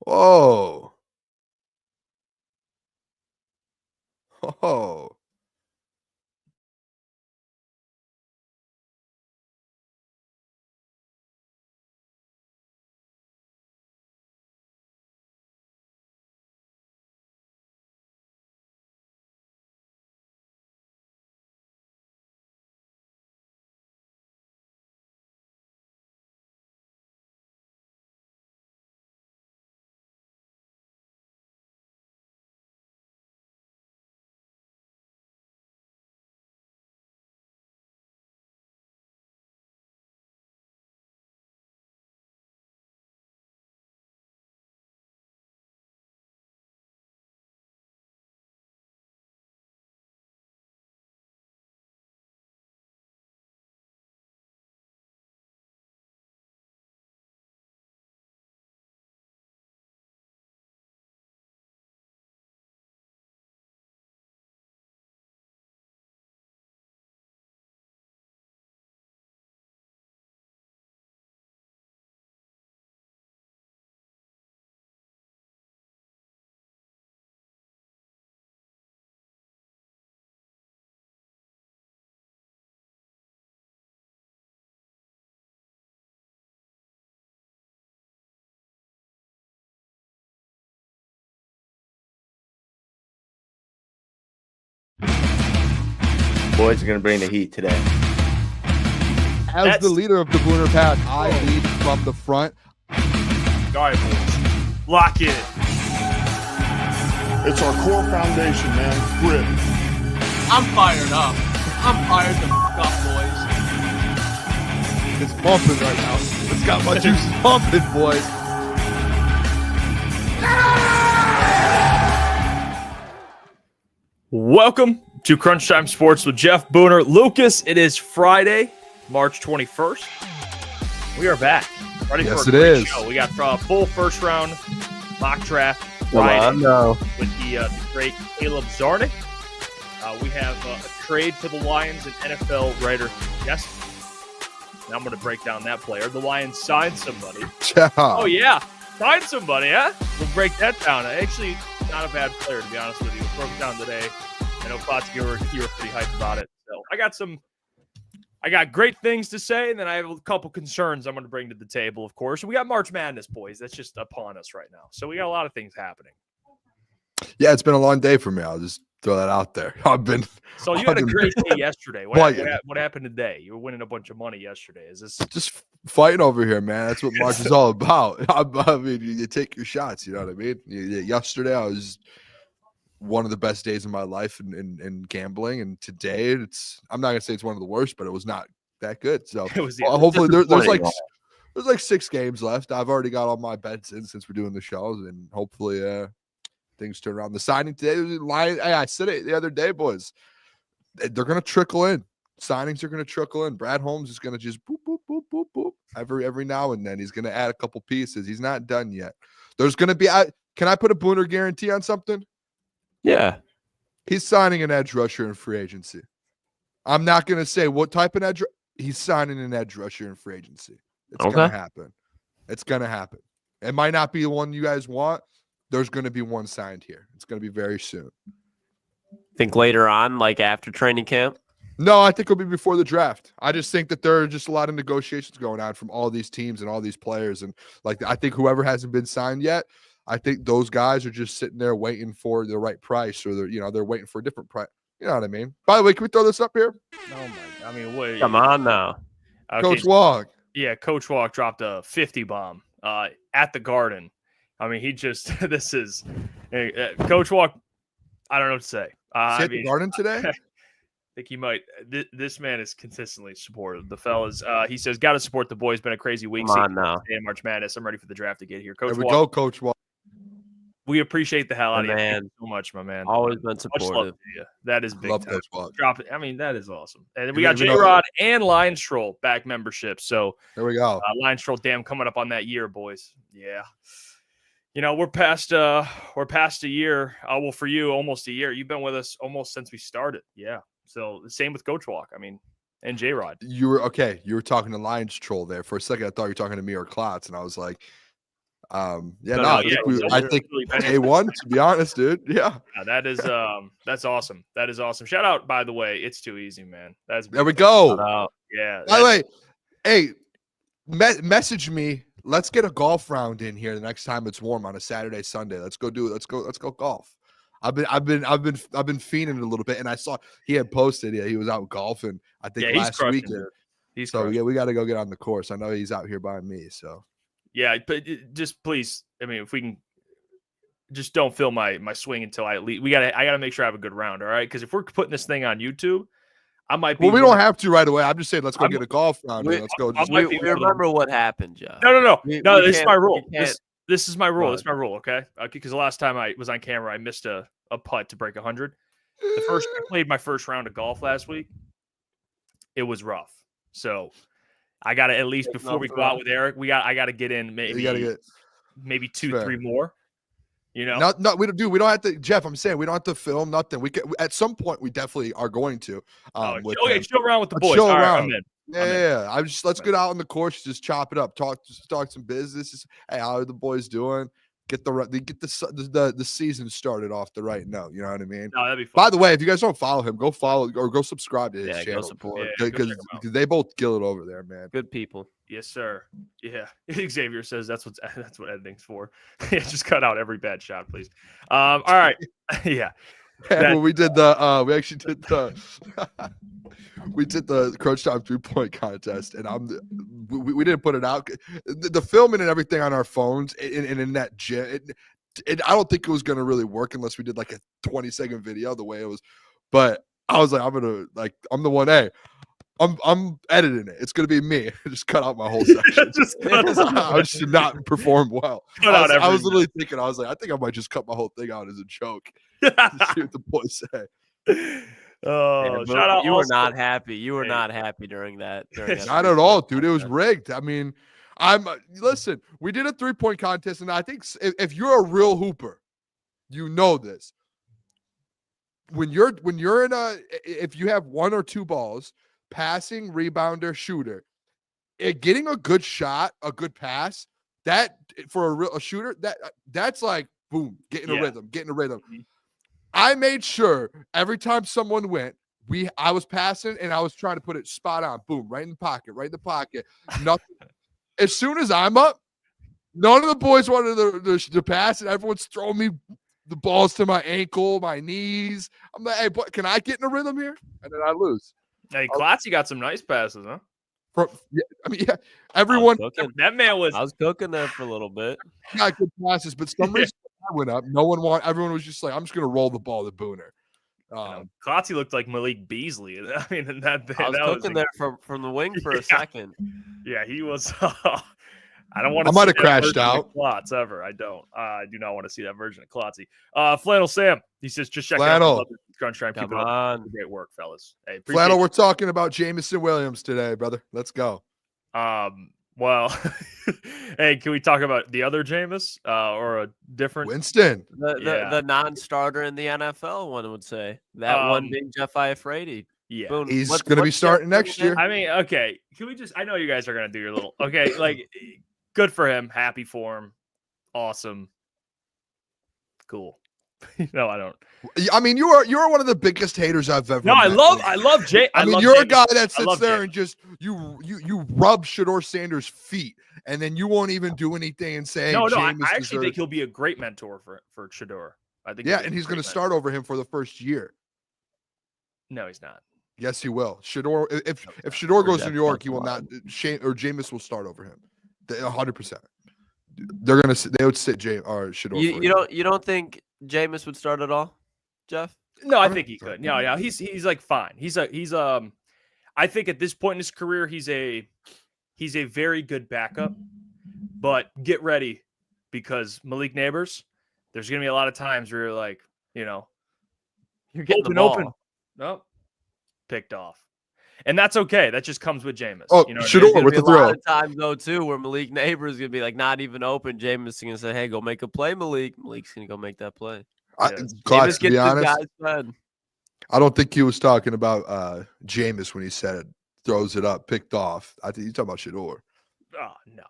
Oh. Oh. Boys are going to bring the heat today. As the leader of the Booner Pack, I lead from the front. All right, boys. Lock in. It's our core foundation, man. Grit. I'm fired up. I'm fired the f*** up, boys. It's bumping right now. It's got my juice pumping, boys. Welcome to Crunch Time Sports with Jeff, Booner, Lucas. It is Friday, March 21st. We are back. Ready for a great show. We got full first round mock draft Friday with the great Caleb Zarnick. We have a trade for the Lions and NFL writer. Yes. Now I'm going to break down that player. The Lions signed somebody. Oh, yeah. Signed somebody, huh? We'll break that down. Actually, not a bad player, to be honest with you. We broke it down today. I know, Klotz, you were pretty hyped about it. So I got great things to say, and then I have a couple concerns I'm going to bring to the table, of course. We got March Madness, boys. That's just upon us right now. So we got a lot of things happening. Yeah, it's been a long day for me. I'll just throw that out there. So you had a great day yesterday. What happened today? You were winning a bunch of money yesterday. Is this just fighting over here, man? That's what March is all about. I mean, you take your shots. You know what I mean? Yesterday, I was one of the best days of my life in gambling, and today I'm not gonna say it's one of the worst, but it was not that good. So hopefully there's like 6 games left. I've already got all my bets in since we're doing the shows, and hopefully things turn around. The signing today, I said it the other day, boys. They're gonna trickle in. Signings are gonna trickle in. Brad Holmes is gonna just boop boop boop boop boop every now and then. He's gonna add a couple pieces. He's not done yet. There's gonna be. Can I put a Booner guarantee on something? Yeah. He's signing an edge rusher in free agency. I'm not going to say what type of edge. He's signing an edge rusher in free agency. It's going to happen. It's going to happen. It might not be the one you guys want. There's going to be one signed here. It's going to be very soon. Think later on, like after training camp? No, I think it'll be before the draft. I just think that there are just a lot of negotiations going on from all these teams and all these players. And I think whoever hasn't been signed yet, I think those guys are just sitting there waiting for the right price, or they're waiting for a different price. You know what I mean? By the way, can we throw this up here? Oh my! I mean, what? Come on now, Coach Walk. Yeah, Coach Walk dropped a 50 bomb at the Garden. I mean, he just this is Coach Walk. I don't know what to say. At the Garden today. I think he might. This man is consistently supportive. The fellas, he says, got to support the boys. Been a crazy week. Come on now. March Madness. I'm ready for the draft to get here. Coach There we Walk, go, Coach Walk. We appreciate the hell out of you. Man. Thank you so much, my man. Always been supportive. Much love to you. That is big Love time. Coach Walk. Drop it. I mean, that is awesome. And we got J-Rod and Lions Troll back membership. So there we go. Lions Troll, damn, coming up on that year, boys. Yeah. You know, we're past a year. Well, for you, almost a year. You've been with us almost since we started. Yeah. So the same with Coach Walk. I mean, and J-Rod. You were talking to Lions Troll there for a second. I thought you were talking to me or Klotz, and I was like, I think A1, to be honest, dude. Yeah. That is that's awesome. That is awesome. Shout out, by the way, it's too easy, man. There we go. Yeah. By the way, hey, message me. Let's get a golf round in here the next time it's warm on a Saturday, Sunday. Let's go do it. Let's go golf. I've been fiending a little bit, and I saw he had posted. Yeah, he was out golfing. I think last weekend. We got to go get on the course. I know he's out here by me. So yeah, but just please, I mean, if we can, just don't film my swing until I leave. I gotta make sure I have a good round. All right, because if we're putting this thing on YouTube, I might be. Well, we don't have to right away. I'm just saying, let's go get a golf round. Let's go. We remember what happened, Joe. No. This is my rule. This is my rule. This is my rule. Okay, because the last time I was on camera, I missed a putt to break 100. I played my first round of golf last week. It was rough. So I got to, at least before we go out with Eric, I got to get in maybe 2-3 more. You know, no, we don't have to, Jeff. I'm saying we don't have to film nothing. We can, at some point, we definitely are going to. Chill around with the boys. Chill All around. right, I'm in. Yeah. Let's get out on the course, just chop it up, talk some business. Hey, how are the boys doing? Get the season started off the right note. You know what I mean? No, that'd be fun. By the way, if you guys don't follow him, go follow or go subscribe to his channel. Go support because they both kill it over there, man. Good people. Yes, sir. Yeah. Xavier says that's what editing's for. Yeah, just cut out every bad shot, please. All right. Yeah. When we did we actually did the Crunch Time 3-point contest, and we didn't put it out. The filming and everything on our phones and in that gym, I don't think it was going to really work unless we did like a 20-second video the way it was. But I was like, I'm the one. Hey, I'm editing it. It's going to be me. Just cut out my whole section. I should not perform well. I was literally thinking, I was like, I think I might just cut my whole thing out as a joke. See what the boys say. Oh, shout out! You were not happy. You were not happy during that. Not at all, dude. It was rigged. I mean, listen. We did a 3-point contest, and I think if you're a real hooper, you know this. When you're in if you have 1 or 2 balls, passing, rebounder, shooter, getting a good shot, a good pass, that for a shooter, that's like boom, getting a rhythm. Mm-hmm. I made sure every time someone went, I was passing and I was trying to put it spot on. Boom, right in the pocket. Nothing. As soon as I'm up, none of the boys wanted to pass, and everyone's throwing me the balls to my ankle, my knees. I'm like, hey, can I get in a rhythm here? And then I lose. Hey, Klotz, got some nice passes, huh? Everyone. That man was. I was cooking there for a little bit. Got good passes, but some reason I went up. Everyone was just like, I'm just going to roll the ball to Booner. Klotz looked like Malik Beasley. I mean, I was cooking there from the wing for a second. Yeah, he was. I don't want to. I might have crashed out. Klotz ever. I don't. I do not want to see that version of Klotzy. Flannel Sam. He says, just check Flannel. out Crunch Time. Keep it up. Great work, fellas. Hey, Flannel, we're talking about Jameson Williams today, brother. Let's go. Well, hey, can we talk about the other Jameis or a different Winston? The non-starter in the NFL, one would say. That one being Jeff Iafrate. Yeah. Boone, he's going to be starting next year. I mean, okay. Can we just – I know you guys are going to do your little – okay, like, good for him. Happy for him. Awesome. Cool. No, I don't. I mean, you're one of the biggest haters I've ever. No, met. I love Jay. I mean, you're a guy that sits there and just you rub Shedeur Sanders' feet, and then you won't even do anything and say. No, I actually think he'll be a great mentor for Shedeur. I think. Yeah, and he's going to start over him for the first year. No, he's not. Yes, he will. Shedeur, if Shedeur goes to New York, he will not. Jameis will start over him. 100%. They would sit Shedeur. You don't think Jameis would start at all, Jeff? No, I think he could. Yeah, he's like fine. He's I think at this point in his career, he's a very good backup. But get ready, because Malik Neighbors, there's gonna be a lot of times where you're like, you're getting the ball. Open. Nope, picked off. And that's okay. That just comes with Jameis. Oh, Shedeur with the throw. A lot of times, though, too, where Malik Neighbors is going to be like not even open. Jameis is going to say, hey, go make a play, Malik. Malik's going to go make that play. Klotz, to be honest, I don't think he was talking about Jameis when he said it. Throws it up, picked off. I think he's talking about Shedeur. Oh, no.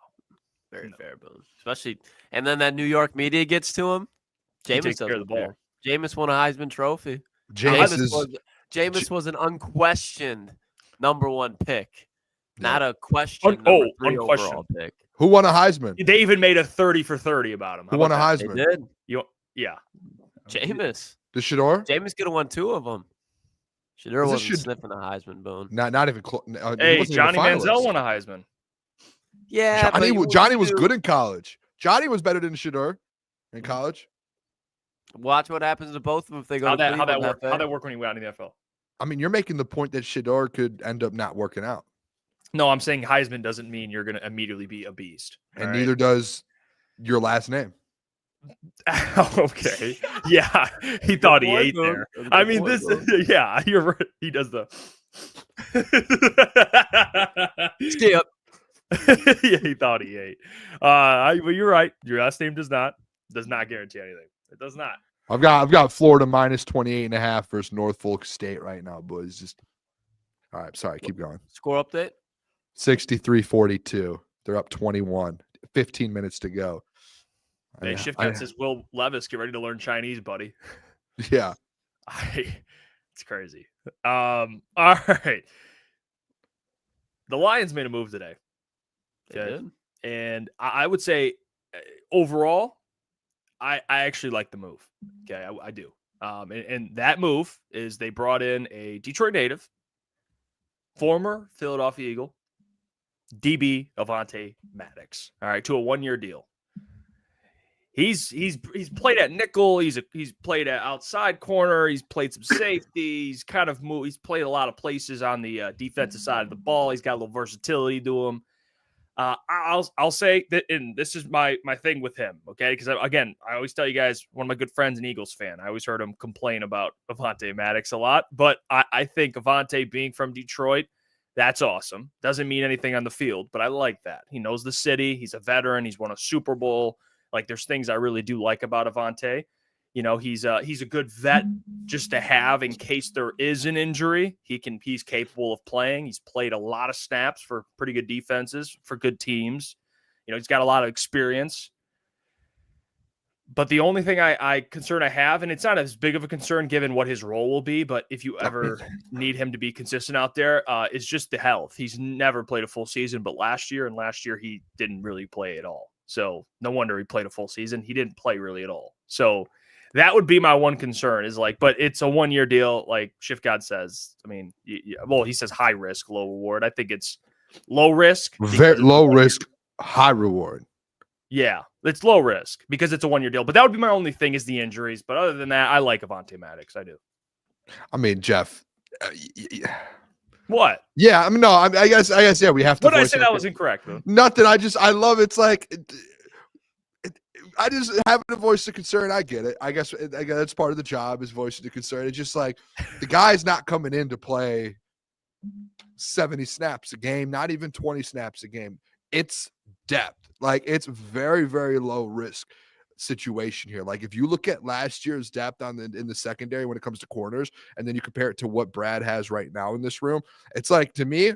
Very fair, Boone. Especially, and then that New York media gets to him. He Jameis takes care of doesn't the ball. care. Jameis won a Heisman Trophy. Jameis Was an unquestioned number 1 pick, not a question number 3 unquestioned overall pick. Who won a Heisman? They even made a 30 for 30 about him. Who won a They Heisman? did. Yeah. Jameis. The Shador? Jameis could have won 2 of them. Shador wasn't sniffing a Heisman, Boone. Not even close. Hey, Johnny Manziel won a Heisman. Yeah, Johnny was good in college. Johnny was better than Shador in college. Watch what happens to both of them if they go How'd to that work? FA. How'd that work when he went out in the NFL? I mean, you're making the point that Shador could end up not working out. No, I'm saying Heisman doesn't mean you're going to immediately be a beast. And neither does your last name. Okay. Yeah. He thought he ate there. I mean, yeah, you're right. He does the. Skip. Yeah, he thought he ate. Well, you're right. Your last name does not guarantee anything. It does not. I've got Florida minus 28.5 versus Norfolk State right now, boys. Just all right. Sorry, keep going. Score update. 63-42. They're up 21. 15 minutes to go. Hey, Shift says, Will Levis, get ready to learn Chinese, buddy. Yeah. It's crazy. All right. The Lions made a move today. Okay. And I would say overall, I actually like the move. Okay, I do. And that move is they brought in a Detroit native, former Philadelphia Eagle, DB Avonte Maddox. All right, to a 1-year deal. He's played at nickel. He's played at outside corner. He's played some safety. He's kind of moved. He's played a lot of places on the defensive side of the ball. He's got a little versatility to him. I'll say that, and this is my thing with him, okay? Because again, I always tell you guys, one of my good friends, an Eagles fan, I always heard him complain about Avonte Maddox a lot. But I think Avonte being from Detroit, that's awesome. Doesn't mean anything on the field, but I like that. He knows the city. He's a veteran. He's won a Super Bowl. Like, there's things I really do like about Avonte. You know, he's a good vet just to have in case there is an injury. He's capable of playing. He's played a lot of snaps for pretty good defenses, for good teams. You know, he's got a lot of experience. But the only thing concern I have, and it's not as big of a concern given what his role will be, but if you ever need him to be consistent out there, is just the health. He's never played a full season, but last year he didn't really play at all. So no wonder he played a full season. He didn't play really at all. So that would be my one concern is like, but it's a 1-year deal. Like Shift God says, I mean, he says high risk, low reward. I think it's low risk. Very low risk, high reward. Yeah, it's low risk because it's a 1-year deal. But that would be my only thing is the injuries. But other than that, I like Avonte Maddox. I do. I mean, Jeff. What? Yeah, I mean, no, I guess, yeah, we have to. What did I say that was incorrect, though? Nothing. I love it. It's like, I just having a voice of concern. I get it. I guess that's part of the job is voice of concern. It's just like the guy's not coming in to play 70 snaps a game, not even 20 snaps a game. It's depth. Like, it's very, very low risk situation here. Like, if you look at last year's depth in the secondary when it comes to corners, and then you compare it to what Brad has right now in this room, it's like, to me,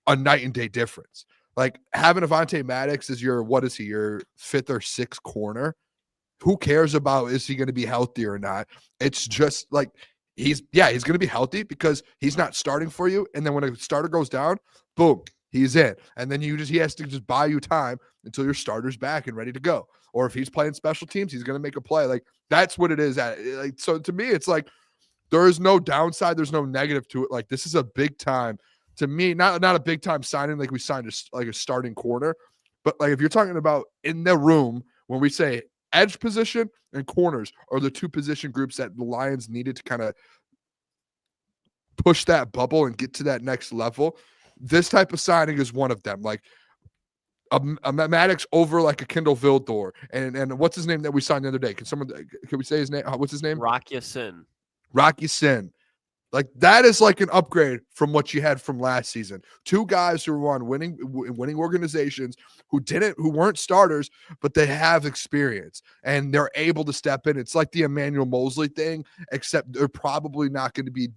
a night and day difference. Like, having Avonte Maddox as your 5th or 6th corner, who cares about is he going to be healthy or not? It's just like he's going to be healthy because he's not starting for you. And then when a starter goes down, boom, he's in. And then he has to just buy you time until your starter's back and ready to go. Or if he's playing special teams, he's going to make a play. Like, that's what it is. So to me, it's like there is no downside. There's no negative to it. Like, this is a big time. To me, not a big time signing like we signed a starting corner, but like if you're talking about in the room when we say edge position and corners are the 2 position groups that the Lions needed to kind of push that bubble and get to that next level, this type of signing is one of them. Like a Maddox over like a Kendall Vildor and what's his name that we signed the other day? Can we say his name? What's his name? Rocky Sin. Rocky Sin. Like that is like an upgrade from what you had from last season. Two guys who were on winning organizations who weren't starters, but they have experience and they're able to step in. It's like the Emmanuel Mosley thing, except they're probably not going to be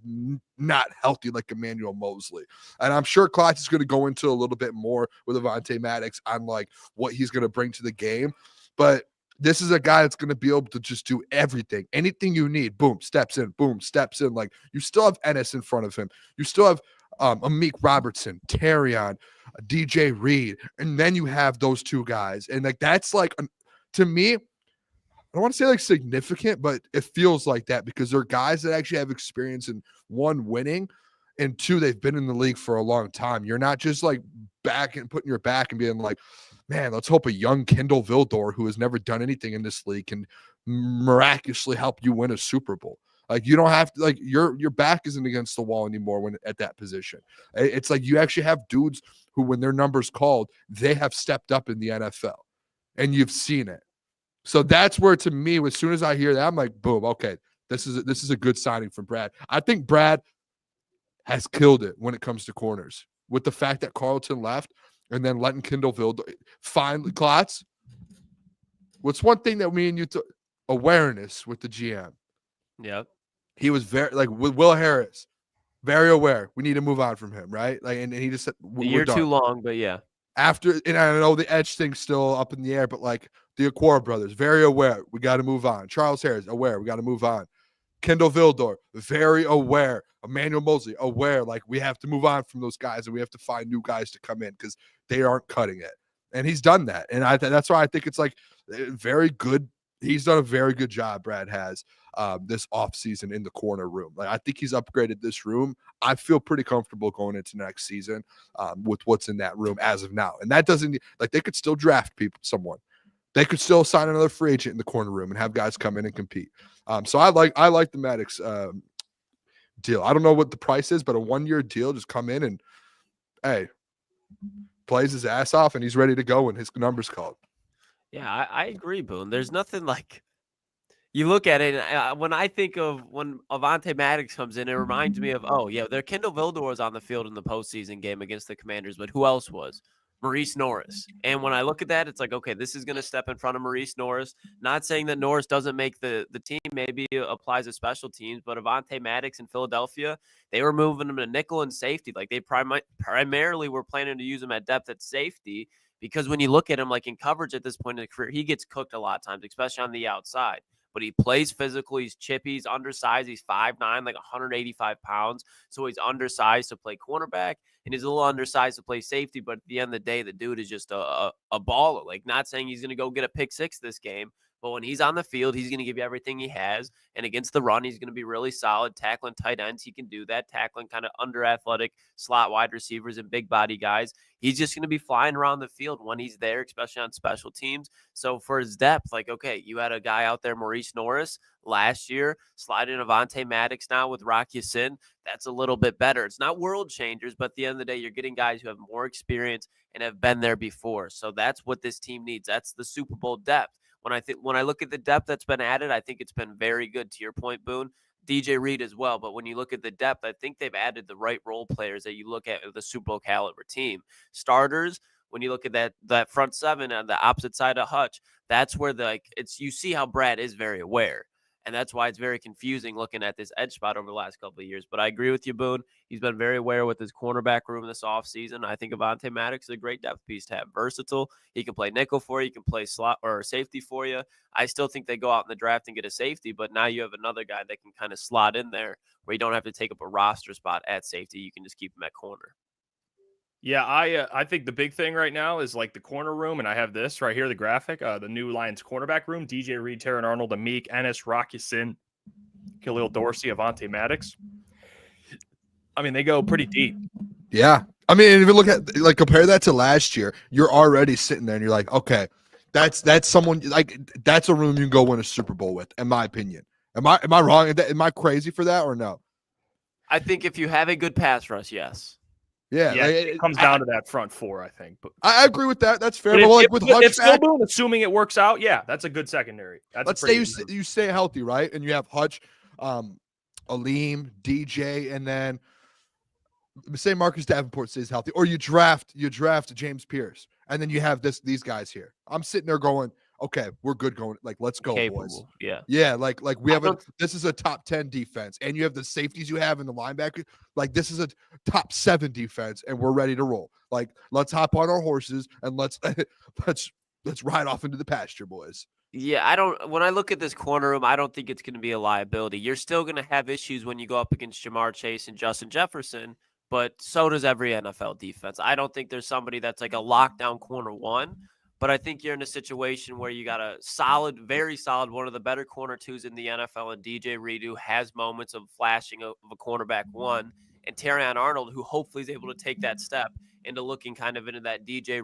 not healthy like Emmanuel Mosley. And I'm sure Klotz is going to go into a little bit more with Avonte Maddox on like what he's going to bring to the game. But this is a guy that's going to be able to just do everything. Anything you need, boom, steps in, boom, steps in. Like you still have Ennis in front of him. You still have Amik Robertson, Terrion, DJ Reed, and then you have those two guys. And like that's like, to me, I don't want to say like significant, but it feels like that because they're guys that actually have experience in one, winning, and two, they've been in the league for a long time. You're not just like back and putting your back and being like, man, let's hope a young Kindle Vildor who has never done anything in this league can miraculously help you win a Super Bowl. Like you don't have to, like your back isn't against the wall anymore when at that position. It's like you actually have dudes who, when their number's called, they have stepped up in the NFL, and you've seen it. So that's where, to me, as soon as I hear that, I'm like, boom, okay, this is a good signing from Brad. I think Brad has killed it when it comes to corners with the fact that Carlton left. And then letting Kindle find Klotz. What's one thing that me and you took? Awareness with the GM. Yep. He was very, like with Will Harris, very aware. We need to move on from him, right? Like, and he just said, a year too long, but yeah. After, and I know the Edge thing's still up in the air, but like the Aquara brothers, very aware. We got to move on. Charles Harris, aware. We got to move on. Kindle Vildor, very aware. Emmanuel Mosley, aware. Like we have to move on from those guys, and we have to find new guys to come in because they aren't cutting it. And he's done that, and that's why I think it's like very good. He's done a very good job. Brad has this offseason in the corner room. Like I think he's upgraded this room. I feel pretty comfortable going into next season with what's in that room as of now. And that doesn't, like, they could still draft someone. They could still sign another free agent in the corner room and have guys come in and compete. So I like the Maddox deal. I don't know what the price is, but a 1-year deal, just come in and, hey, plays his ass off and he's ready to go when his number's called. Yeah, I agree, Boone. There's nothing like, you look at it, and when I think of when Avonte Maddox comes in, it reminds me of, oh, yeah, their Kindle Vildor was on the field in the postseason game against the Commanders, but who else was? Maurice Norris. And when I look at that, it's like, okay, this is going to step in front of Maurice Norris. Not saying that Norris doesn't make the team, maybe applies to special teams, but Avonte Maddox in Philadelphia, they were moving him to nickel and safety. Like they primarily were planning to use him at depth at safety, because when you look at him, like in coverage at this point in the career, he gets cooked a lot of times, especially on the outside. But he plays physical. He's chippy. He's undersized. He's 5'9", like 185 pounds. So he's undersized to play cornerback, and he's a little undersized to play safety. But at the end of the day, the dude is just a baller. Like, not saying he's going to go get a pick six this game, but when he's on the field, he's going to give you everything he has. And against the run, he's going to be really solid. Tackling tight ends, he can do that. Tackling kind of under-athletic slot wide receivers and big body guys. He's just going to be flying around the field when he's there, especially on special teams. So for his depth, like, okay, you had a guy out there, Maurice Norris, last year, sliding Avonte Maddox now with Rock Ya-Sin. That's a little bit better. It's not world changers, but at the end of the day, you're getting guys who have more experience and have been there before. So that's what this team needs. That's the Super Bowl depth. When I look at the depth that's been added, I think it's been very good. To your point, Boone, DJ Reed as well. But when you look at the depth, I think they've added the right role players that you look at the Super Bowl caliber team. Starters, when you look at that front seven on the opposite side of Hutch, that's where you see how Brad is very aware. And that's why it's very confusing looking at this edge spot over the last couple of years. But I agree with you, Boone. He's been very aware with his cornerback room this offseason. I think Avonte Maddox is a great depth piece to have. Versatile. He can play nickel for you. He can play slot or safety for you. I still think they go out in the draft and get a safety, but now you have another guy that can kind of slot in there where you don't have to take up a roster spot at safety. You can just keep him at corner. Yeah, I think the big thing right now is like the corner room, and I have this right here, the graphic, the new Lions cornerback room: DJ Reed, Terrion Arnold, Amik, Ennis, Rock Ya-Sin, Khalil Dorsey, Avonte Maddox. I mean, they go pretty deep. Yeah. I mean, if you look at, like, compare that to last year, you're already sitting there and you're like, okay, that's someone, like, that's a room you can go win a Super Bowl with, in my opinion. Am I wrong? Am I crazy for that or no? I think if you have a good pass rush, yes. Yeah, like, it comes down to that front four, I think. But I agree with that. That's fair. But like with Hutch back, assuming it works out, yeah, that's a good secondary. Let's say you stay healthy, right? And you have Hutch, Aleem, DJ, and then say Marcus Davenport stays healthy, or you draft James Pierce, and then you have these guys here. I'm sitting there going, okay, we're good going. Like, let's go, Capable. boys. Yeah. Like we have this is a top 10 defense, and you have the safeties you have in the linebacker. Like, this is a top 7 defense, and we're ready to roll. Like, let's hop on our horses and let's ride off into the pasture, boys. Yeah, when I look at this corner room, I don't think it's going to be a liability. You're still going to have issues when you go up against Jamar Chase and Justin Jefferson, but so does every NFL defense. I don't think there's somebody that's like a lockdown corner one, but I think you're in a situation where you got a solid, very solid, one of the better corner twos in the NFL, and DJ Reed, who has moments of flashing of a cornerback one, and Terrion Arnold, who hopefully is able to take that step into looking kind of into that DJ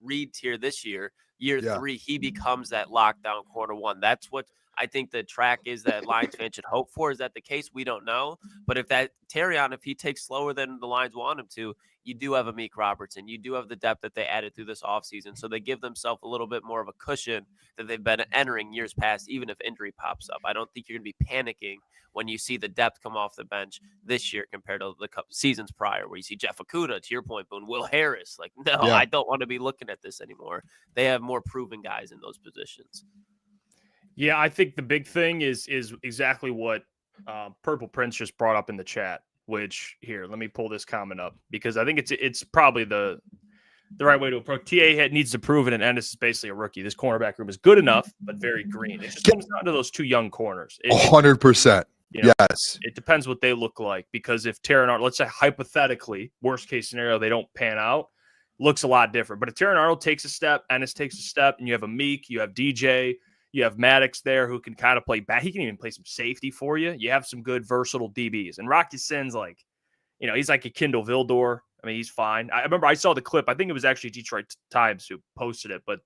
Reed tier this year. Year 3, he becomes that lockdown corner one. That's what I think the track is that Lions fans should hope for. Is that the case? We don't know. But if Terrion, if he takes slower than the Lions want him to, you do have a Meek Robertson. You do have the depth that they added through this offseason. So they give themselves a little bit more of a cushion that they've been entering years past, even if injury pops up. I don't think you're going to be panicking when you see the depth come off the bench this year compared to the seasons prior, where you see Jeff Okudah, to your point, Boone, Will Harris. Like, no, I don't want to be looking at this anymore. They have more proven guys in those positions. Yeah, I think the big thing is exactly what Purple Prince just brought up in the chat, which here, let me pull this comment up because I think it's probably the right way to approach. TA needs to prove it, and Ennis is basically a rookie. This cornerback room is good enough, but very green. It just comes down to those 2 young corners. 100%. Yes. It depends what they look like, because if Terrion Arnold, let's say hypothetically, worst case scenario, they don't pan out, looks a lot different. But if Terrion Arnold takes a step, Ennis takes a step, and you have a Meek, you have DJ, you have Maddox there who can kind of play back. He can even play some safety for you. You have some good versatile DBs. And Rocky Sin's like, he's like a Kindle Vildor. I mean, he's fine. I remember I saw the clip. I think it was actually Detroit Times who posted it, but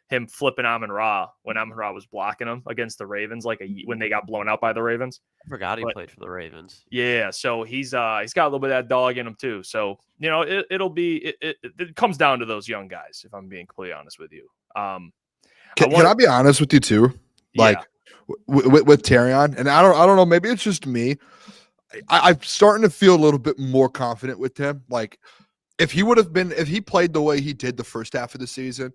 him flipping Amon-Ra when Amon-Ra was blocking him against the Ravens, when they got blown out by the Ravens. I forgot he played for the Ravens. Yeah, so he's got a little bit of that dog in him too. So it comes down to those young guys, if I'm being completely honest with you. Can I be honest with you too? Like with Terrion, and I don't know, maybe it's just me. I'm starting to feel a little bit more confident with him. Like, if he played the way he did the first half of the season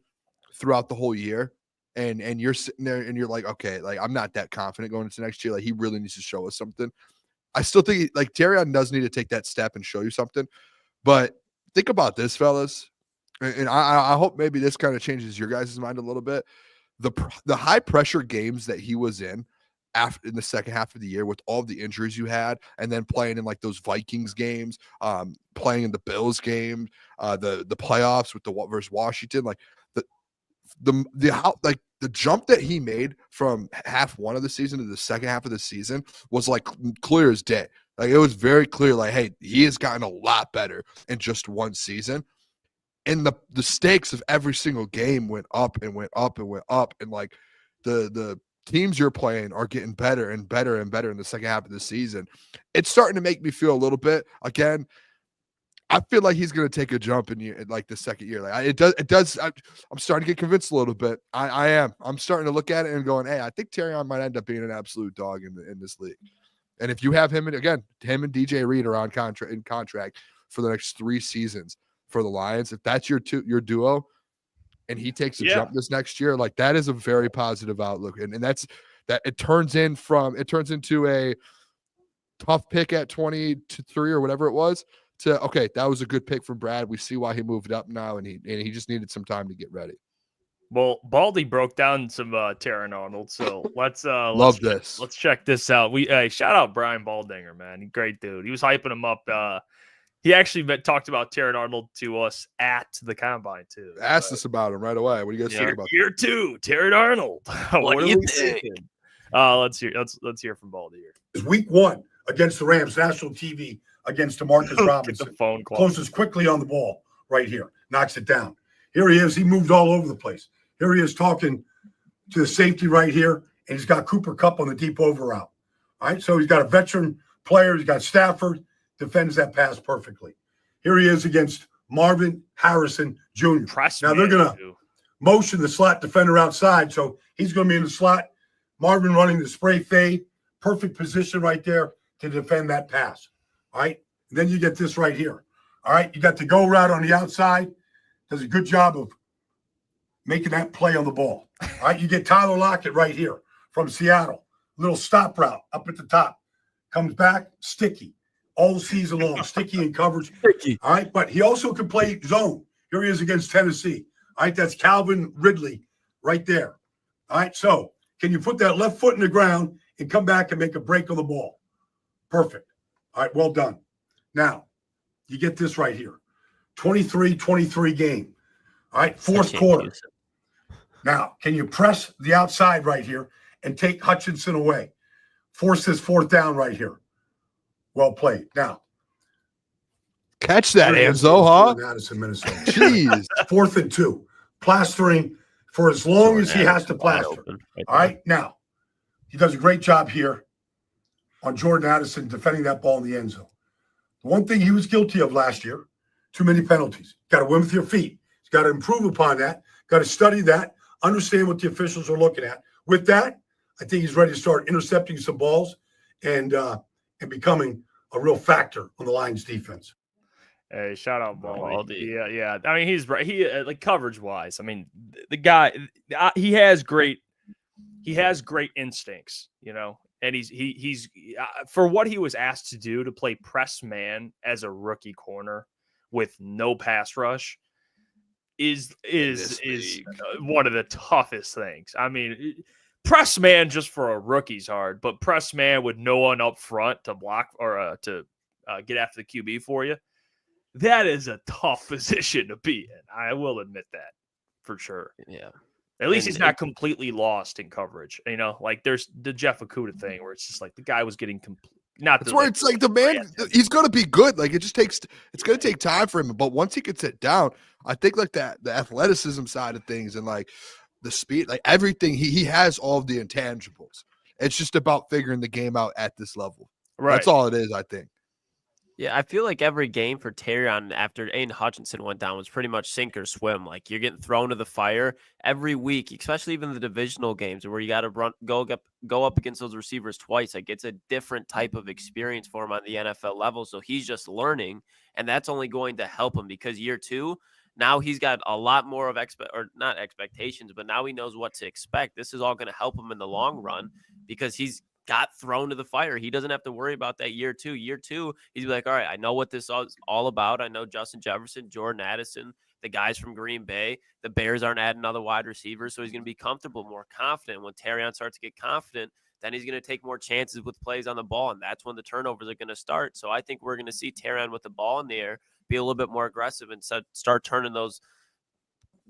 throughout the whole year, and you're sitting there and you're like, okay, like, I'm not that confident going into next year. Like, he really needs to show us something. I still think Terrion does need to take that step and show you something. But think about this, fellas, and I hope maybe this kind of changes your guys' mind a little bit. The high pressure games that he was in the second half of the year, with all the injuries you had, and then playing in like those Vikings games, playing in the Bills game, the playoffs with versus Washington, like the jump that he made from half one of the season to the second half of the season was like clear as day. Like, it was very clear, like, hey, he has gotten a lot better in just one season. And the stakes of every single game went up and went up and went up. And like the teams you're playing are getting better and better and better in the second half of the season. It's starting to make me feel a little bit, again, I feel like he's going to take a jump in like the second year. Like, it does. I'm starting to get convinced a little bit. I am. I'm starting to look at it and going, hey, I think Terrion might end up being an absolute dog in this league. And if you have him, and again, him and DJ Reed are on contract for the next 3 seasons for the Lions. If that's your duo, and he takes a jump this next year, like, that is a very positive outlook. And that's that. It turns into a tough pick at 23 or whatever it was. To, okay, that was a good pick from Brad. We see why he moved up now, and he just needed some time to get ready. Well, Baldy broke down some Terrion Arnold, so let's check this out. Shout out Brian Baldinger, man, great dude. He was hyping him up. He actually talked about Terrion Arnold to us at the combine too. Asked us about him right away. What do you guys think about year 2, Terrion Arnold? what do you think? Let's hear from Baldy here. It's week 1 against the Rams, national TV. Against DeMarcus Robinson. Closes quickly on the ball right here. Knocks it down. Here he is. He moved all over the place. Here he is talking to the safety right here, and he's got Cooper Kupp on the deep over route. All right, so he's got a veteran player. He's got Stafford. Defends that pass perfectly. Here he is against Marvin Harrison Jr. Now they're going to motion the slot defender outside, so he's going to be in the slot. Marvin running the spray fade. Perfect position right there. to defend that pass. All right. And then you get this right here. All right. You got the go route on the outside. Does a good job of making that play on the ball. All right. You get Tyler Lockett right here from Seattle. Little stop route up at the top. Comes back, sticky. All season long, sticky in coverage. Sticky. All right. But he also can play zone. Here he is against Tennessee. All right. That's Calvin Ridley right there. All right. So can you put that left foot in the ground and come back and make a break on the ball? Perfect. All right. Well done. Now, you get this right here. 23-23 game. All right. Fourth quarter. Now, can you press the outside right here and take Hutchinson away? Force this fourth down right here. Well played. Now, catch that, Enzo, huh? Addison, Minnesota. Jeez. 4th and 2. Plastering for as long as he has to plaster. All right. Now, he does a great job here on Jordan Addison defending that ball in the end zone. The one thing he was guilty of last year, too many penalties. Got to win with your feet. He's got to improve upon that. Got to study that. Understand what the officials are looking at. With that, I think he's ready to start intercepting some balls and becoming a real factor on the Lions defense. Hey, shout out Baldy. Yeah. I mean, he's right. He like coverage wise. I mean, the guy he has great instincts, you know, and he's for what he was asked to do to play press man as a rookie corner with no pass rush is one of the toughest things. I mean, press man just for a rookie's hard, but press man with no one up front to block or to get after the QB for you. That is a tough position to be in. I will admit that for sure. Yeah. At least he's not completely lost in coverage. You know, like there's the Jeff Iafrate thing where it's just like the guy was getting That's where it's like the man, he's going to be good. Like it's going to take time for him. But once he gets it down, I think like that, the athleticism side of things and like the speed, like everything, he has all of the intangibles. It's just about figuring the game out at this level. Right. That's all it is, I think. Yeah, I feel like every game for Terrion after Aiden Hutchinson went down was pretty much sink or swim. Like you're getting thrown to the fire every week, especially even the divisional games where you got to go up against those receivers twice. Like it's a different type of experience for him on the NFL level. So he's just learning, and that's only going to help him because year 2, now he's got a lot more of not expectations, but now he knows what to expect. This is all going to help him in the long run because he's got thrown to the fire. He doesn't have to worry about that year 2. Year 2, he's like, all right, I know what this is all about. I know Justin Jefferson, Jordan Addison, the guys from Green Bay. The Bears aren't adding another wide receiver, so he's going to be comfortable, more confident. When Terrion starts to get confident, then he's going to take more chances with plays on the ball, and that's when the turnovers are going to start. So I think we're going to see Terrion with the ball in the air be a little bit more aggressive and start turning those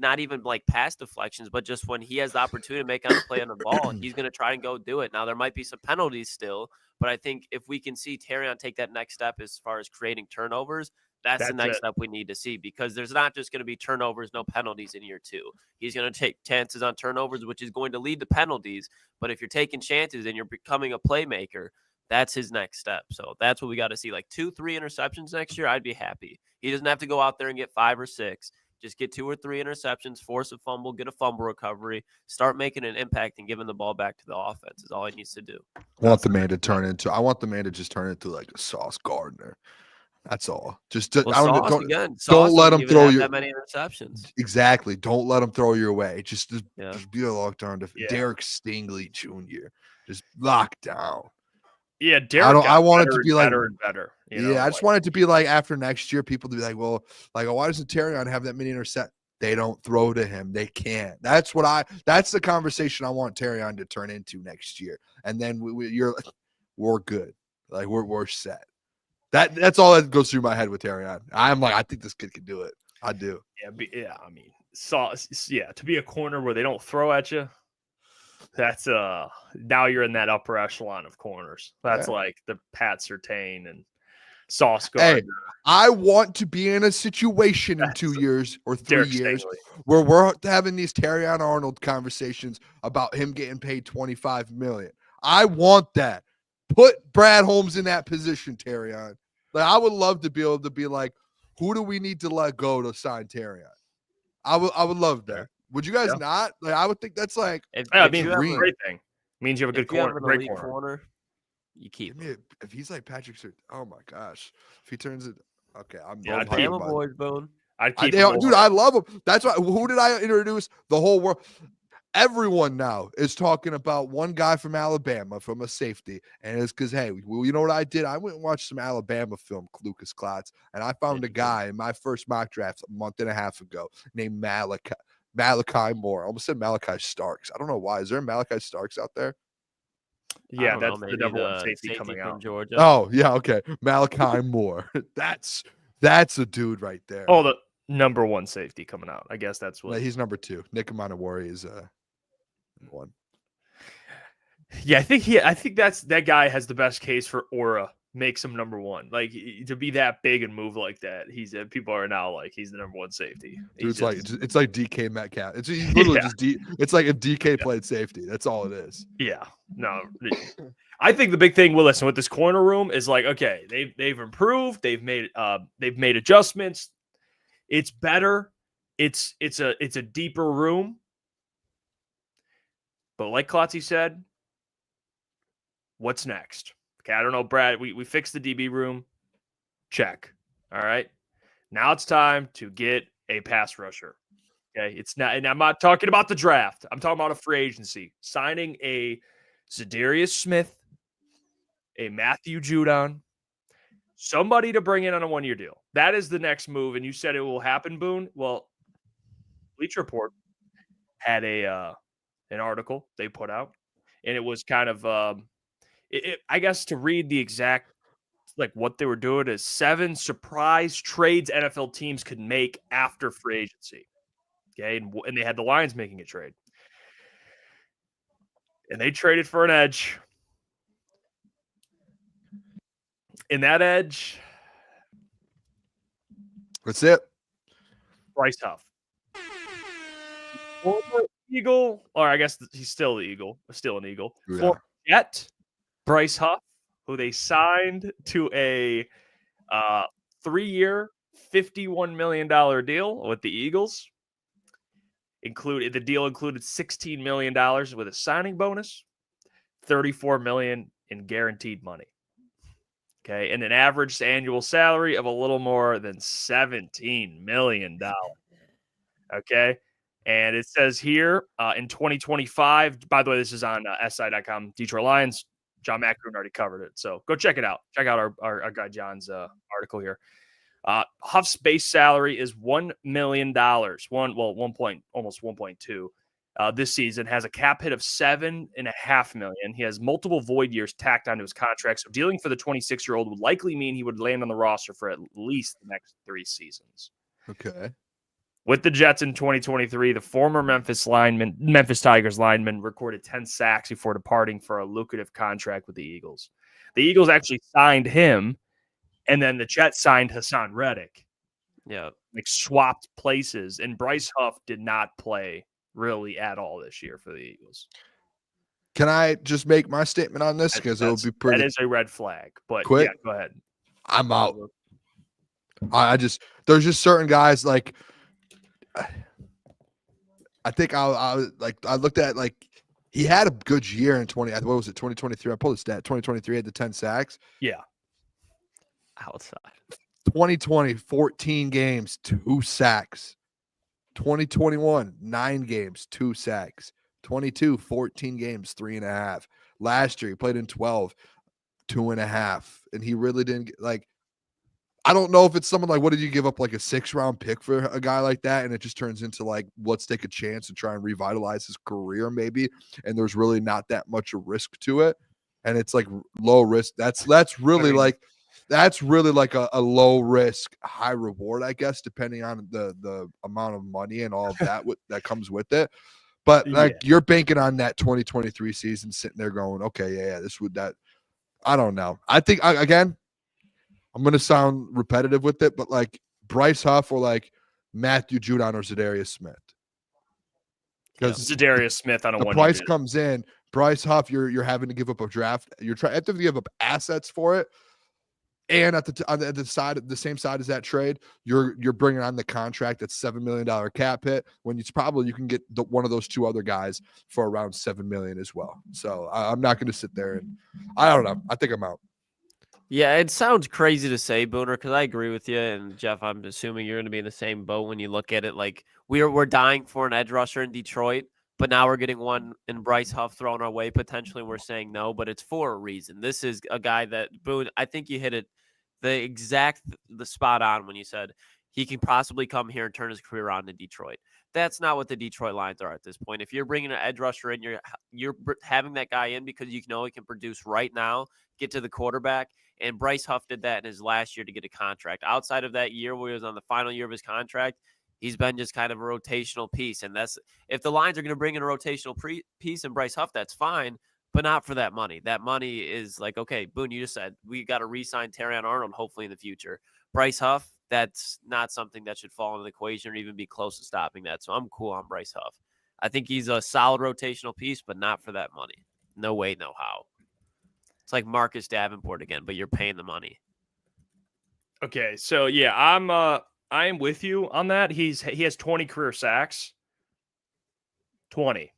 not even like pass deflections, but just when he has the opportunity to make a play on the ball, he's going to try and go do it. Now, there might be some penalties still, but I think if we can see Terrion take that next step as far as creating turnovers, that's the next step we need to see because there's not just going to be turnovers, no penalties in year 2. He's going to take chances on turnovers, which is going to lead to penalties. But if you're taking chances and you're becoming a playmaker, that's his next step. So that's what we got to see. Like 2-3 interceptions next year, I'd be happy. He doesn't have to go out there and get 5 or 6. Just get 2 or 3 interceptions, force a fumble, get a fumble recovery, start making an impact and giving the ball back to the offense is all he needs to do. I want the man to just turn into like a Sauce Gardner. That's all. Just don't let him throw you that many interceptions. Exactly. Don't let him throw your way. Just be a lockdown to Derek Stingley Jr. Just lock down. Yeah, Derek. I want it to be like better and better. I just want it to be like after next year, people to be like, well, like why doesn't Terrion have that many interceptions? They don't throw to him. They can't. That's the conversation I want Terrion to turn into next year. And then we're good. Like we're set. That's all that goes through my head with Terrion. I'm like, I think this kid can do it. I do. Yeah. I mean, to be a corner where they don't throw at you. That's now you're in that upper echelon of corners. That's like the Pat Surtain and Sauce Gardner. Hey, I want to be in a situation in 2 years or 3 years where we're having these Terrion Arnold conversations about him getting paid $25 million. I want that. Put Brad Holmes in that position, Terrion. Like I would love to be able to be like, who do we need to let go to sign Terrion? I would love that. Would you guys not? Like, I would think that's like a great thing. It means you have a good corner. Great corner. You keep him. If he's like Patrick, oh my gosh, if he turns it, okay, I'm Bama boys, Boone. I'd keep him, dude. I love him. That's why. Who did I introduce? The whole world. Everyone now is talking about one guy from Alabama, from a safety, and it's because, hey, well, you know what I did? I went and watched some Alabama film, Lukas Klotz, and I found a guy in my first mock draft a month and a half ago named Malachi Moore. I almost said Malachi Starks. I don't know why. Is there a Malachi Starks out there? Yeah, that's the number one safety coming out. Georgia. Oh, yeah, okay. Malachi Moore. That's a dude right there. Oh, the number one safety coming out. I guess that's what. He's number 2. Nick Amanawari is one. Yeah, I think that guy has the best case for aura. Makes him number one. Like, to be that big and move like that, people are now like he's the number one safety. Dude, it's like DK Metcalf. It's literally just it's like a DK played safety. That's all it is. Yeah. No. I think the big thing, well, listen, with this corner room is like, okay, they've improved, they've made adjustments. It's better. It's a deeper room. But like Klotzy said, what's next? Okay, I don't know, Brad. We fixed the DB room. Check. All right. Now it's time to get a pass rusher. Okay. It's not, and I'm not talking about the draft. I'm talking about a free agency. Signing a Zadarius Smith, a Matthew Judon, somebody to bring in on a 1-year deal. That is the next move. And you said it will happen, Boone. Well, Bleacher Report had an article they put out, and it was kind of I guess to read the exact, like, what they were doing is 7 surprise trades NFL teams could make after free agency. Okay, and they had the Lions making a trade, and they traded for an edge. In that edge, that's it. Bryce Huff, former Eagle, or I guess he's still the Eagle, still an Eagle. Yeah. Former Jet, Bryce Huff, who they signed to a 3-year, $51 million deal with the Eagles. The deal included $16 million with a signing bonus, $34 million in guaranteed money. Okay, and an average annual salary of a little more than $17 million. Okay. And it says here in 2025, by the way, this is on SI.com, Detroit Lions. John McCroon already covered it. So go check it out. Check out our guy John's article here. Huff's base salary is $1 million, almost 1.2 this season, has a cap hit of $7.5 million. He has multiple void years tacked onto his contract. So dealing for the 26-year-old would likely mean he would land on the roster for at least the next 3 seasons. Okay. With the Jets in 2023, the former Memphis Tigers lineman recorded 10 sacks before departing for a lucrative contract with the Eagles. The Eagles actually signed him, and then the Jets signed Hassan Reddick. Yeah. Like, swapped places, and Bryce Huff did not play really at all this year for the Eagles. Can I just make my statement on this? Because it'll be pretty. That is a red flag, but quick. Yeah, go ahead. I'm out. There's just certain guys, like, I think I looked at, like, he had a good year in 2023. I pulled the stat. 2023 had the 10 sacks. Yeah. Outside. 2020, 14 games, 2 sacks. 2021, 9 games, 2 sacks. 22, 14 games, 3.5. Last year, he played in 12, 2.5. And he really didn't get, like, I don't know if it's someone like, what did you give up, like a 6th-round pick for a guy like that? And it just turns into, like, let's take a chance and try and revitalize his career maybe. And there's really not that much risk to it. And it's like low risk. That's really like a low risk, high reward, I guess, depending on the amount of money and all of that that comes with it. But like, you're banking on that 2023 season, sitting there going, okay, yeah, this would that. I don't know. I think again, I'm going to sound repetitive with it, but like Bryce Huff or like Matthew Judon or Zadarius Smith. Because Zadarius Smith on a one price comes in. Bryce Huff, you're having to give up a draft. You're trying to give up assets for it. And at the same side as that trade, you're bringing on the contract that's $7 million cap hit when you can get one of those two other guys for around $7 million as well. So I'm not going to sit there and I don't know. I think I'm out. Yeah, it sounds crazy to say, Booner, because I agree with you. And Jeff, I'm assuming you're going to be in the same boat when you look at it. Like we're dying for an edge rusher in Detroit, but now we're getting one in Bryce Huff thrown our way potentially. We're saying no, but it's for a reason. This is a guy that Boone. I think you hit it the spot on when you said he can possibly come here and turn his career on in Detroit. That's not what the Detroit Lions are at this point. If you're bringing an edge rusher in, you're having that guy in because you know he can produce right now, get to the quarterback. And Bryce Huff did that in his last year to get a contract. Outside of that year where he was on the final year of his contract, he's been just kind of a rotational piece. And that's if the Lions are going to bring in a rotational piece and Bryce Huff, that's fine, but not for that money. That money is like, okay, Boone, you just said we got to re-sign Terrion Arnold hopefully in the future. Bryce Huff, that's not something that should fall into the equation or even be close to stopping that. So I'm cool on Bryce Huff. I think he's a solid rotational piece, but not for that money. No way, no how. It's like Marcus Davenport again, but you're paying the money. Okay, so yeah, I am with you on that. He has 20 career sacks. 20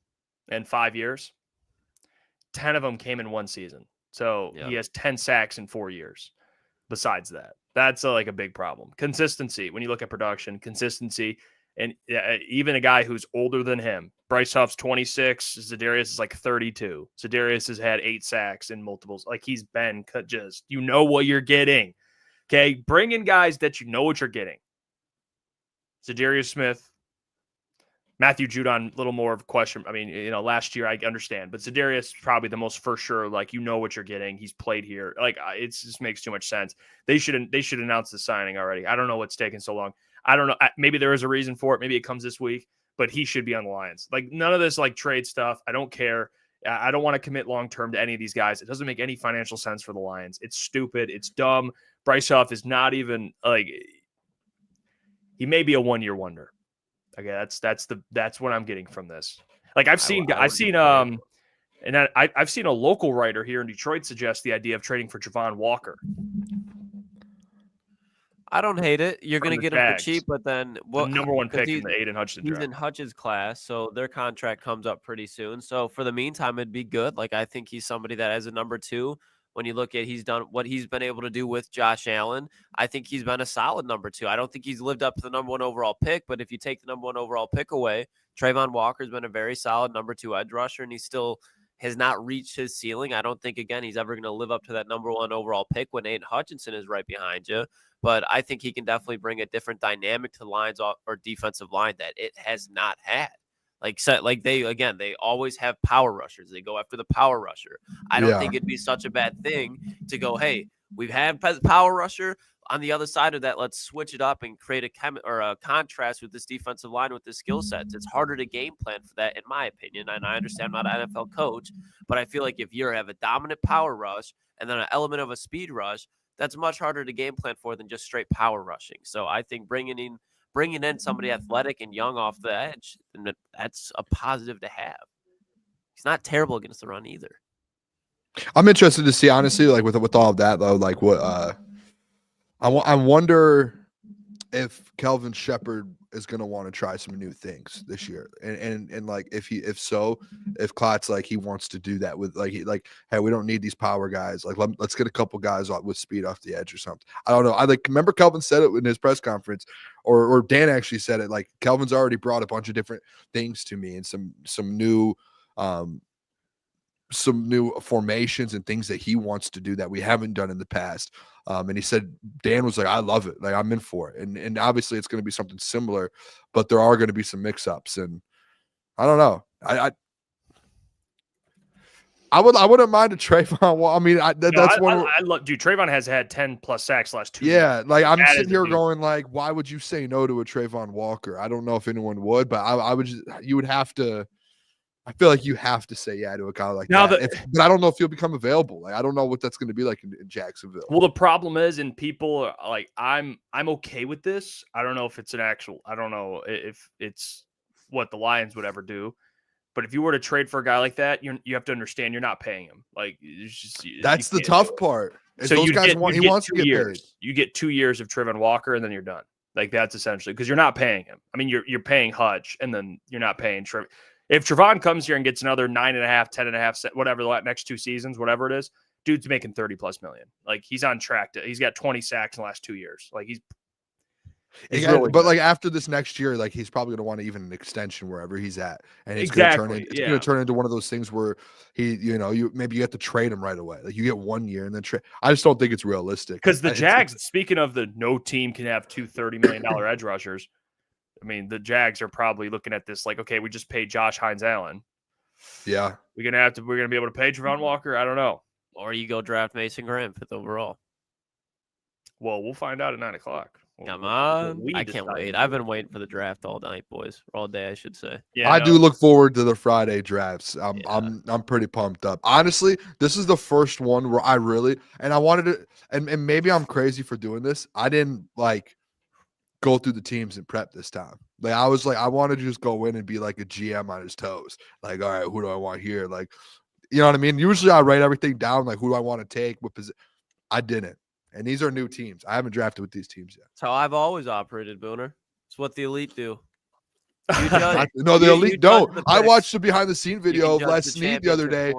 in 5 years. 10 of them came in one season. So he has 10 sacks in 4 years. Besides that, that's like a big problem. Consistency. When you look at production, consistency, and even a guy who's older than him, Bryce Huff's 26, Za'Darius is like 32. Za'Darius has had 8 sacks in multiples. Like he's been just, you know what you're getting. Okay, bring in guys that you know what you're getting. Za'Darius Smith, Matthew Judon, a little more of a question. I mean, last year I understand, but Za'Darius probably the most for sure. Like, you know what you're getting. He's played here. Like, it just makes too much sense. They should announce the signing already. I don't know what's taking so long. I don't know. Maybe there is a reason for it. Maybe it comes this week, but he should be on the Lions. Like, none of this like trade stuff. I don't care. I don't want to commit long-term to any of these guys. It doesn't make any financial sense for the Lions. It's stupid. It's dumb. Bryce Huff is not even like, he may be a one-year wonder. Okay, that's what I'm getting from this. Like I've seen a local writer here in Detroit suggest the idea of trading for Javon Walker. I don't hate it. You're going to get him for cheap, but then the number one pick in the Aiden Hutchinson draft. He's in Hutch's class, so their contract comes up pretty soon. So for the meantime, it'd be good. Like I think he's somebody that as a number 2, when you look at he's done what he's been able to do with Josh Allen, I think he's been a solid number 2. I don't think he's lived up to the number 1 overall pick, but if you take the number 1 overall pick away, Trayvon Walker's been a very solid number 2 edge rusher, and he still has not reached his ceiling. I don't think, again, he's ever going to live up to that number 1 overall pick when Aiden Hutchinson is right behind you. But I think he can definitely bring a different dynamic to the Lions or defensive line that it has not had. They always have power rushers. They go after the power rusher. I don't think it'd be such a bad thing to go, hey, we've had power rusher. On the other side of that, let's switch it up and create a contrast with this defensive line with the skill sets. It's harder to game plan for that, in my opinion. And I understand I'm not an NFL coach, but I feel like if you have a dominant power rush and then an element of a speed rush, that's much harder to game plan for than just straight power rushing. So I think bringing in somebody athletic and young off the edge, and that's a positive to have. He's not terrible against the run either. I'm interested to see, honestly, like with all of that though, like what I wonder if Kelvin Shepherd is going to want to try some new things this year, and like if Klotz like he wants to do that with like hey, we don't need these power guys, like let's get a couple guys with speed off the edge or something. I don't know. I remember Kelvin said it in his press conference, or Dan actually said it. Like Kelvin's already brought a bunch of different things to me and some new formations and things that he wants to do that we haven't done in the past. And he said, Dan was like, I love it. Like I'm in for it. And obviously it's going to be something similar, but there are going to be some mix-ups. And I don't know. I wouldn't mind a Trayvon. I mean, that's one. I love, dude. Trayvon has had 10 plus sacks last 2 years. Yeah, like I'm sitting here going, like, why would you say no to a Trayvon Walker? I don't know if anyone would, but I would. You would have to. I feel like you have to say yeah to a guy like that. But I don't know if he'll become available. Like I don't know what that's going to be like in Jacksonville. Well, the problem is, and people are like, I'm okay with this. I don't know if it's I don't know if it's what the Lions would ever do. But if you were to trade for a guy like that, you have to understand you're not paying him. Like that's the tough part. So those guys he wants to get paid. You get 2 years of Trevon Walker, and then you're done. Like that's essentially because you're not paying him. I mean, you're paying Hudge, and then you're not paying Trevon. If Trevon comes here and gets another 9.5, 10.5, whatever the next 2 seasons, whatever it is, dude's making $30+ million. Like he's on track he's got 20 sacks in the last 2 years. Like he's really but good. like after this next year, like he's probably going to want even an extension wherever he's at, and it's exactly. going to turn into one of those things where you have to trade him right away. Like you get 1 year and then trade. I just don't think it's realistic because the Jags. Speaking of no team can have 2 $30 million edge rushers. I mean, the Jags are probably looking at this like, okay, we just paid Josh Hines-Allen. Yeah, we're gonna be able to pay Trevon Walker. I don't know. Or you go draft Mason Graham 5th overall. Well, we'll find out at 9 o'clock. Come on. I can't wait. I've been waiting for the draft all night, boys. Or all day, I should say. Yeah, I do look forward to the Friday drafts. I'm pretty pumped up. Honestly, this is the first one where I wanted to, and maybe I'm crazy for doing this. I didn't like go through the teams and prep this time. Like I was like, I wanted to just go in and be like a GM on his toes. Like, all right, who do I want here? Like, you know what I mean? Usually I write everything down, like who do I want to take? I didn't. And these are new teams. I haven't drafted with these teams yet. That's how I've always operated, Booner. It's what the elite do. No, the elite don't. I watched the behind-the-scene video of Les Snead the other day,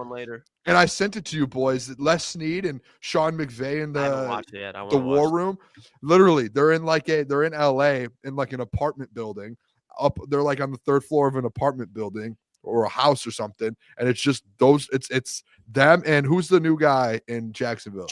and I sent it to you boys. Les Snead and Sean McVay in the War Room. Literally, they're in LA in like an apartment building. They're like on the 3rd floor of an apartment building or a house or something, and it's just those. It's them and who's the new guy in Jacksonville?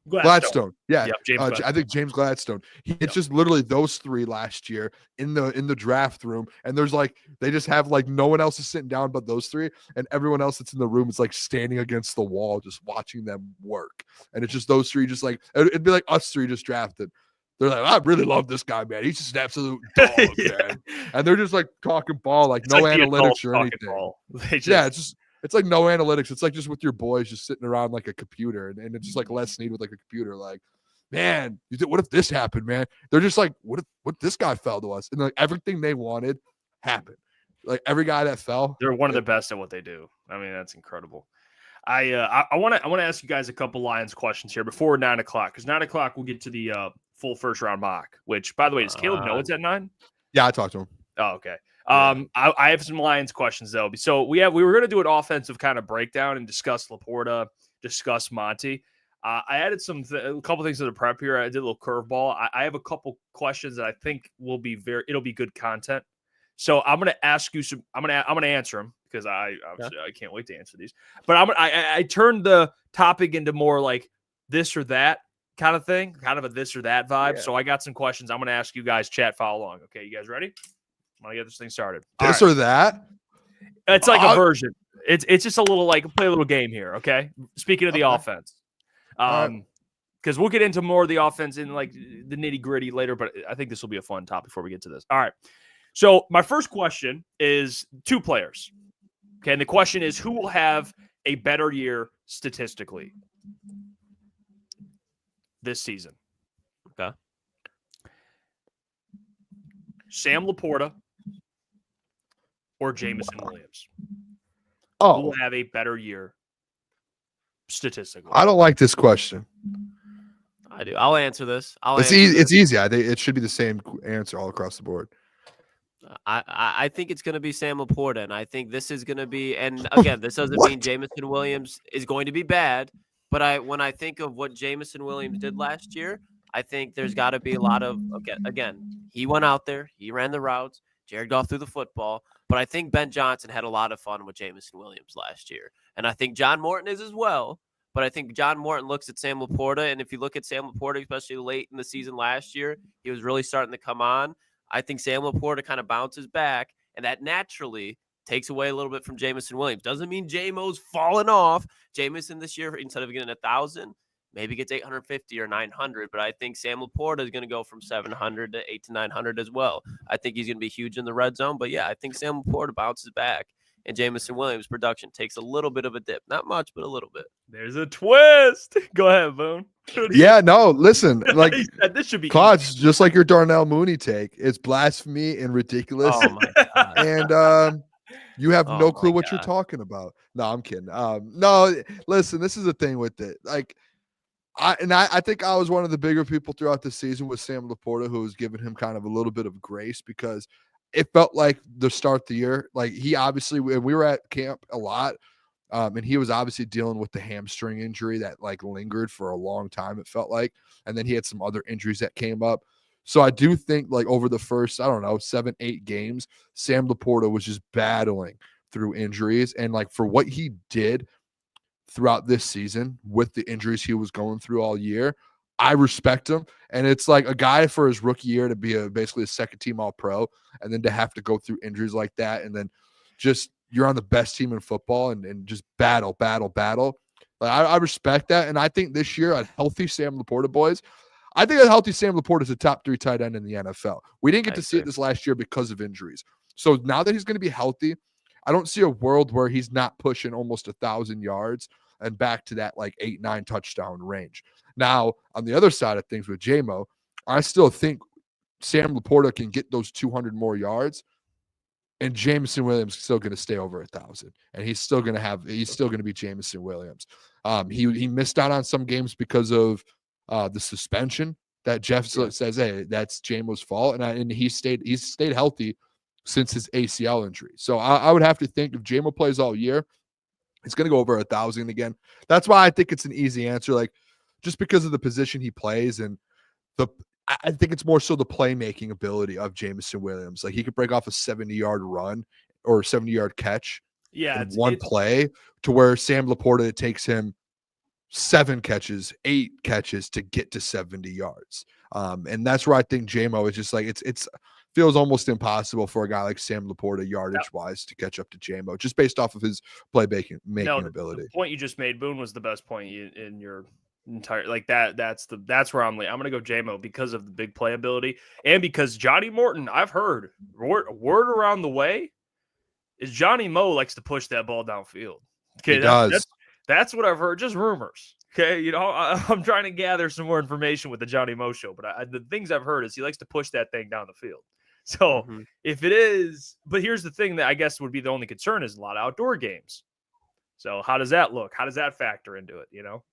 Gladstone. Yeah. Yep, I think James Gladstone. It's just literally those 3 last year in the draft room. And there's like, they just have like no one else is sitting down but those 3. And everyone else that's in the room is like standing against the wall, just watching them work. And it's just those 3, just like, it'd be like us 3 just drafted. They're like, I really love this guy, man. He's just an absolute dog, man. And they're just like talking ball, like it's no like analytics or anything. It's like no analytics. It's like just with your boys just sitting around like a computer. And it's just like Les Snead with like a computer. Like, man, what if this happened, man? They're just like, what if this guy fell to us? And like everything they wanted happened. Like every guy that fell. They're one of the best at what they do. I mean, that's incredible. I want to ask you guys a couple Lions questions here before 9 o'clock. Because 9 o'clock we'll get to the full first round mock, which by the way, does Caleb know it's at 9? Yeah, I talked to him. Oh, okay. I have some Lions questions though. So we were going to do an offensive kind of breakdown and discuss Laporta, discuss Monty. I added a couple things to the prep here. I did a little curveball. I have a couple questions that I think it'll be good content. So I'm going to ask you some. I'm going to answer them because I can't wait to answer these. But I turned the topic into more like this or that kind of thing, kind of a this or that vibe. Yeah. So I got some questions. I'm going to ask you guys. Chat, follow along. Okay, you guys ready? I'm gonna get this thing started. This or that? It's like a version. It's just a little like play a little game here. Okay. Speaking of the offense, because we'll get into more of the offense in like the nitty gritty later, but I think this will be a fun topic before we get to this. All right. So my first question is 2 players. Okay, and the question is who will have a better year statistically this season? Okay. Sam Laporta or Jameson Williams? Who will have a better year statistically? I don't like this question. I do. I'll answer this. It's easy. I think it should be the same answer all across the board. I think it's going to be Sam Laporta, and I think this is going to be. And again, this doesn't mean Jameson Williams is going to be bad, but when I think of what Jameson Williams did last year, I think there's got to be a lot of again. He went out there, he ran the routes, Jared Goff threw the football, but I think Ben Johnson had a lot of fun with Jameson Williams last year, and I think John Morton is as well. But I think John Morton looks at Sam Laporta, and if you look at Sam Laporta, especially late in the season last year, he was really starting to come on. I think Sam Laporta kind of bounces back, and that naturally takes away a little bit from Jameson Williams. Doesn't mean J-Mo's fallen off. Jameson this year, instead of getting 1,000, maybe gets 850 or 900, but I think Sam Laporta is going to go from 700 to 800 to 900 as well. I think he's going to be huge in the red zone, but yeah, I think Sam Laporta bounces back, and Jameson Williams' production takes a little bit of a dip. Not much, but a little bit. There's a twist. Go ahead, Boone. Yeah, no, listen, like this should be Klotz, just like your Darnell Mooney take. It's blasphemy and ridiculous. Oh my God. And you have no clue what you're talking about. No, I'm kidding. No, listen, this is the thing with it. Like, I think I was one of the bigger people throughout the season with Sam Laporta, who was giving him kind of a little bit of grace because it felt like the start of the year, like he obviously, we were at camp a lot, and he was obviously dealing with the hamstring injury that like lingered for a long time, it felt like, and then he had some other injuries that came up. So I do think like over the first, I don't know, 7-8 games, Sam Laporta was just battling through injuries, and like for what he did throughout this season with the injuries he was going through all year, I respect him. And it's like a guy for his rookie year to be basically a second team All-Pro, and then to have to go through injuries like that, and then just you're on the best team in football and just battle. Like, I respect that. And I think this year, a healthy Sam Laporta, boys, I think a healthy Sam Laporta is a top 3 tight end in the NFL. We didn't get to see it this last year because of injuries. So now that he's going to be healthy, I don't see a world where he's not pushing almost 1,000 yards and back to that like 8-9 touchdown range. Now, on the other side of things with J-Mo, I still think Sam Laporta can get those 200 more yards, and Jameson Williams is still going to stay over 1,000, and he's still going to be Jameson Williams. He missed out on some games because of the suspension that Jeff says, hey, that's J-Mo's fault, and he's stayed healthy since his ACL injury. So I would have to think if J-Mo plays all year, he's going to go over 1,000 again. That's why I think it's an easy answer, like just because of the position he plays, and I think it's more so the playmaking ability of Jameson Williams. Like he could break off a 70-yard run or 70-yard catch in one play, to where Sam Laporta, it takes him 7 catches, 8 catches to get to 70 yards. And that's where I think J-Mo is just like, it's feels almost impossible for a guy like Sam Laporta yardage wise to catch up to J-Mo just based off of his making ability. The point you just made, Boone, was the best point in your entire, like that's where I'm going to go J-Mo because of the big playability, and because Johnny Morton, I've heard word around the way is Johnny Mo likes to push that ball downfield. Okay, that's what I've heard, just rumors. Okay, you know, I'm trying to gather some more information with the Johnny Mo show, but the things I've heard is he likes to push that thing down the field. So if it is, but here's the thing that I guess would be the only concern is a lot of outdoor games. So how does that look? How does that factor into it? You know,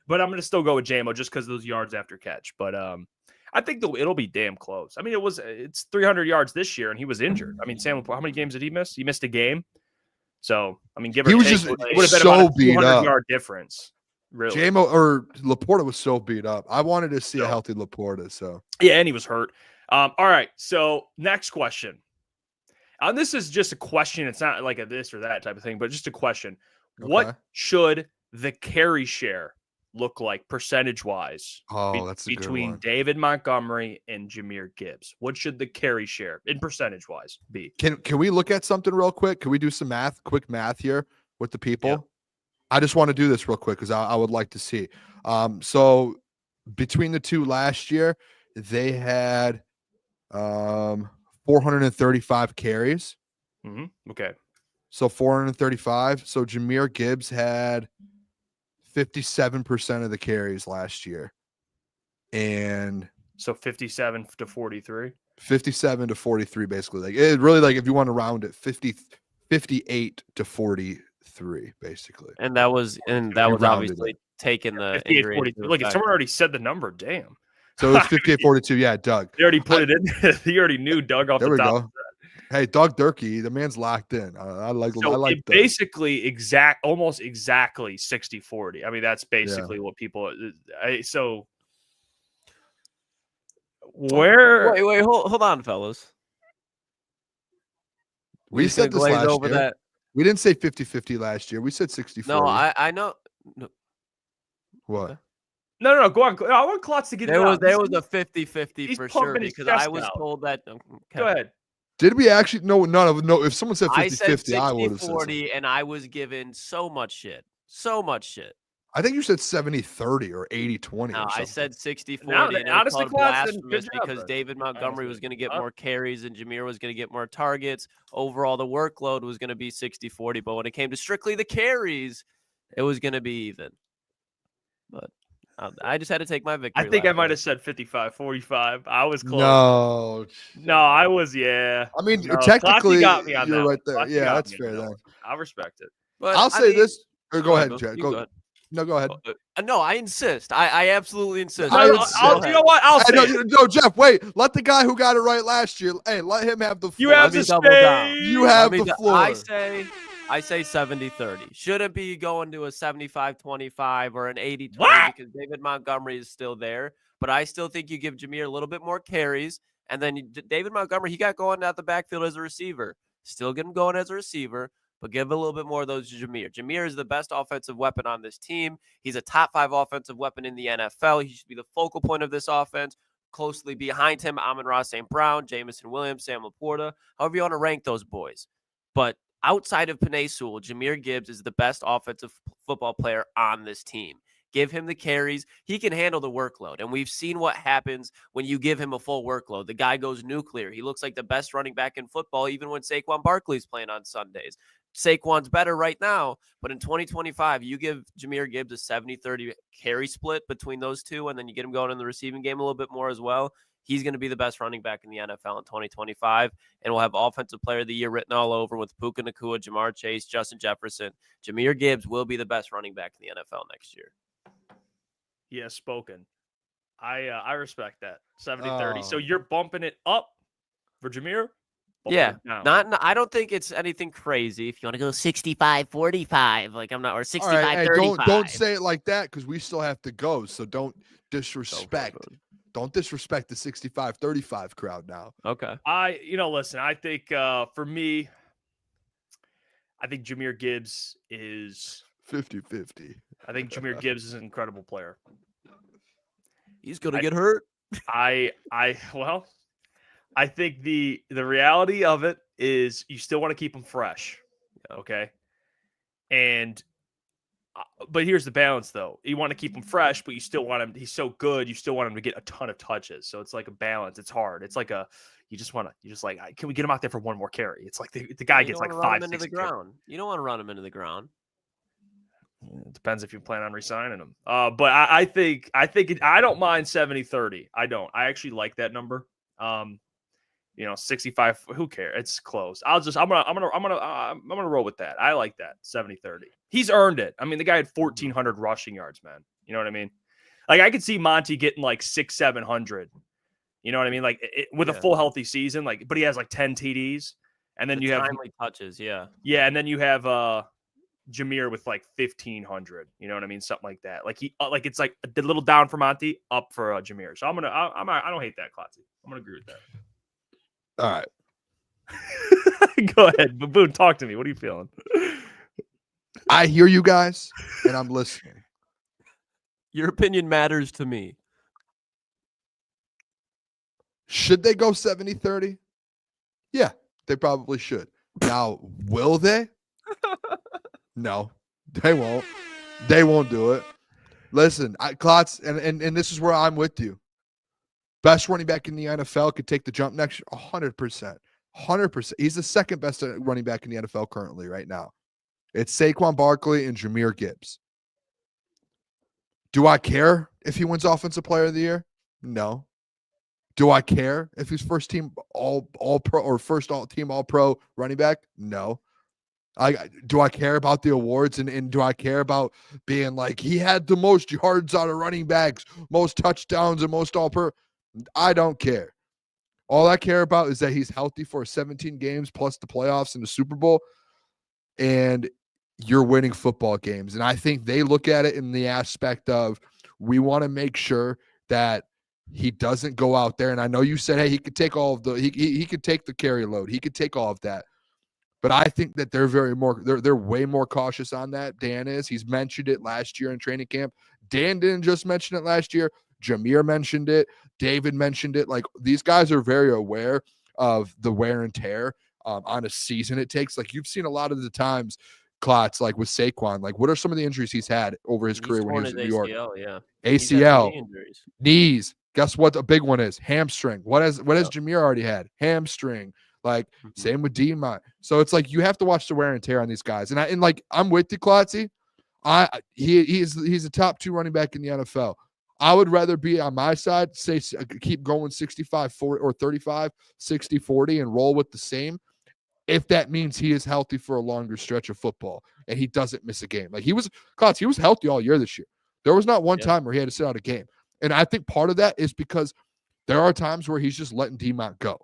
but I'm going to still go with J-Mo just because of those yards after catch. But I think it'll be damn close. I mean, it's 300 yards this year, and he was injured. I mean, Sam, how many games did he miss? He missed a game. So I mean, give or take, it would have been so about a 200-yard difference. Really, J-Mo or Laporta was so beat up. I wanted to see a healthy Laporta. So yeah, and he was hurt. All right. So next question. And this is just a question. It's not like a this or that type of thing, but just a question. Okay. What should the carry share look like percentage-wise that's a between good one. David Montgomery and Jahmyr Gibbs? What should the carry share in percentage-wise be? Can we look at something real quick? Can we do some quick math here with the people? Yeah. I just want to do this real quick because I would like to see. So between the two last year, they had 435 carries. Okay. So 435. So Jahmyr Gibbs had 57% of the carries last year. And so 57 to 43. 57 to 43, basically. Like it really, like if you want to round it, 58 to 43, basically. And that was obviously taking the injury. Look, someone already said the number. Damn. So it was 58-42. Yeah, Doug. They already put it in. He already knew Doug off the top. There we go. Hey, Doug Durkee, the man's locked in. I like basically almost exactly 60-40. I mean, that's basically what people. Wait, hold on, fellas. We said this last year. That. We didn't say 50-50 last year. We said 60-40. No, I know. No. What? No. Go on. I want Klotz to get there was a 50-50 for sure because I was told that. Okay. Go ahead. Did we actually? No. If someone said 50-50, I would have said 40, and I was given so much shit. I think you said 70-30 or 80-20. No, I said 60-40. And honestly, blasphemous because David Montgomery was going to get more carries and Jahmyr was going to get more targets. Overall, the workload was going to be 60-40. But when it came to strictly the carries, it was going to be even. But I just had to take my victory. I think I might have said 55-45. I was close. No, I was. Yeah. I mean, technically, got me on you're right there. Yeah, that's fair. Then I respect it. But I'll say this. Or go ahead, Jack. Go ahead. No, go ahead. No, I insist. I absolutely insist. You know what? I'll say no, Jeff, wait. Let the guy who got it right last year, let him have the floor. You have the space. You have the floor. I say 70-30. Shouldn't be going to a 75-25 or an 80-20 because David Montgomery is still there. But I still think you give Jameer a little bit more carries. And then David Montgomery, he got going out the backfield as a receiver. Still get him going as a receiver, but give a little bit more of those to Jameer. Jameer is the best offensive weapon on this team. He's a top 5 offensive weapon in the NFL. He should be the focal point of this offense. Closely behind him, Amon-Ra St. Brown, Jamison Williams, Sam Laporta, however you want to rank those boys. But outside of Penei Sewell, Jameer Gibbs is the best offensive football player on this team. Give him the carries. He can handle the workload. And we've seen what happens when you give him a full workload. The guy goes nuclear. He looks like the best running back in football, even when Saquon Barkley's playing on Sundays. Saquon's better right now, but in 2025, you give Jameer Gibbs a 70-30 carry split between those two, and then you get him going in the receiving game a little bit more as well. He's going to be the best running back in the NFL in 2025, and we'll have Offensive Player of the Year written all over with Puka Nacua, Jamar Chase, Justin Jefferson. Jameer Gibbs will be the best running back in the NFL next year. He has spoken. I respect that. 70-30. So you're bumping it up for Jameer? Yeah. I don't think it's anything crazy. If you want to go 65-45, like I'm not, or 65-35. Don't say it like that because we still have to go. So don't disrespect. Don't disrespect the 65-35 crowd now. Okay. Listen, I think for me, I think Jameer Gibbs is 50-50. I think Jameer Gibbs is an incredible player. He's going to get hurt. I think the reality of it is you still want to keep him fresh. Okay. But here's the balance though. You want to keep him fresh, but you still want him. He's so good. You still want him to get a ton of touches. So it's like a balance. It's hard. It's like can we get him out there for one more carry? It's like the guy gets like 5 into the ground. You don't want to run him into the ground. It depends if you plan on re-signing him. But I think I don't mind 70-30. I don't. I actually like that number. 65. Who cares? It's close. I'm gonna roll with that. I like that 70-30. He's earned it. I mean, the guy had 1,400 rushing yards, man. You know what I mean? Like I could see Monty getting like 600-700. You know what I mean? Like with a full healthy season. Like, but he has like 10 TDs, and then you have timely touches. Yeah. Yeah, and then you have Jameer with like 1,500. You know what I mean? Something like that. Like it's like a little down for Monty, up for Jameer. So I don't hate that, Klotzy. I'm gonna agree with that. All right. Go ahead. Boone, talk to me. What are you feeling? I hear you guys, and I'm listening. Your opinion matters to me. Should they go 70-30? Yeah, they probably should. Now, will they? No, they won't. They won't do it. Listen, Klotz, and this is where I'm with you. Best running back in the NFL could take the jump next year, 100%. 100%. He's the second best running back in the NFL currently right now. It's Saquon Barkley and Jameer Gibbs. Do I care if he wins Offensive Player of the Year? No. Do I care if he's first team all pro or first all team all pro running back? No. Do I care about the awards and do I care about being like he had the most yards out of running backs, most touchdowns, and most all pro? I don't care. All I care about is that he's healthy for 17 games plus the playoffs and the Super Bowl, and you're winning football games. And I think they look at it in the aspect of we want to make sure that he doesn't go out there. And I know you said, hey, he could take all of the he could take the carry load. He could take all of that. But I think that they're way more cautious on that. Dan is. He's mentioned it last year in training camp. Dan didn't just mention it last year. Jameer mentioned it. David mentioned it. Like, these guys are very aware of the wear and tear on a season it takes. Like, you've seen a lot of the times, Klotz, like with Saquon, like what are some of the injuries he's had over his career when he was in New York? ACL, knees. Guess what the big one is? Hamstring. What has Jameer already had? Hamstring. Like, same with Demont. So it's like you have to watch the wear and tear on these guys. And I'm with you, Klotzy. He's a top 2 running back in the NFL. I would rather be on my side, say keep going 65-40 or 35-60-40 and roll with the same if that means he is healthy for a longer stretch of football. and he doesn't miss a game. Like he was healthy all year this year. There was not one time where he had to sit out a game. And I think part of that is because there are times where he's just letting D-Mont go.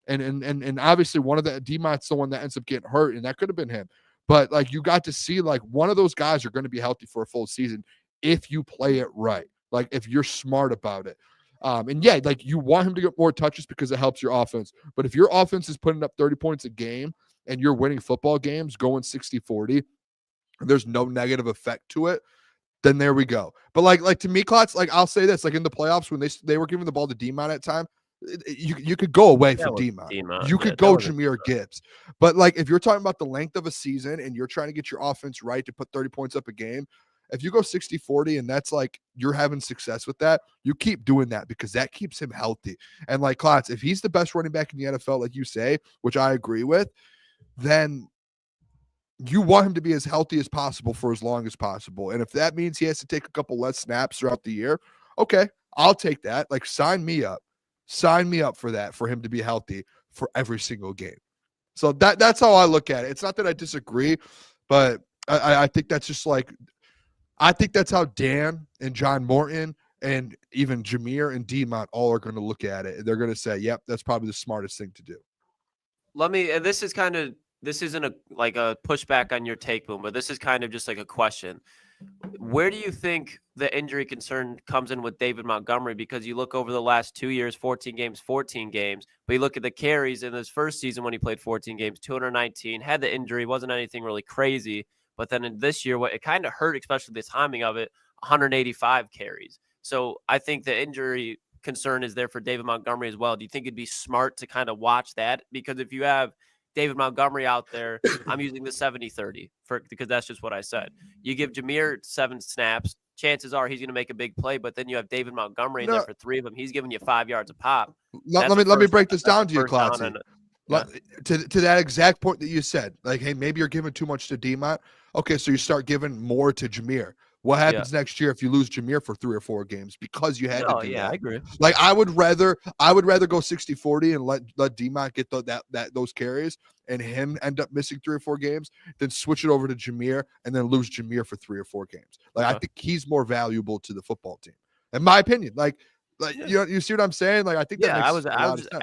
And obviously one of the D-Mont's the one that ends up getting hurt, and that could have been him. But like you got to see like one of those guys are going to be healthy for a full season if you play it right. Like if you're smart about it. And yeah, like you want him to get more touches because it helps your offense. But if your offense is putting up 30 points a game and you're winning football games going 60-40, and there's no negative effect to it, then there we go. But like to me, Klotz, like I'll say this, like in the playoffs when they were giving the ball to D-Mont at time, you could go away from D-Mont. You could go Jahmyr Gibbs. But like if you're talking about the length of a season and you're trying to get your offense right to put 30 points up a game, if you go 60-40 and that's like you're having success with that, you keep doing that because that keeps him healthy. And like Klotz, if he's the best running back in the NFL, like you say, which I agree with, then you want him to be as healthy as possible for as long as possible. And if that means he has to take a couple less snaps throughout the year, okay, I'll take that. Like sign me up. Sign me up for that, for him to be healthy for every single game. So that's how I look at it. It's not that I disagree, but I think that's just like, I think that's how Dan and John Morton and even Jahmyr and D-Mont all are going to look at it. They're going to say, yep, that's probably the smartest thing to do. This isn't a pushback on your take, Boom, but this is kind of just like a question. Where do you think the injury concern comes in with David Montgomery? Because you look over the last 2 years, 14 games, but you look at the carries in his first season when he played 14 games, 219, had the injury, wasn't anything really crazy. But then in this year, what it kind of hurt, especially the timing of it, 185 carries. So I think the injury concern is there for David Montgomery as well. Do you think it'd be smart to kind of watch that? Because if you have David Montgomery out there, I'm using the 70-30 because that's just what I said. You give Jahmyr 7 snaps, chances are he's going to make a big play, but then you have David Montgomery in there for 3 of them. He's giving you 5 yards a pop. Let me break this down to you, Klotz. To that exact point that you said, like, hey, maybe you're giving too much to D-Mont. Okay, so you start giving more to Jahmyr. What happens next year if you lose Jahmyr for 3 or 4 games because you had to do that? I agree. Like I would rather go 60-40 and let D-Mont get those carries and him end up missing 3 or 4 games than switch it over to Jahmyr and then lose Jahmyr for 3 or 4 games. Like I think he's more valuable to the football team, in my opinion. You see what I'm saying? Like I think that makes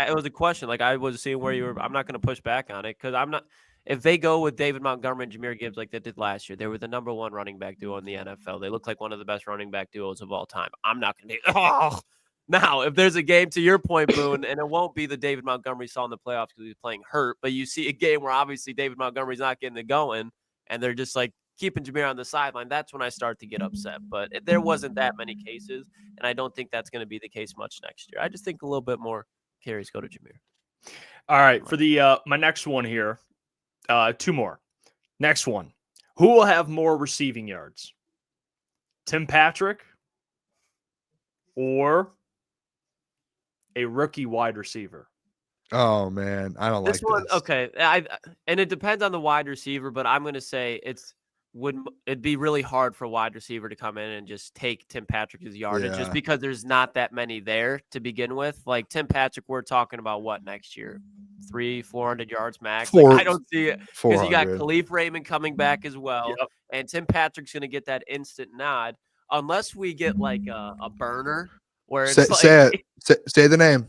it was a question. Like I was seeing where you were. I'm not going to push back on it because I'm not. If they go with David Montgomery and Jahmyr Gibbs like they did last year, they were the number 1 running back duo in the NFL. They look like one of the best running back duos of all time. I'm not going to Now, if there's a game, to your point, Boone, and it won't be the David Montgomery saw in the playoffs because he's playing hurt, but you see a game where obviously David Montgomery's not getting it going, and they're just like keeping Jahmyr on the sideline, that's when I start to get upset. But there wasn't that many cases, and I don't think that's going to be the case much next year. I just think a little bit more carries go to Jahmyr. All right, for the my next one here. 2 more. Next one. Who will have more receiving yards? Tim Patrick or a rookie wide receiver? Oh, man. I don't like this. Okay. And it depends on the wide receiver, but I'm going to say it'd be really hard for a wide receiver to come in and just take Tim Patrick's yardage just because there's not that many there to begin with. Like Tim Patrick, we're talking about what next year? 300-400 yards max. I don't see it because you got Khalif Raymond coming back as well. Yep. And Tim Patrick's going to get that instant nod unless we get like a burner where it's say the name.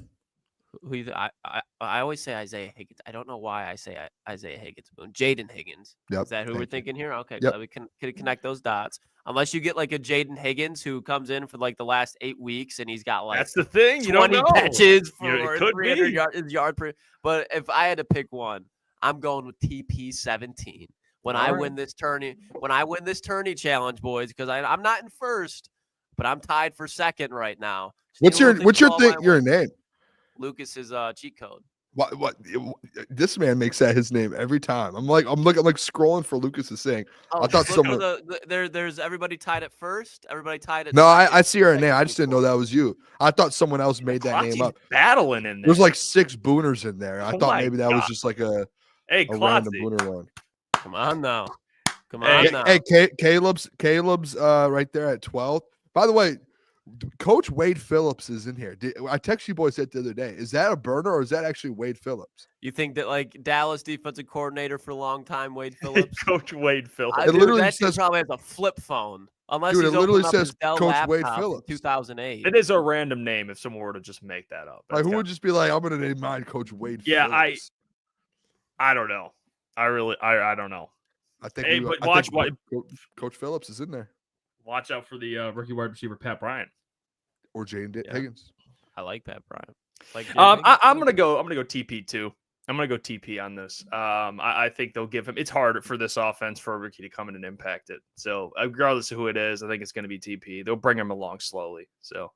I always say Isaiah Higgins. I don't know why I say Isaiah Higgins. Jaden Higgins. Yep. Is that who we're thinking here? Okay, so we can connect those dots. Unless you get like a Jaden Higgins who comes in for like the last 8 weeks and he's got like that's the thing. You don't know. Catches for 300 yards per. But if I had to pick one, I'm going with TP17. When I win this tourney challenge, boys, because I'm not in first, but I'm tied for second right now. What's your name? Lucas is cheat code. What this man makes that his name every time. I'm like scrolling for Lucas's thing. I thought someone there's everybody tied at first. Everybody tied at no. I see her name. I just didn't know that was you. I thought someone else made that name up. Battling in there. There's like 6 Booners in there. I thought maybe that was just like a random Booner one. Come on now. Hey, Caleb's right there at 12th. By the way, Coach Wade Phillips is in here. I texted you boys that the other day. Is that a burner or is that actually Wade Phillips? You think that like Dallas defensive coordinator for a long time, Wade Phillips? Coach Wade Phillips. It literally that says probably has a flip phone. Unless dude, he's it literally opened up his says Dell Coach Wade laptop in Phillips. 2008. It is a random name if someone were to just make that up. Like who would just be like, I'm gonna name mine Coach Wade Yeah, Phillips. I don't know. I don't know. I think, Hey, but watch Coach Phillips is in there. Watch out for the rookie wide receiver Pat Bryant Or Jane Higgins. I like Pat Bryant. Like I'm gonna go TP too. I'm gonna go TP on this. I think they'll give him. It's hard for this offense for a rookie to come in and impact it. So regardless of who it is, I think it's gonna be TP. They'll bring him along slowly. So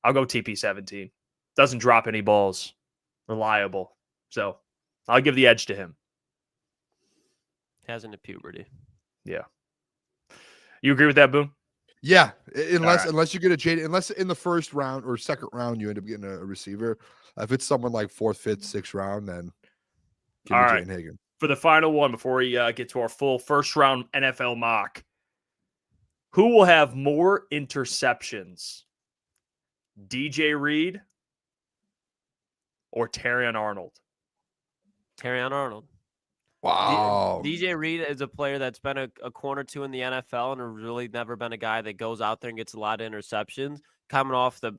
I'll go TP 17. Doesn't drop any balls. Reliable. So I'll give the edge to him. Hasn't a puberty. Yeah. You agree with that, Boone? Yeah, unless you get a Jade, unless in the first round or second round you end up getting a receiver. If it's someone like 4th, 5th, 6th round, then give me Jane Higgins. For the final one, before we get to our full first round NFL mock, who will have more interceptions? DJ Reed or Terrion Arnold? Terrion Arnold. Wow. DJ Reed is a player that's been a corner 2 in the NFL and really never been a guy that goes out there and gets a lot of interceptions. Coming off the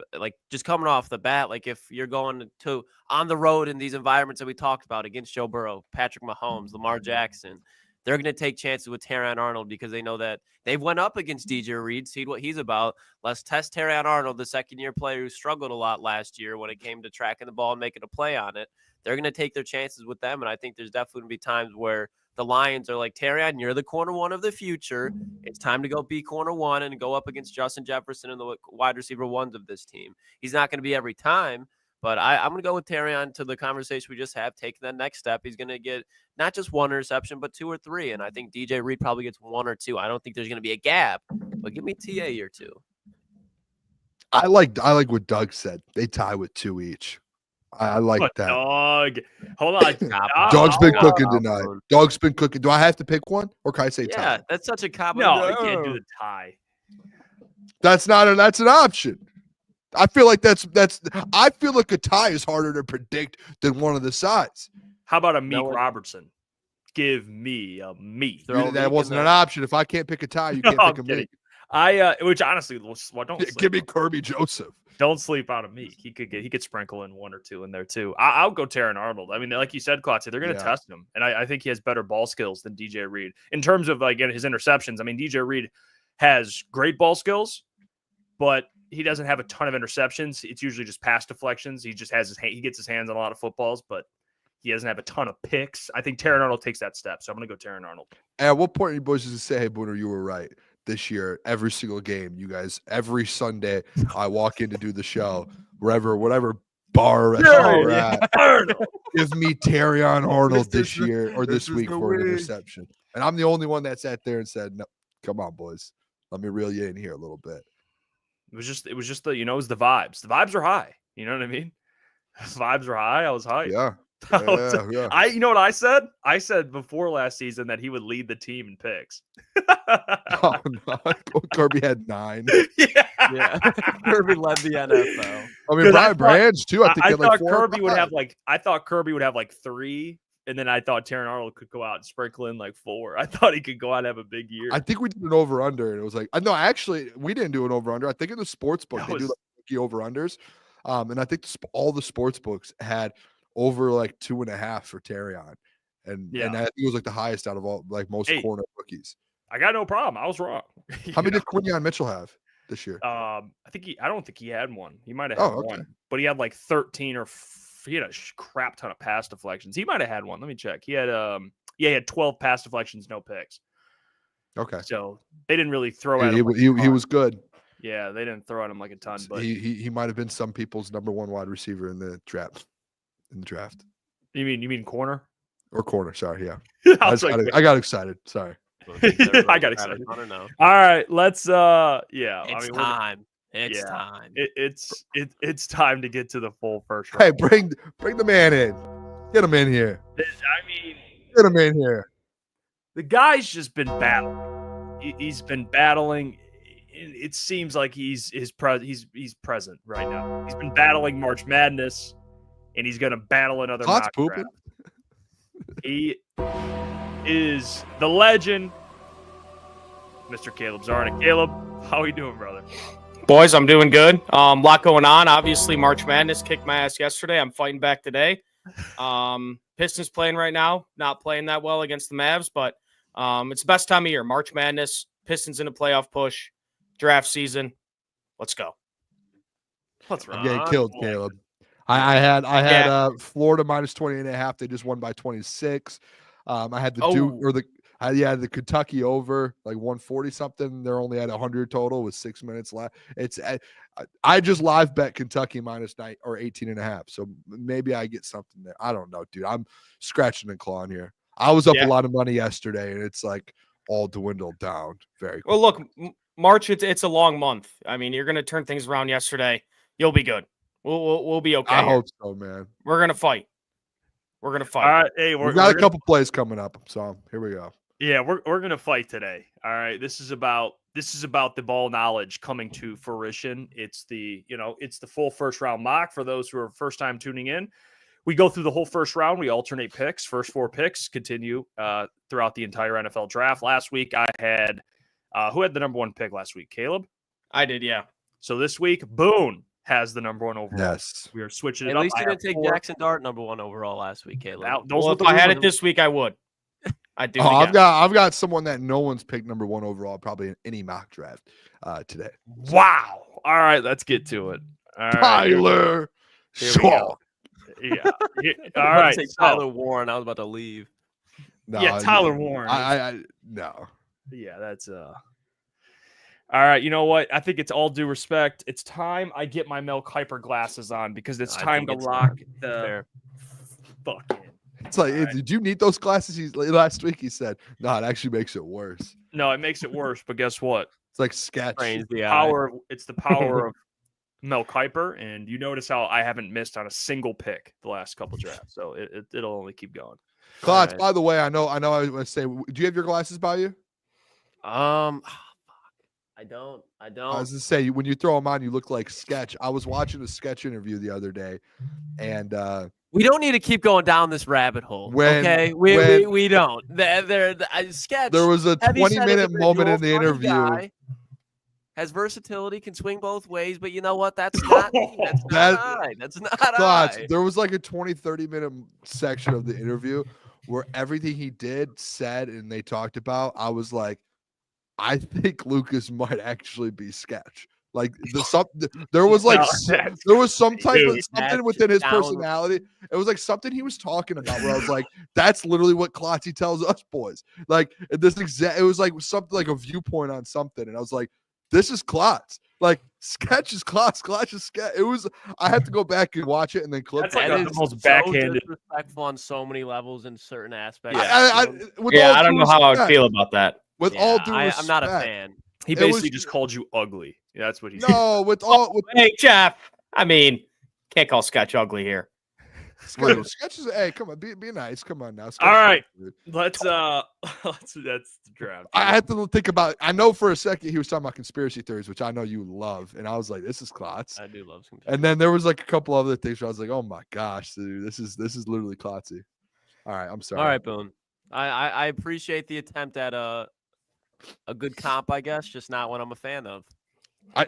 bat, like if you're going to on the road in these environments that we talked about against Joe Burrow, Patrick Mahomes, Lamar Jackson, they're going to take chances with Terrion Arnold because they know that they've went up against DJ Reed, see what he's about. Let's test Terrion Arnold, the second-year player who struggled a lot last year when it came to tracking the ball and making a play on it. They're going to take their chances with them, and I think there's definitely going to be times where the Lions are like, Terrion, you're the corner 1 of the future. It's time to go be corner 1 and go up against Justin Jefferson and the wide receiver 1s of this team. He's not going to be every time, but I'm going to go with Terrion to the conversation we just have, taking that next step. He's going to get not just 1 interception, but 2 or 3, and I think DJ Reed probably gets 1 or 2. I don't think there's going to be a gap, but give me TA or 2. I like what Doug said. They tie with 2 each. I like that. Dog. Hold on. Dog's been cooking tonight. Dog's been cooking. Do I have to pick one or can I say tie? Yeah, that's such a common. No, you can't do the tie. That's an option. I feel like I feel like a tie is harder to predict than one of the sides. How about a Meek Robertson? Give me a Meek. That wasn't an option. If I can't pick a tie, you can't pick a Meek. Which honestly, give me Kirby Joseph. Don't sleep on a Meek. He could sprinkle in 1 or 2 in there too. I'll go Terrion Arnold. I mean, like you said, Klotz, they're going to test him, and I think he has better ball skills than DJ Reed in terms of like his interceptions. I mean, DJ Reed has great ball skills, but he doesn't have a ton of interceptions. It's usually just pass deflections. He just has he gets his hands on a lot of footballs, but he doesn't have a ton of picks. I think Terrion Arnold takes that step, so I'm going to go Terrion Arnold. At what point are you boys just say, "Hey, Booner, you were right"? This year, every single game, you guys, every Sunday, I walk in to do the show, whatever bar we're at, give me Terrion Arnold this year or this week for an interception. And I'm the only one that sat there and said, "No, come on, boys, let me reel you in here a little bit." It was just the, it was the vibes. The vibes are high. You know what I mean? The vibes are high. I was hyped. Yeah. You know what I said? I said before last season that he would lead the team in picks. Oh no, Kirby had 9. Yeah. Kirby led the NFL. I mean, Brian Brands too. I think I he had like thought 4 Kirby would have like. I thought Kirby would have like 3, and then I thought Terrion Arnold could go out and sprinkle in like 4. I thought he could go out and have a big year. I think we did an over under, and it was like, no, actually, we didn't do an over under. I think in the sports book they do like rookie over unders, and I think all the sports books had over like 2.5 for Terrion, and I think it was like the highest out of all like most corner rookies. I got no problem. I was wrong. How many did Quinyon Mitchell have this year? I don't think he had 1. He might have had 1, but he had like 13 or he had a crap ton of pass deflections. He might have had 1. Let me check. He had he had 12 pass deflections, no picks. Okay, so they didn't really throw at him. He was good. Yeah, they didn't throw at him like a ton, but he might have been some people's number 1 wide receiver in the draft. You mean corner or corner? Sorry, yeah. I got excited. Sorry. I got excited. I don't know. All right, let's It's time. It's time. It's time to get to the full first round. Hey, bring the man in. Get him in here. Get him in here. The guy's just been battling. He's been battling it seems like he's present right now. He's been battling March Madness, and he's going to battle another mock draft. He is the legend, Mr. Caleb Zarnick. Caleb, how are you doing, brother? Boys, I'm doing good. Lot going on. Obviously, March Madness kicked my ass yesterday. I'm fighting back today. Pistons playing right now, not playing that well against the Mavs, but it's the best time of year. March Madness, Pistons in a playoff push, draft season. Let's go. What's wrong? I'm getting killed, Caleb. I had Florida minus 20.5. They just won by 26. I had the Kentucky over like 140 something. They're only at 100 total with 6 minutes left. I just live bet Kentucky minus 9 or 18.5. So maybe I get something there. I don't know, dude. I'm scratching and clawing here. I was up a lot of money yesterday, and it's like all dwindled down very quickly. Well, look, March, it's a long month. I mean, you're going to turn things around yesterday. You'll be good. We'll be okay. I hope so, man. We're going to fight. All right, hey, we've got a couple plays coming up, so here we go. Yeah, we're going to fight today. All right, this is about the ball knowledge coming to fruition. It's the full first round mock for those who are first time tuning in. We go through the whole first round. We alternate picks. First 4 picks continue throughout the entire NFL draft. Last week I had who had the number 1 pick last week? Caleb? I did, yeah. So this week, Boone has the number 1 overall. Yes. We are switching it At up. At least you didn't take Jackson Dart number 1 overall last week, Caleb. If I had it this week, I would. I do. I've got someone that no one's picked number 1 overall probably in any mock draft today. Wow. All right, let's get to it. All right. Tyler Shaw. Yeah. All right. Say Tyler Warren. I was about to leave. No, yeah, Tyler Warren. I no. Yeah, that's All right, you know what? I think it's all due respect. It's time I get my Mel Kiper glasses on because it's time to lock the fuck in. It's like, did you need those glasses? Last week he said, no, it actually makes it worse. No, it makes it worse, but guess what? It's like sketch. It's the power of Mel Kiper, and you notice how I haven't missed on a single pick the last couple drafts, so it'll only keep going. Klotz, by the way, I know I was going to say, do you have your glasses by you? I don't. I was going to say, when you throw them on, you look like Sketch. I was watching a Sketch interview the other day, and we don't need to keep going down this rabbit hole. Okay, we don't. Sketch. There was a 20-minute moment in the interview. Guy, has versatility, can swing both ways, but you know what? That's not me. That's not I. There was like a 30-minute section of the interview where everything he did, said, and they talked about, I was like, I think Lukas might actually be Sketch. Like there was some type of something within his personality. It was like something he was talking about where I was like, that's literally what Klotzy tells us boys. Like it was like something like a viewpoint on something, and I was like, this is Klotz. Like Sketch is Klotz. Klotz is Sketch. I had to go back and watch it and then clip. That's like the most backhanded, disrespectful on so many levels in certain aspects. I don't know how I would feel about that. With all due respect, I'm not a fan. He basically just called you ugly. Yeah, that's what he said. No, hey Jeff. I mean, can't call Sketch ugly here. Sketch is hey, come on, be nice. Come on now. Sketch all right, let's that's the draft. I had to think about. I know for a second he was talking about conspiracy theories, which I know you love, and I was like, this is Klotz. I do love conspiracy. And then there was like a couple other things where I was like, oh my gosh, dude, this is literally Klotzy. All right, I'm sorry. All right, Boone. I appreciate the attempt at a good comp, I guess, just not what I'm a fan of.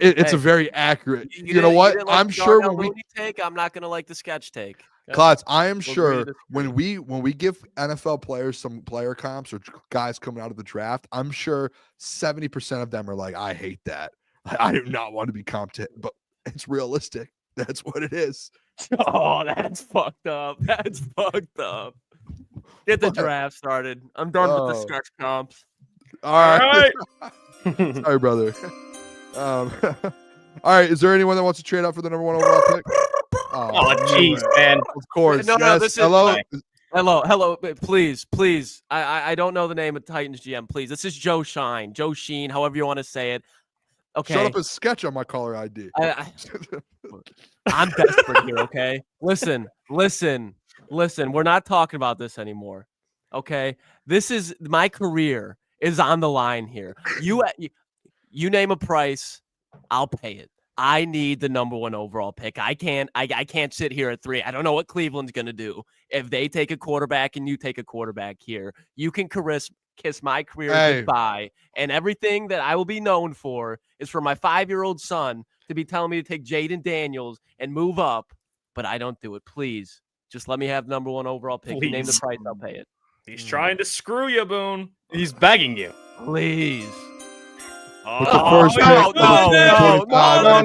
It's a very accurate. You know what? I'm sure when we take, I'm not gonna like the Sketch take. Klotz, I am sure when we give NFL players some player comps or guys coming out of the draft, I'm sure 70% of them are like, I hate that. I do not want to be comped to, but it's realistic. That's what it is. Oh, that's fucked up. That's fucked up. Get the draft started. I'm done with the Sketch comps. All right. Sorry, brother. All right. Is there anyone that wants to trade up for the number 1 overall pick? Oh, jeez, man. Of course. No, yes. this is hello. Please. I don't know the name of Titans GM. Please, this is Joe Sheen, however you want to say it. Okay. Shut up and Sketch on my caller ID. I'm desperate here. Okay. Listen. We're not talking about this anymore. Okay. This is my career is on the line here. You name a price, I'll pay it. I need the number 1 overall pick. I can't sit here at 3. I don't know what Cleveland's going to do. If they take a quarterback and you take a quarterback here, you can kiss my career goodbye. And everything that I will be known for is for my 5-year-old son to be telling me to take Jaden Daniels and move up, but I don't do it. Please, just let me have number 1 overall pick. You name the price, I'll pay it. He's trying to screw you, Boone. He's begging you. Please. With the first pick of the 2025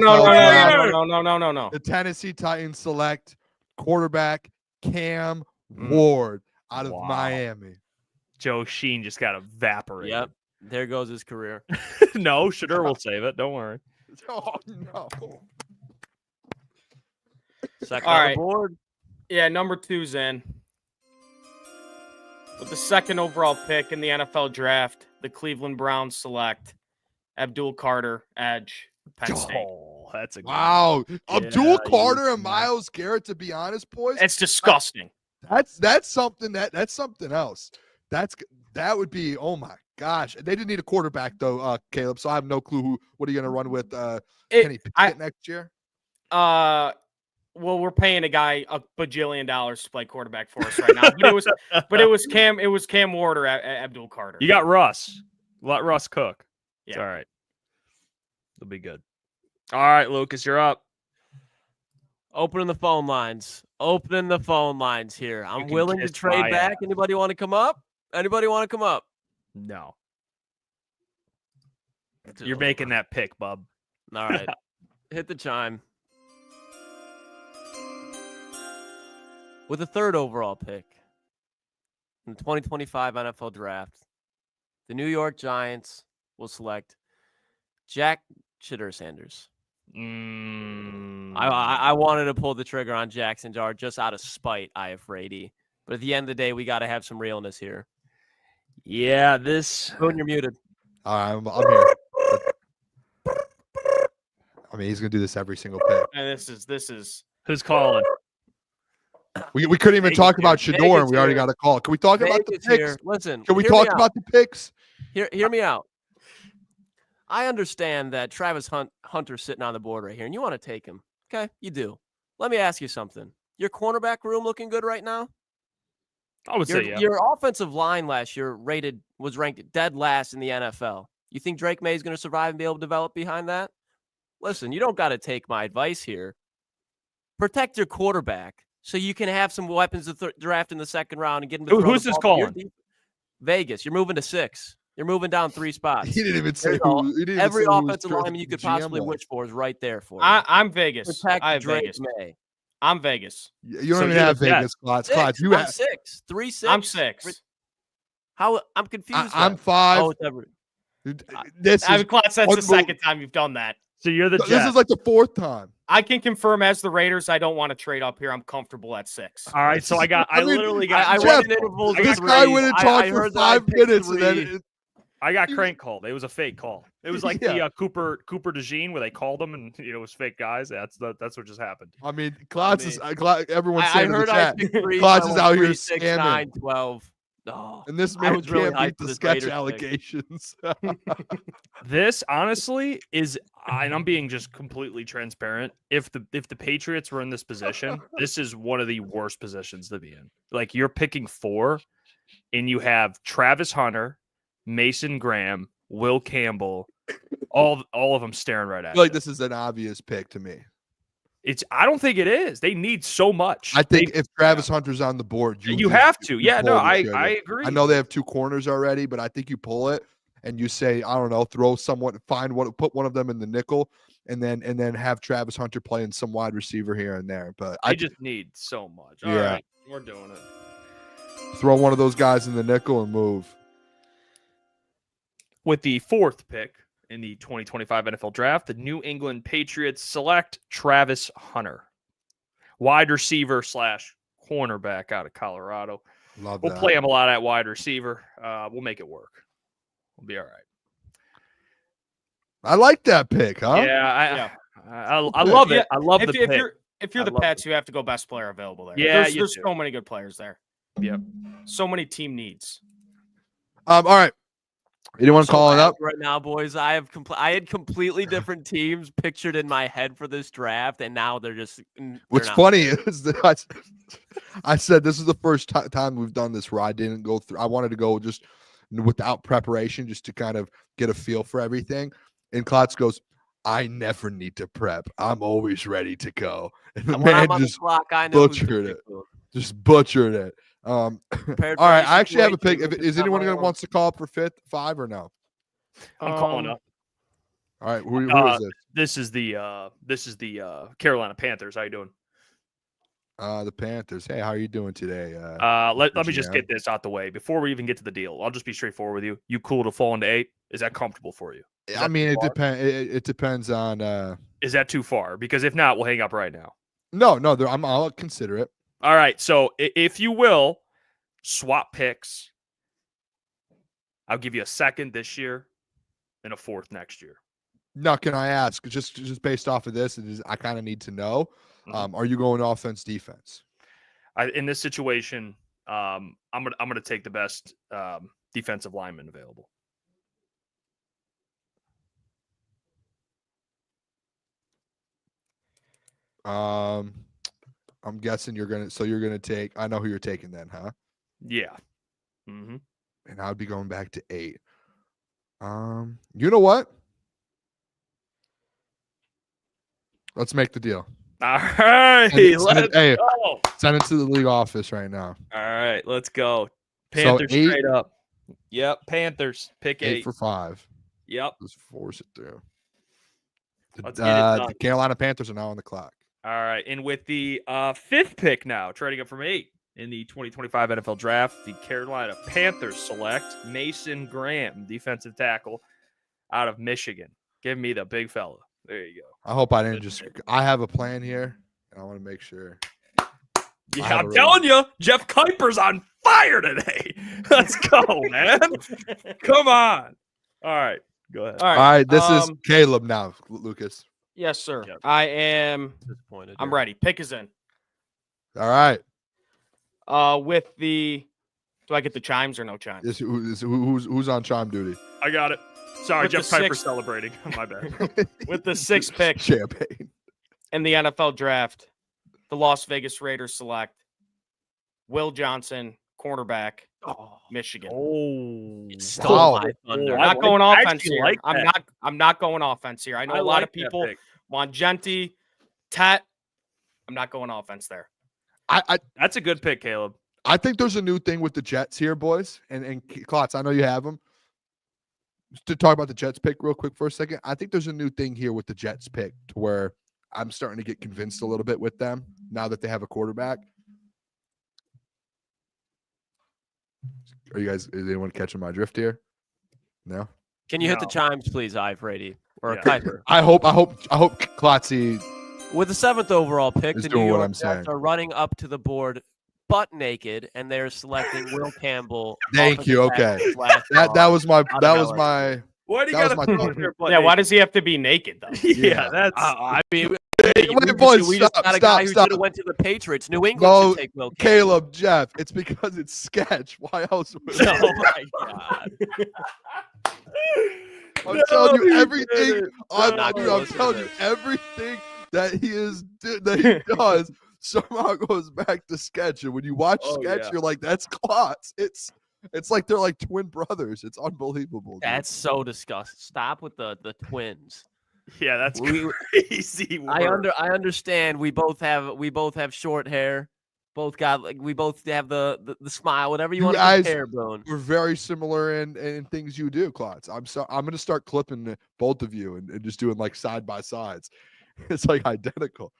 No. The Tennessee Titans select quarterback Cam Ward out of Miami. Joe Sheen just got evaporated. Yep. There goes his career. No, Shadur will save it. Don't worry. Oh, no. Second All on right. the board. Yeah, number 2's in. With the 2nd overall pick in the NFL draft, the Cleveland Browns select Abdul Carter, edge, Penn State. Oh, that's a good Wow. Abdul Carter you- and Myles Garrett, to be honest, boys. It's disgusting. That's something else. That would be, oh my gosh. They didn't need a quarterback though, Caleb. So I have no clue what are you gonna run with Kenny Pickett next year? Well, we're paying a guy $1 bajillion to play quarterback for us right now. But it was Cam Ward or Abdul Carter. You got Russ. Let Russ cook. It's Yeah. all right. It'll be good. All right, Lucas, you're up. Opening the phone lines here. I'm can willing to kiss trade my back. ass. Anybody want to come up? No. You're making that pick, bub. All right. Hit the chime. With the 3rd overall pick in the 2025 NFL Draft, the New York Giants will select Jack Chitter Sanders. I wanted to pull the trigger on Jackson Jar just out of spite, Iafrate. But at the end of the day, we got to have some realness here. Yeah, Boone, you're muted. I'm here. I mean, he's gonna do this every single pick. And this is who's calling? We couldn't even talk about Shador, and we already got a call. Can we talk about the picks? Here. Listen, can we talk about the picks? Hear me out. I understand that Travis Hunter's sitting on the board right here, and you want to take him. Okay, you do. Let me ask you something. Your cornerback room looking good right now? I would say, yeah. Your offensive line last year was ranked dead last in the NFL. You think Drake May is going to survive and be able to develop behind that? Listen, you don't got to take my advice here. Protect your quarterback so you can have some weapons to draft in the 2nd round and get him to Who's this calling? Vegas. You're moving to 6. You're moving down 3 spots. He didn't even say every offensive lineman you could possibly wish for is right there for you. I'm Vegas. Protect I have Drake Vegas. May. I'm Vegas. You don't even have Vegas, Klotz. Klotz, you have 6. 3, 6. I'm 6. How? I'm confused. I'm 5. Oh, Klotz, that's the 2nd time you've done that. So you're the Jets. This is like the 4th time. I can confirm as the Raiders, I don't want to trade up here. I'm comfortable at 6. All right, so I literally got. This guy went and talked for 5 minutes, and then I got crank called. It was a fake call. It was like the Cooper DeJean where they called him and it was fake guys. That's what just happened. I mean, Klotz is everyone's saying in the chat. Klotz Klotz is out here 6, scamming. 9, 12. Oh, and this man was really can't beat the sketch allegations. This honestly is, and I'm being just completely transparent. If the Patriots were in this position, this is one of the worst positions to be in. Like, you're picking 4, and you have Travis Hunter, Mason Graham, Will Campbell, all of them staring right at I feel like you. this is an obvious pick to me. I don't think it is. They need so much. I think if Travis Hunter's on the board, you have to. Yeah, no, I agree. I know they have 2 corners already, but I think you pull it and you say, I don't know, throw someone, put one of them in the nickel, and then have Travis Hunter playing some wide receiver here and there. But I just need so much. All right, we're doing it. Throw one of those guys in the nickel and move. With the 4th pick in the 2025 NFL Draft, the New England Patriots select Travis Hunter, wide receiver / cornerback out of Colorado. We'll play him a lot at wide receiver. We'll make it work. We'll be all right. I like that pick, huh? Yeah, I love it. I love the pick. If you're the Pats, you have to go best player available there. Yeah, there's so many good players there. Yep. So many team needs. All right. Anyone calling up right now, boys? I had completely different teams pictured in my head for this draft, and now they're just. What's funny is that I said this is the first time we've done this where I didn't go through. I wanted to go just without preparation, just to kind of get a feel for everything. And Klotz goes, "I never need to prep. I'm always ready to go." And the man just butchered it. Just butchered it. All right, I actually have a pick. Is anyone going to wants to call up for 5 or no? I'm calling up. All right, who is this? This is the Carolina Panthers. How you doing? The Panthers. Hey, how are you doing today? Let me just get this out the way before we even get to the deal. I'll just be straightforward with you. You cool to fall into 8? Is that comfortable for you? I mean, it depends. It depends on. Is that too far? Because if not, we'll hang up right now. No, I'll consider it. All right. So if you will swap picks, I'll give you a 2nd this year and a 4th next year. Now, can I ask, just based off of this, I kind of need to know, are you going offense, defense? In this situation, I'm gonna take the best defensive lineman available. I'm guessing you're gonna take. I know who you're taking then, huh? Yeah. Mm-hmm. And I'd be going back to 8. You know what? Let's make the deal. All right, let's go. Send it to the league office right now. All right, let's go. Panthers so 8, straight up. Yep, Panthers. Pick 8. 8 for 5. Yep. Just force it through. Let's get it done. The Carolina Panthers are now on the clock. All right, and with the 5th pick now, trading up from 8 in the 2025 NFL Draft, the Carolina Panthers select Mason Graham, defensive tackle out of Michigan. Give me the big fella. There you go. I hope I didn't I have a plan here, and I want to make sure. Yeah, I'm telling you, Jeff Kuiper's on fire today. Let's go, man. Come on. All right, go ahead. All right, this is Caleb now, Lucas. Yes, sir. Yep. I am disappointed. I'm ready. Pick is in. All right. With the, do I get the chimes or no chimes? Who's on chime duty? I got it. Sorry, With Jeff the Kuiper 6th celebrating. My bad. With the 6th pick Champagne. in the NFL Draft, the Las Vegas Raiders select Will Johnson, cornerback, Michigan. Oh, stole my thunder. I'm not going offense actually here. like that. I'm not going offense here. I know a lot of people want Gentry, Tat. I'm not going offense there. That's a good pick, Caleb. I think there's a new thing with the Jets here, boys. And Klotz, I know you have them. Just to talk about the Jets pick real quick for a second, I think there's a new thing here with the Jets pick to where I'm starting to get convinced a little bit with them now that they have a quarterback. Is anyone catching my drift here? No? Can you hit the chimes, please, Iafrate or Kuiper? I hope Klotzy with the 7th overall pick, the New doing what York I'm saying. Jets are running up to the board butt naked, and they're selecting Will Campbell. Thank you. Okay, that was my. Why do you got to put there? Yeah, why does he have to be naked though? Yeah, that's. I mean, boys, we just got a guy who should have went to the Patriots. New England should take Will Campbell. Caleb, Jeff, it's because it's sketch. Why else would it? Oh my god. I'm telling you everything. I'm telling you everything that he does somehow goes back to sketch. And when you watch sketch, you're like, that's Klotz. It's like they're like twin brothers. It's unbelievable. Dude. That's so disgusting. Stop with the twins. Yeah, that's crazy. I understand. We both have short hair. We both have the smile. Whatever you want to compare, Boone. We're very similar in things you do, Klotz. I'm gonna start clipping both of you and just doing like side by sides. It's like identical.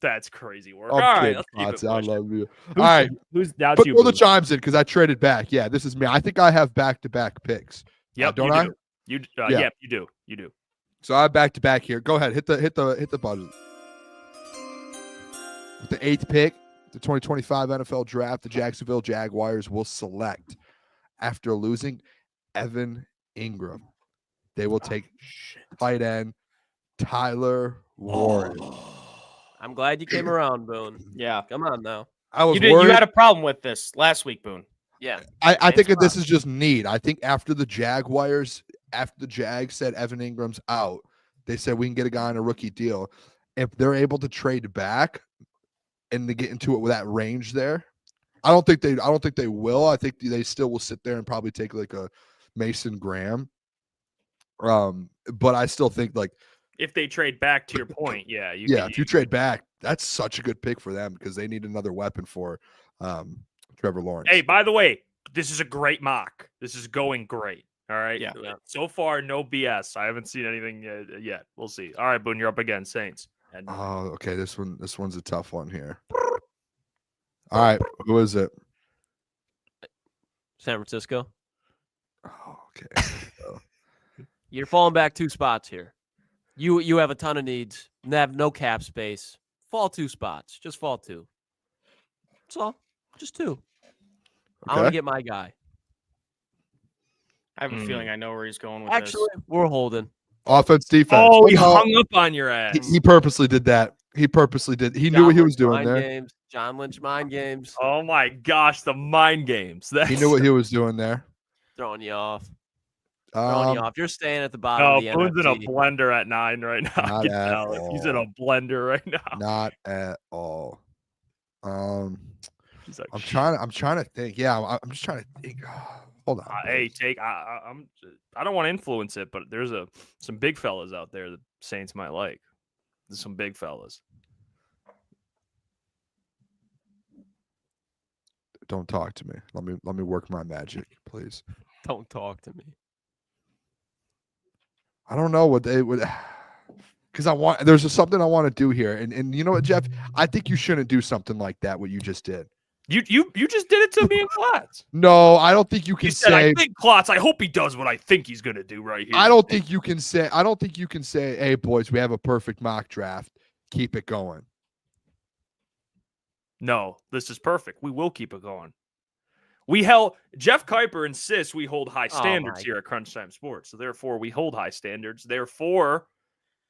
That's crazy work. All right, let's keep it. I love you. All right, who's down? Put all the chimes in because I traded back. Yeah, this is me. I think I have back-to-back picks. Yep, don't I? You yeah, you do. You do. So I have back-to-back here. Go ahead, hit the button. With the 8th pick, the 2025 NFL Draft, the Jacksonville Jaguars will select after losing Evan Ingram. They will take tight end Tyler Warren. I'm glad you came around, Boone. Yeah, come on now. You had a problem with this last week, Boone. Yeah. I think that this is just need. I think after the Jags said Evan Ingram's out, they said we can get a guy on a rookie deal. If they're able to trade back and to get into it with that range there, I don't think they will. I think they still will sit there and probably take like a Mason Graham. But I still think like if they trade back, to your point, if you trade back, that's such a good pick for them because they need another weapon for Trevor Lawrence. Hey, by the way, this is a great mock. This is going great. All right. Yeah. So far, no BS. I haven't seen anything yet. We'll see. All right, Boone, you're up again. Saints. Oh, okay. This one's a tough one here. All right, who is it? San Francisco. Oh, okay. You're falling back 2 spots here. You have a ton of needs. And have no cap space. Fall 2 spots. Just fall 2. That's all. Just 2. Okay. I want to get my guy. I have a feeling I know where he's going with Actually, we're holding. Offense, defense. Oh, he hung up on your ass. He purposely did that. He purposely did. He knew what he was doing there. Games. John Lynch mind games. Oh my gosh, the mind games. He knew what he was doing there. Throwing you off. You're staying at the bottom of the Boone's NFC. in a blender at 9 right now. Not at all. He's in a blender right now. Not at all. He's like, I'm trying to think. Yeah, I'm just trying to think. Hold on. Hey, I don't want to influence it, but there's some big fellas out there that Saints might like. There's some big fellas. Don't talk to me. Let me work my magic, please. Don't talk to me. I don't know what they would, because there's something I want to do here, and you know what, Jeff? I think you shouldn't do something like that. What you just did. You just did it to me and Klotz. No, I don't think you can say. I think Klotz. I hope he does what I think he's gonna do right here. I don't think you can say. Hey, boys, we have a perfect mock draft. Keep it going. No, this is perfect. We will keep it going. Jeff Kuiper insists we hold high standards here at Crunch Time Sports. So therefore, we hold high standards. Therefore,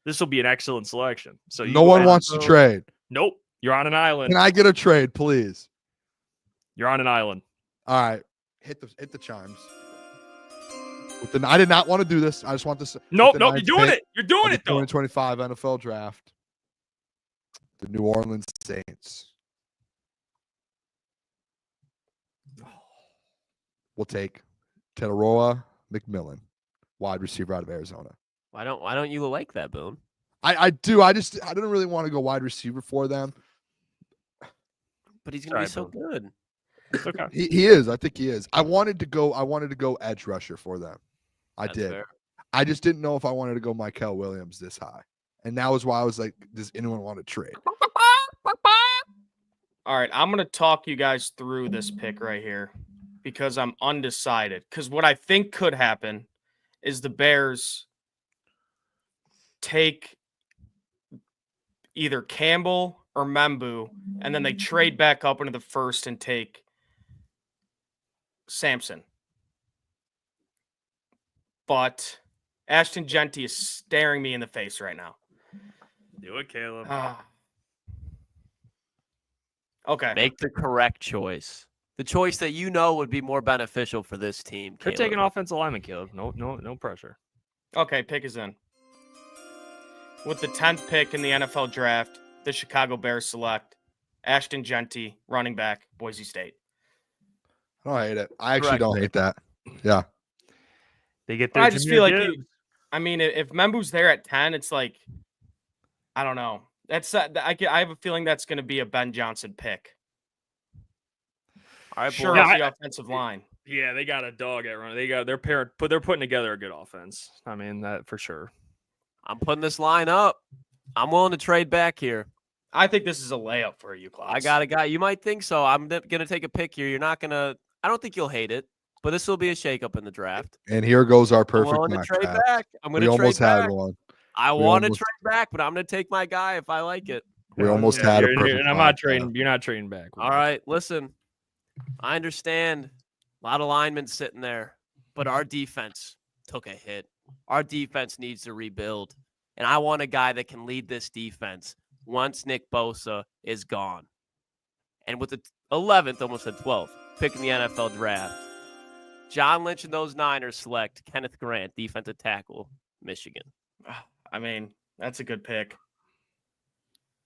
this will be an excellent selection. So no one wants to trade. Nope. You're on an island. Can I get a trade, please? You're on an island. All right. Hit the chimes. I did not want to do this. I just want this. Nope. You're doing it. You're doing it, though. 2025 NFL Draft. The New Orleans Saints. We'll take Terrion McMillan, wide receiver out of Arizona. Why don't you like that, Boone? I do. I didn't really want to go wide receiver for them. But he's gonna be so good. Okay. He is. I think he is. I wanted to go edge rusher for them. That's did. Fair. I just didn't know if I wanted to go Mykel Williams this high. And that was why I was like, does anyone want to trade? All right, I'm going to talk you guys through this pick right here because I'm undecided. Because what I think could happen is the Bears take either Campbell or Membu, and then they trade back up into the first and take Sampson. But Ashton Gentry is staring me in the face right now. Do it, Caleb. Okay. Make the correct choice. The choice that you know would be more beneficial for this team. You're taking offensive lineman, Caleb. No pressure. Okay, pick is in. With the 10th pick in the NFL draft, the Chicago Bears select Ashton Gentry, running back, Boise State. I don't hate it. I actually don't hate that. Yeah. They get their I just feel like if Membu's there at 10, it's like, I don't know. That's I have a feeling that's going to be a Ben Johnson pick. All right, sure, the offensive line. Yeah, they got a dog at running. They're putting together a good offense. I mean, that for sure. I'm putting this line up. I'm willing to trade back here. I think this is a layup for you, Klotz. I got a guy. You might think so. I'm going to take a pick here. You're not going to – I don't think you'll hate it, but this will be a shakeup in the draft. And here goes our perfect I'm going to trade back. I'm going to trade almost back. Had one. I want to trade back, but I'm going to take my guy if I like it. We almost had a perfect I'm not trading. You're not trading back. All right, listen. I understand a lot of linemen sitting there, but our defense took a hit. Our defense needs to rebuild, and I want a guy that can lead this defense once Nick Bosa is gone. And with the 11th, almost at 12th, pick in the NFL draft. John Lynch and those Niners select Kenneth Grant, defensive tackle, Michigan. I mean, that's a good pick.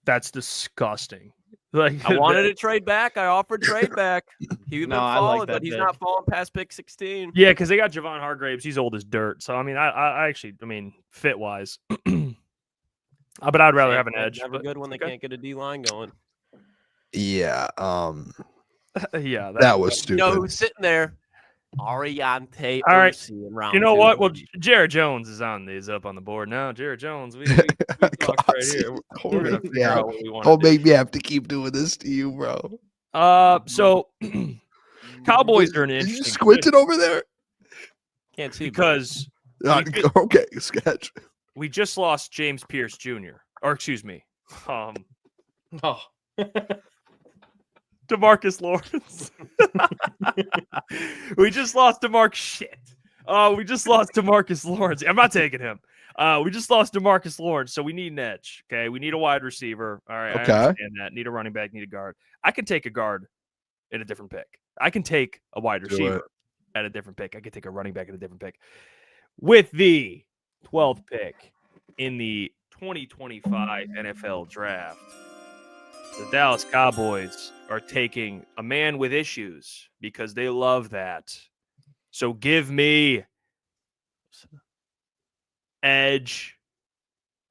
That's disgusting. Like I wanted to trade back. I offered trade back. He would No, I falling, like that but he's pick. not falling past pick 16. Yeah, because they got Javon Hargraves. He's old as dirt. So I mean, I actually, fit wise, but I'd rather have an edge. Never good when they can't get a D line going. Yeah. Yeah, that was stupid. You know who's sitting there? Ariante. All right. In round You know 2. what? Well, Jared Jones is up on the board now. Jared Jones, we talked right here. We're gonna figure out what we want. Don't make me have to keep doing this to you, bro. So Cowboys are an Are you interesting squinting over there? Can't see because Okay, sketch. we just lost James Pierce Jr. Or excuse me, Oh, DeMarcus Lawrence. We just lost we just lost DeMarcus Lawrence. I'm not taking him. We just lost DeMarcus Lawrence, so we need an edge. Okay, we need a wide receiver. All right, Okay. I understand that. Need a running back. Need a guard. I can take a guard at a different pick. I can take a wide receiver at a different pick. I can take a running back at a different pick. With the 12th pick in the 2025 NFL Draft, the Dallas Cowboys are taking a man with issues because they love that. So give me edge.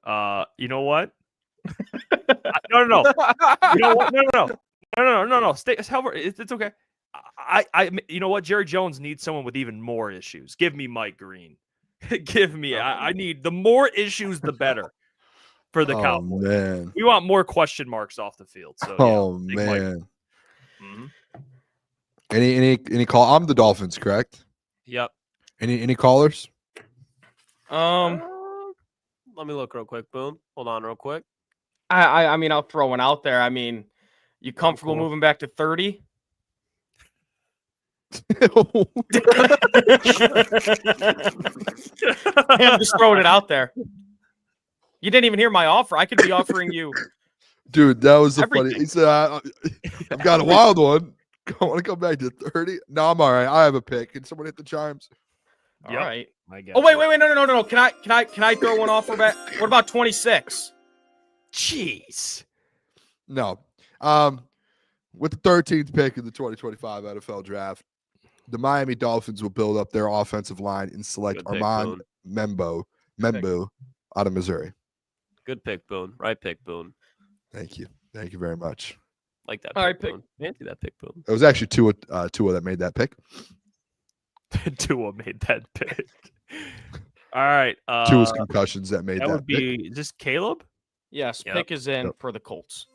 You know what? No. You know what? No. Stay. It's okay. You know what? Jerry Jones needs someone with even more issues. Give me Mike Green. Give me. I need the more issues, the better. For the Cowboys, man. We want more question marks off the field. So, man. Mm-hmm. Any call? I'm the Dolphins, correct? Yep. Any callers? Let me look real quick. Boom. Hold on, real quick. I mean, I'll throw one out there. I mean, you comfortable moving back to 30? I'm just throwing it out there. You didn't even hear my offer. I could be offering you. Dude, that was the everything. funny. He said, I've got a wild one. I want to come back to 30. No, I'm all right. I have a pick. Can someone hit the chimes? All right. I Oh, wait. No. Can I throw one offer back? What about 26? Jeez. No. With the 13th pick in the 2025 NFL Draft, the Miami Dolphins will build up their offensive line and select Good pick, Armand Membo out of Missouri. Good pick, Boone. Right pick, Boone. Thank you. Thank you very much. Like that. All right, pick, Boone. Fancy that pick, Boone. It was actually Tua that made that pick. Tua made that pick. All right. Tua's concussions that made that would pick. be just Caleb? Yes, Yep. pick is in Yep. for the Colts.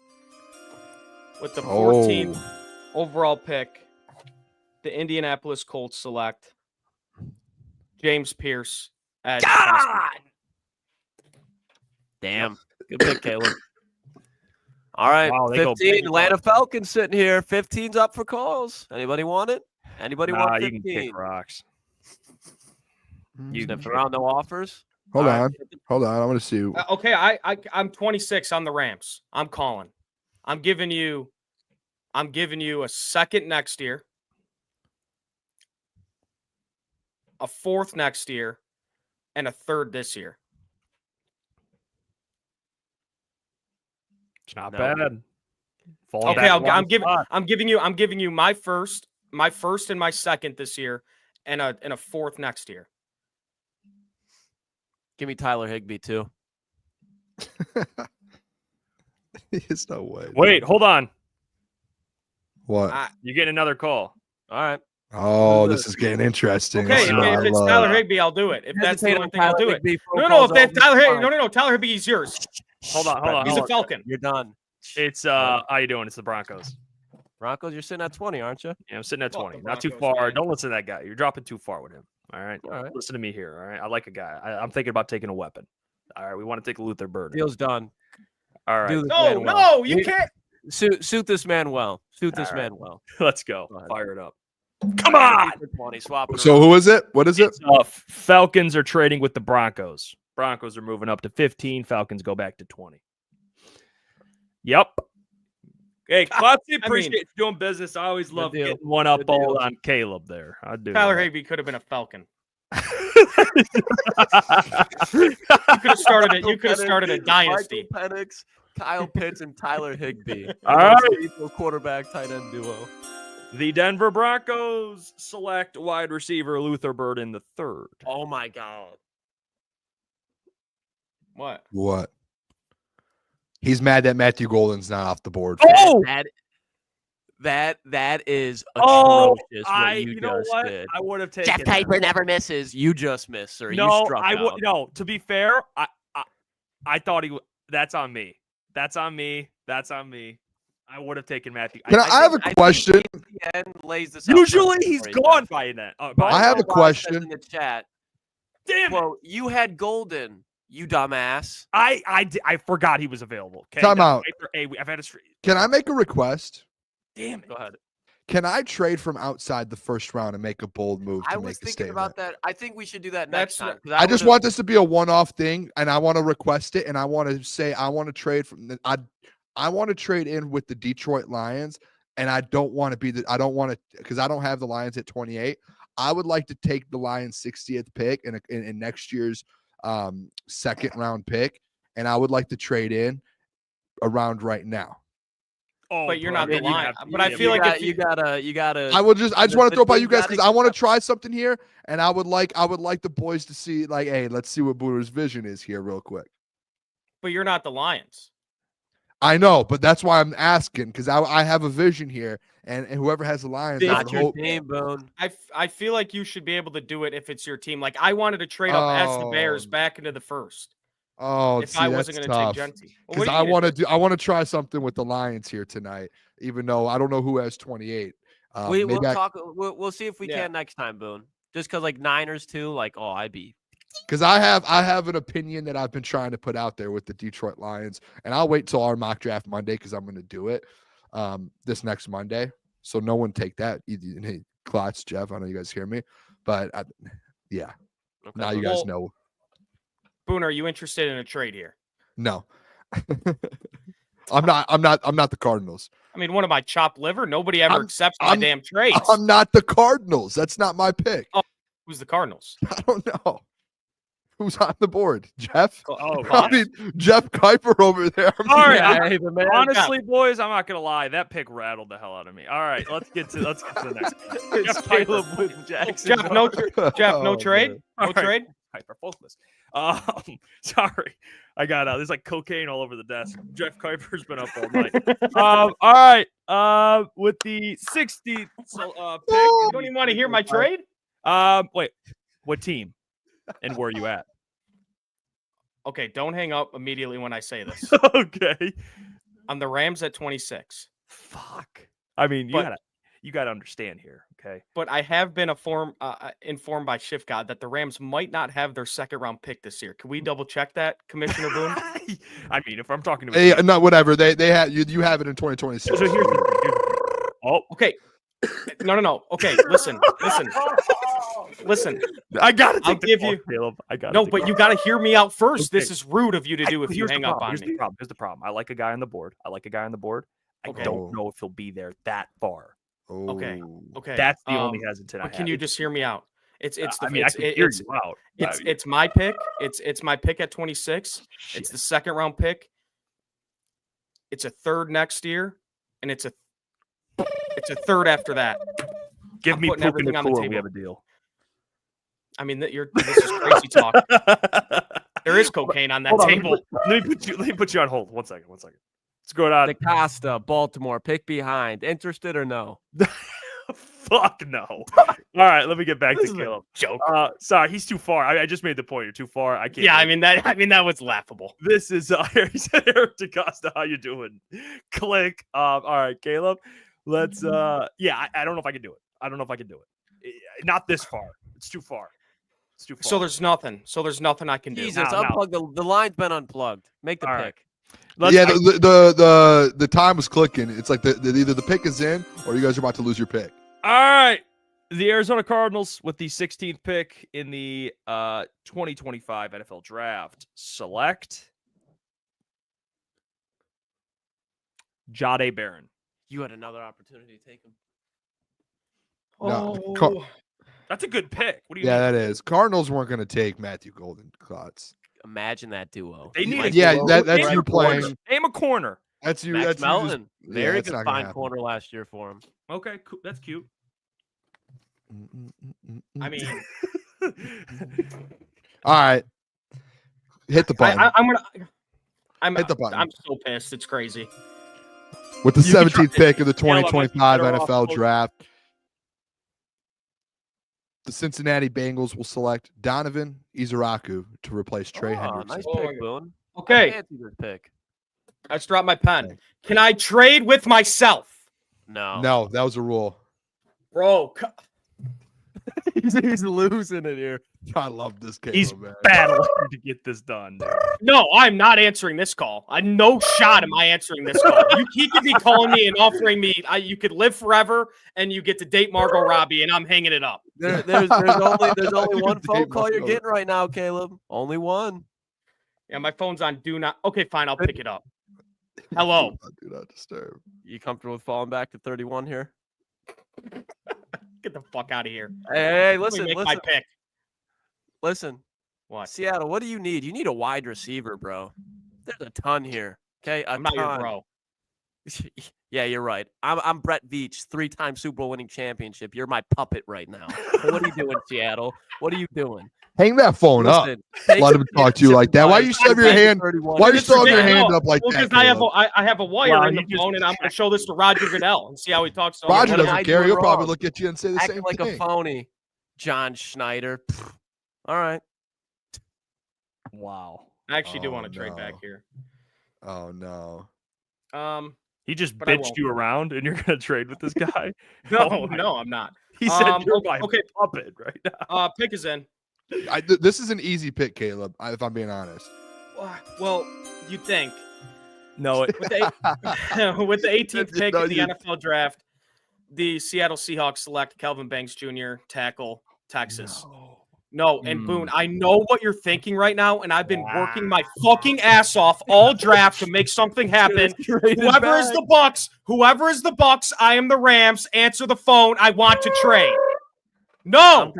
With the 14th overall pick, the Indianapolis Colts select James Pierce. At Damn. Good pick, Caleb. All right. Wow, they go 15. big. Atlanta Falcons sitting here. 15's up for calls. Anybody want it? Anybody want You 15? can kick rocks. You sniffed around, no offers? Hold All on. I want to see. Okay, I'm 26 on the Rams. I'm calling. I'm giving you a second next year, a fourth next year, and a third this year. It's not No. bad. Falling Okay, back I'm one spot. giving you my first and my second this year, and a fourth next year. Give me Tyler Higbee, too. There's no way. Wait, hold on. What? You're getting another call. All right. Oh, this is getting interesting. Okay, This is what I if it's love. Tyler Higbee, I'll do it. If that's the Hesitate only on thing, I'll Tyler do it. Higbee. Phone No, calls if all Tyler the Higbee, time. no, Tyler Higbee's yours. Hold on. He's a Falcon. You're done. It's how you doing? It's the Broncos. Broncos, you're sitting at 20, aren't you? Yeah, I'm sitting at Fuck 20. the Not too Broncos, far. man. Don't listen to that guy. You're dropping too far with him. All right. All right. Listen to me here. All right. I like a guy. I'm thinking about taking a weapon. All right. We want to take Luther Burden. Deal's done. All right. Do this No, man well. you can't. Suit this man well. Suit this All man well. Let's go. Go ahead. Fire it up. Come on. 20, swap it So around. who is it? What is it? It's, Falcons are trading with the Broncos. Broncos are moving up to 15. Falcons go back to 20. Yep. Hey, Klotz, appreciate you doing business. I always love getting one up all on Caleb there. I do. Tyler Higbee could have been a Falcon. You could have started it. You could have started a dynasty. Michael Penix, Kyle Pitts, and Tyler Higbee. All right. Quarterback tight end duo. The Denver Broncos select wide receiver Luther Burden III. Oh my God. What? He's mad that Matthew Golden's not off the board. Oh, that is atrocious. You know what? Did. I would have taken Jeff Piper never misses. You just missed, sir. No, you struck out. No, to be fair, I thought that's on me. That's on me. I would have taken Matthew. I have a question. Lays this Usually he's gone by that. I have a question in the chat. Damn it! You had Golden, you dumbass. I forgot he was available. Okay, time out. I've had a street. Can I make a request? Damn it! Go ahead. Can I trade from outside the first round and make a bold move to I make was a thinking statement? about that. I think we should do that next time. I just want this to be a one-off thing, and I want to request it, and I want to say I want to trade from I want to trade in with the Detroit Lions, and I don't want to because I don't have the Lions at 28. I would like to take the Lions 60th pick in next year's second round pick, and I would like to trade in around right now. Oh, but you're not the Lions. But I feel like if you gotta. I just want to throw it by you guys because I want to try something here, and I would like the boys to see hey, let's see what Booner's vision is here real quick. But you're not the Lions. I know, but that's why I'm asking because I have a vision here, and whoever has the Lions, not your team, Boone. I feel like you should be able to do it if it's your team. Like I wanted to trade up as the Bears back into the first. Oh, if I wasn't going to take Gentry, because I want to try something with the Lions here tonight, even though I don't know who has 28. We'll talk. We'll see if we can next time, Boone. Just because Niners too, I'd be. Because I have an opinion that I've been trying to put out there with the Detroit Lions, and I'll wait till our mock draft Monday because I'm going to do it this next Monday. So no one take that. Hey, Klotz, Jeff, I know you guys hear me, but yeah, okay. Now you guys know. Boone, are you interested in a trade here? No, I'm not the Cardinals. I mean, one of my chopped liver. Nobody ever accepts my damn trades. I'm not the Cardinals. That's not my pick. Oh, who's the Cardinals? I don't know. Who's on the board? Jeff? Oh, I mean, Jeff Kuiper over there. All right. Honestly, boys, I'm not gonna lie. That pick rattled the hell out of me. All right, let's get to the next one. Jeff Caleb with Jackson. Jeff, no trade. No trade. Hyper focus. Sorry, I got there's cocaine all over the desk. Jeff Kuiper's been up all night. All right. With the 60th pick, you don't even want to hear my trade. Wait, what team? And where are you at? Okay, don't hang up immediately when I say this. Okay. I'm the Rams at 26. Fuck. I mean, you gotta understand here, okay? But I have been informed by Shift God that the Rams might not have their second round pick this year. Can we double check that, Commissioner Boone? I mean, if I'm talking to no, whatever. They have you have it in 2026. So here's okay. No. Okay, listen. I gotta I'll give you. Caleb. I got no, but you gotta hear me out first. Okay. This is rude of you to do if you hang up on me. Here's the problem. I like a guy on the board. I don't know if he'll be there that far. Okay. That's the only hesitant. But can you just hear me out? I can hear you out. It's my pick. It's my pick at 26. Shit. It's the second round pick. It's a third next year, and it's a third after that. Give me everything on the table. We have a deal. I mean, this is crazy talk. There is cocaine on that table. Let me put you on hold. One second. Let's go down. DeCosta, Baltimore, pick behind. Interested or no? Fuck no. All right, let me get back to Caleb. Joke. Sorry, he's too far. I just made the point. You're too far. I can't. Yeah, I mean that was laughable. This is he said Eric DeCosta. How you doing? Click. All right, Caleb. Let's. I don't know if I can do it. Not this far. It's too far. So there's nothing I can do. Jesus, unplug the line's been unplugged. Make the pick. The time was clicking. It's like either the pick is in or you guys are about to lose your pick. All right. The Arizona Cardinals with the 16th pick in the 2025 NFL Draft select Jahdae Barron. You had another opportunity to take him. No, that's a good pick. What do you mean? that is. Cardinals weren't going to take Matthew Golden, Klotz. Imagine that duo. They need that's you playing. Name a corner. That's you. Max that's Melton. You Very good fine corner last year for him. Okay, cool. That's cute. I mean, all right. Hit the button. Hit the button. I'm so pissed. It's crazy. With the 17th pick of the 2025 NFL Draft, the Cincinnati Bengals will select Donovan Izaraku to replace Trey Hendrickson. Nice pick, Boone. Okay. I fancy this pick. I just dropped my pen. Can I trade with myself? No, that was a rule. Bro. he's losing it here. I love this game. He's man. battling to get this done. Dude. No, I'm not answering this call. No shot am I answering this call. He could be calling me and offering me. You could live forever and you get to date Margot Robbie, and I'm hanging it up. There's only one phone call you're getting right now, Caleb. Only one. Yeah, my phone's on do not. Okay, fine. I'll pick it up. Hello. Do not disturb. You comfortable with falling back to 31 here? Get the fuck out of here. Hey, listen. My pick. Listen. What? Seattle, what do you need? You need a wide receiver, bro. There's a ton here. Okay, I'm not your bro. Yeah, you're right. I'm Brett Veach, 3-time Super Bowl winning championship. You're my puppet right now. What are you doing, Seattle? What are you doing? Hang that phone up. Let him talk to you like that. Why you still have your hand? Why you still have your hand up like that? Because I have a wire in the phone, and I'm going to show this to Roger Goodell and see how he talks. To Roger doesn't care. He'll probably look at you and say the same like thing. A phony. John Schneider. All right. Wow. I actually do want to trade back here. Oh no. He just bitched you around, and you're going to trade with this guy? No, I'm not. He said you're my puppet right now. Pick is in. This is an easy pick, Caleb, if I'm being honest. Well, you'd think. No. With the 18th pick of the NFL Draft, the Seattle Seahawks select Kelvin Banks Jr., tackle, Texas. No, and Boone, I know what you're thinking right now, and I've been working my fucking ass off all draft to make something happen. Whoever is the Bucks, I am the Rams. Answer the phone. I want to trade. No,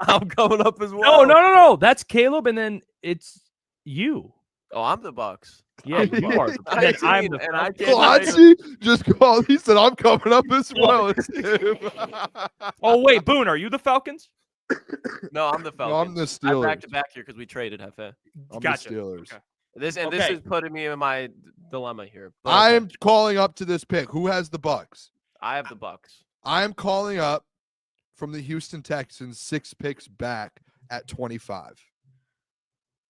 I'm coming up as well. No. That's Caleb, and then it's you. Oh, I'm the Bucks. Yeah, you are. I'm the Klotz just called. He said, I'm coming up as well. Oh, wait, Boone, are you the Falcons? No, I'm the Falcons. No, I'm the Steelers. I'm back to back here because we traded, Hefe. I'm gotcha. the Steelers. Okay. This is putting me in my dilemma here. I am calling up to this pick. Who has the Bucks? I have the Bucks. I am calling up from the Houston Texans 6 picks back at 25.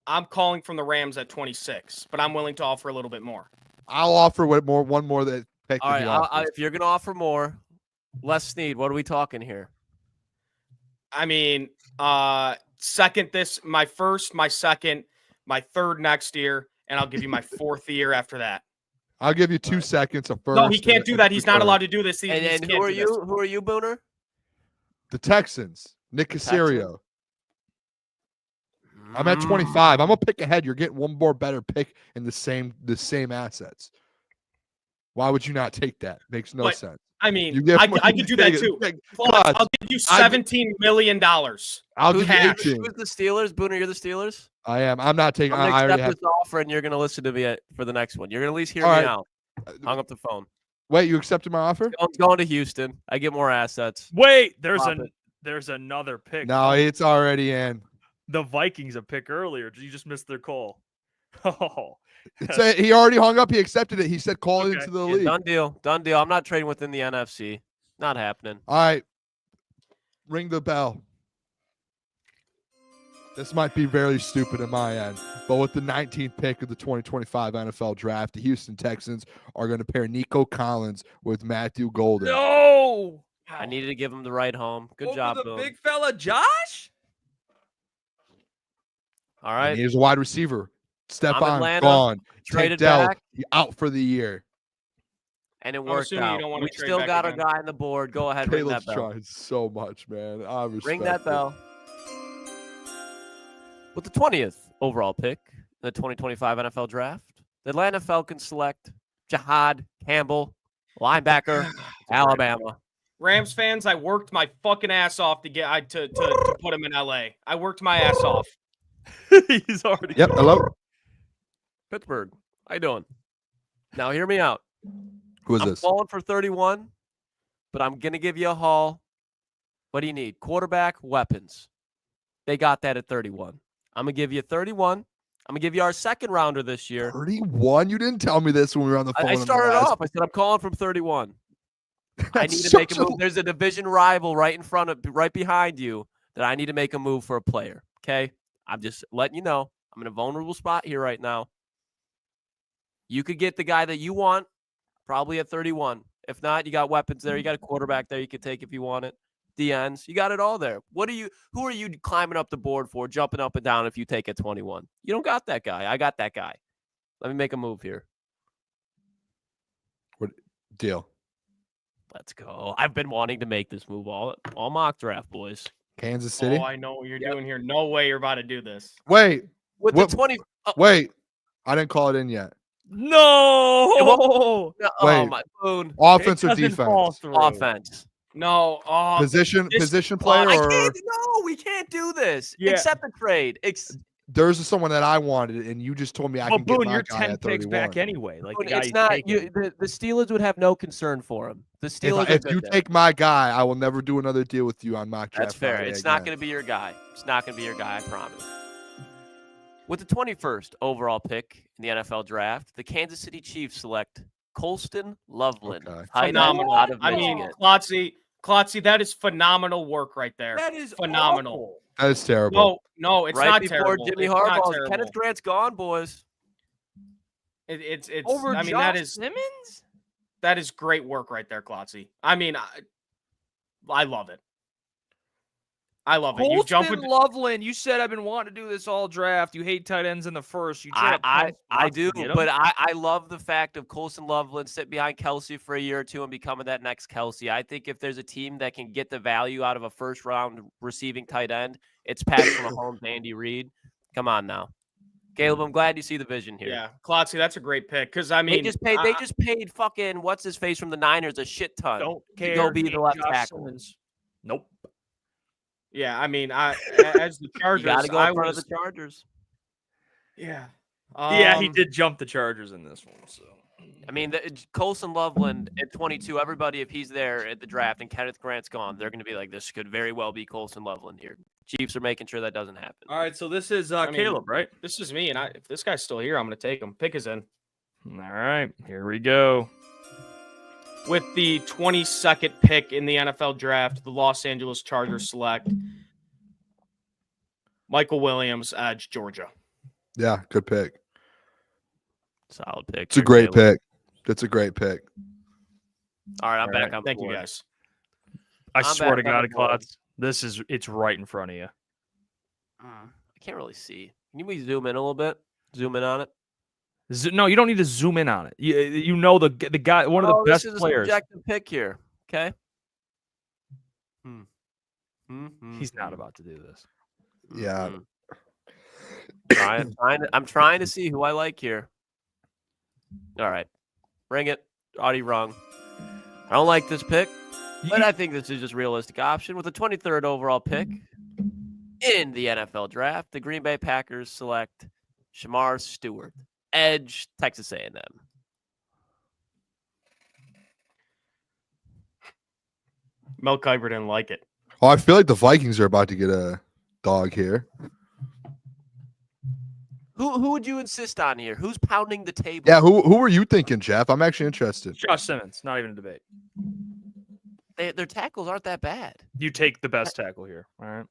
I'm calling from the Rams at 26, but I'm willing to offer a little bit more. I'll offer one more that pick. All right, if you're going to offer more, Les Snead, what are we talking here? I mean, second my first, my second, my third next year, and I'll give you my 4th year after that. I'll give you 2 seconds of first. No, he can't do that. He's not allowed to do this. And who are you? Who are you, Booner? The Texans. Nick Caserio. I'm at 25. I'm gonna pick ahead. You're getting one more better pick in the same assets. Why would you not take that? Makes no sense. I mean, I could do that too. Plus, I'll give you $17 million. I'll give you 18. Who's the Steelers? Booner, you're the Steelers? I am. I'm not taking. I'm going to accept this offer, and you're going to listen to me for the next one. You're going to at least hear me out. Hung up the phone. Wait, you accepted my offer? I'm going to Houston. I get more assets. Wait, there's another pick. No, it's already in. The Vikings a pick earlier. You just missed their call. Oh. He already hung up. He accepted it. He said, call it into the league. Done deal. Done deal. I'm not trading within the NFC. Not happening. All right. Ring the bell. This might be very stupid in my end, but with the 19th pick of the 2025 NFL Draft, the Houston Texans are going to pair Nico Collins with Matthew Golden. No! I needed to give him the right home. Good job, the Boone. big fella, Josh? All right. And he's a wide receiver. Stephon gone. Traded Dell, back. Out for the year. And it worked out. We still got our guy on the board. Go ahead, ring that bell. Trying so much, man. I respect ring that bell. With the 20th overall pick in the 2025 NFL Draft, the Atlanta Falcons select Jahad Campbell, Linebacker, Alabama. Rams fans, I worked my fucking ass off to get to put him in LA. I worked my ass off. He's already. Yep. Hello. Pittsburgh. How you doing? Now hear me out. Who is I'm this? falling for 31, but I'm gonna give you a haul. What do you need? Quarterback, weapons. They got that at 31. I'm gonna give you 31. I'm gonna give you our second rounder this year. 31? You didn't tell me this when we were on the phone. I started off. I said I'm calling from 31. I need to make a move. There's a division rival right behind you that I need to make a move for a player. Okay, I'm just letting you know. I'm in a vulnerable spot here right now. You could get the guy that you want, probably at 31. If not, you got weapons there. You got a quarterback there you could take if you want it. DNs, you got it all there. Who are you climbing up the board for, jumping up and down if you take at 21? You don't got that guy. I got that guy. Let me make a move here. What deal? Let's go. I've been wanting to make this move all mock draft, boys. Kansas City? Oh, I know what you're doing here. No way you're about to do this. Wait. With the 20. Wait. I didn't call it in yet. No. Wait. My phone. Offense or defense? Offense. No. Position player or no, we can't do this. Yeah. Accept the trade. There's someone that I wanted, and you just told me I can Boone, get my you're guy 10 at picks 31. back anyway. Like the guy It's you not. take. The Steelers would have no concern for him. The Steelers. If you take my guy, I will never do another deal with you on mock draft. That's fair. Friday It's not again. going to be your guy. It's not going to be your guy. I promise. With the 21st overall pick in the NFL draft, the Kansas City Chiefs select Colston Loveland. Okay. Phenomenal. Out of I mean, Michigan. Klotzy, that is phenomenal work right there. That is phenomenal. awful. That is terrible. No, it's right not before terrible. Jimmy It's not Harbaugh. terrible. Kenneth Grant's gone, boys. It's. Over I mean, Josh Simmons? that is great work right there, Klotzy. I mean, I love it. I love it. You jump Colston with Loveland. You said I've been wanting to do this all draft. You hate tight ends in the first. You try to I punt do, spots to get 'em. but I love the fact of Colston Loveland sitting behind Kelsey for a year or two and becoming that next Kelsey. I think if there's a team that can get the value out of a first round receiving tight end, it's Patrick Mahomes, Andy Reid. Come on now, Caleb. I'm glad you see the vision here. Yeah, Klotzy, that's a great pick because I mean They just paid fucking what's his face from the Niners a shit ton. Don't to care. go be the Name left Josh tackle. Simmons. Nope. Yeah, I mean, as the Chargers, You got to go in front of the Chargers. Yeah. Yeah, he did jump the Chargers in this one. So I mean, Colston Loveland at 22, everybody, if he's there at the draft and Kenneth Grant's gone, they're going to be like, this could very well be Colston Loveland here. Chiefs are making sure that doesn't happen. all right, so this is mean, Caleb, right? This is me, and if this guy's still here, I'm going to take him. Pick is in. All right, here we go. With the 22nd pick in the NFL draft, the Los Angeles Chargers select Michael Williams, edge, Georgia. Yeah, good pick. Solid pick. It's a great pick. That's a great pick. All right, I'm back on Thank board. you, guys. I I'm swear to back on God, the board. Klotz, it's right in front of you. I can't really see. Can we zoom in a little bit? Zoom in on it. No, you don't need to zoom in on it. You know the guy, one of the best this is players. a subjective pick here. Okay. He's not about to do this. Yeah. I'm trying to see who I like here. All right. Bring it. Already wrong. I don't like this pick, but I think this is just a realistic option. With the 23rd overall pick in the NFL draft, the Green Bay Packers select Shamar Stewart, edge, Texas A&M. Mel Kiper didn't like it. Oh, I feel like the Vikings are about to get a dog here. Who would you insist on here? Who's pounding the table? Yeah, who were you thinking, Jeff? I'm actually interested. Josh Simmons, not even a debate. Their tackles aren't that bad. You take the best tackle here. All right,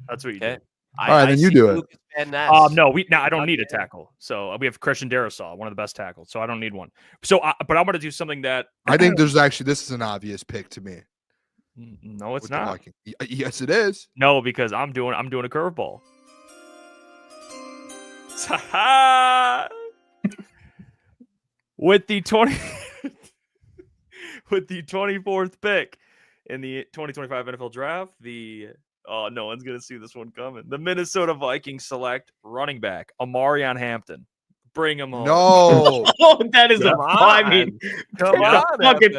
that's what you do. All right, then you do it. No, I don't need a tackle. So we have Christian Darrisaw, one of the best tackles. So I don't need one. So, but I'm going to do something that I think this is an obvious pick to me. No, it's with the not. Vikings. Yes, it is. No, because I'm doing a curveball. With the 24th pick in the 2025 NFL draft, no one's gonna see this one coming. The Minnesota Vikings select running back Amarion Hampton, Bring him home. No. Oh, that is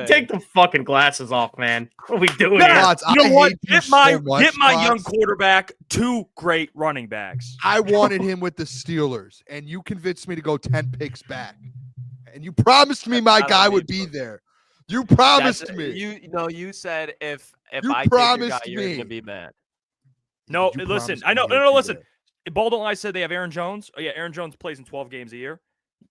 take the fucking glasses off, man. What are we doing here? Klotz, You know what? Get my young quarterback 2 great running backs. I wanted him with the Steelers, and you convinced me to go 10 picks back. And you promised me my guy would be there. You promised me. You said if you I promised take your guy, you're gonna be mad. No, listen. I know. No, listen. Baldinger and I said they have Aaron Jones. Oh yeah, Aaron Jones plays in 12 games a year.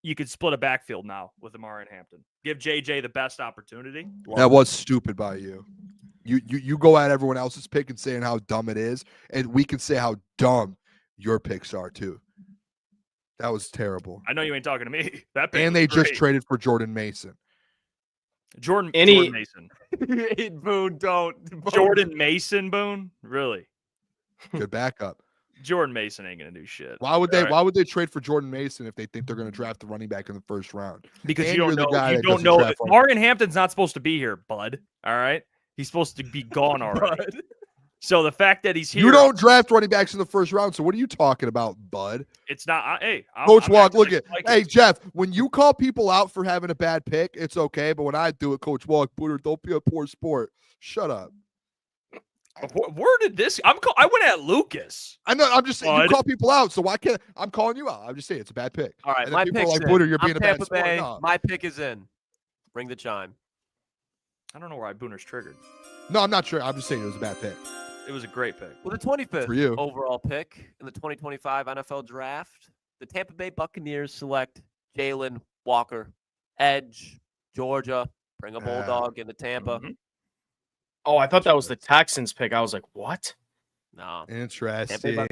You could split a backfield now with Amari and Hampton. Give JJ the best opportunity. That was stupid by you. You go at everyone else's pick and saying how dumb it is, and we can say how dumb your picks are too. That was terrible. I know you ain't talking to me. That pick and they was great. just traded for Jordan Mason. Jordan Mason. Boone, don't. Jordan Mason, Boone? Really? Good backup. Jordan Mason ain't gonna do shit. Why would they? Right. Why would they trade for Jordan Mason if they think they're gonna draft the running back in the first round? Because you don't know. You don't know. Morgan Hampton's not supposed to be here, bud. All right, he's supposed to be gone already. So the fact that he's here, you don't draft running backs in the first round. So what are you talking about, bud? It's not. Coach Walk, look at. Hey, Jeff, when you call people out for having a bad pick, it's okay. But when I do it, Coach Walk, Booner, don't be a poor sport. Shut up. Where did this? I went at Lucas. I know. I'm just saying you call people out, so why can't I'm calling you out? I'm just saying it's a bad pick. All right, and my people pick's are like, in. Booner, you're being a bad sport. No. My pick is in. Ring the chime. I don't know why Booner's triggered. No, I'm not sure. I'm just saying it was a bad pick. It was a great pick. Well, the 25th for you. Overall pick in the 2025 NFL Draft, the Tampa Bay Buccaneers select Jalen Walker, edge, Georgia. Bring a Bulldog into Tampa. Mm-hmm. Oh, I thought that was the Texans pick. I was like, what? No. Interesting.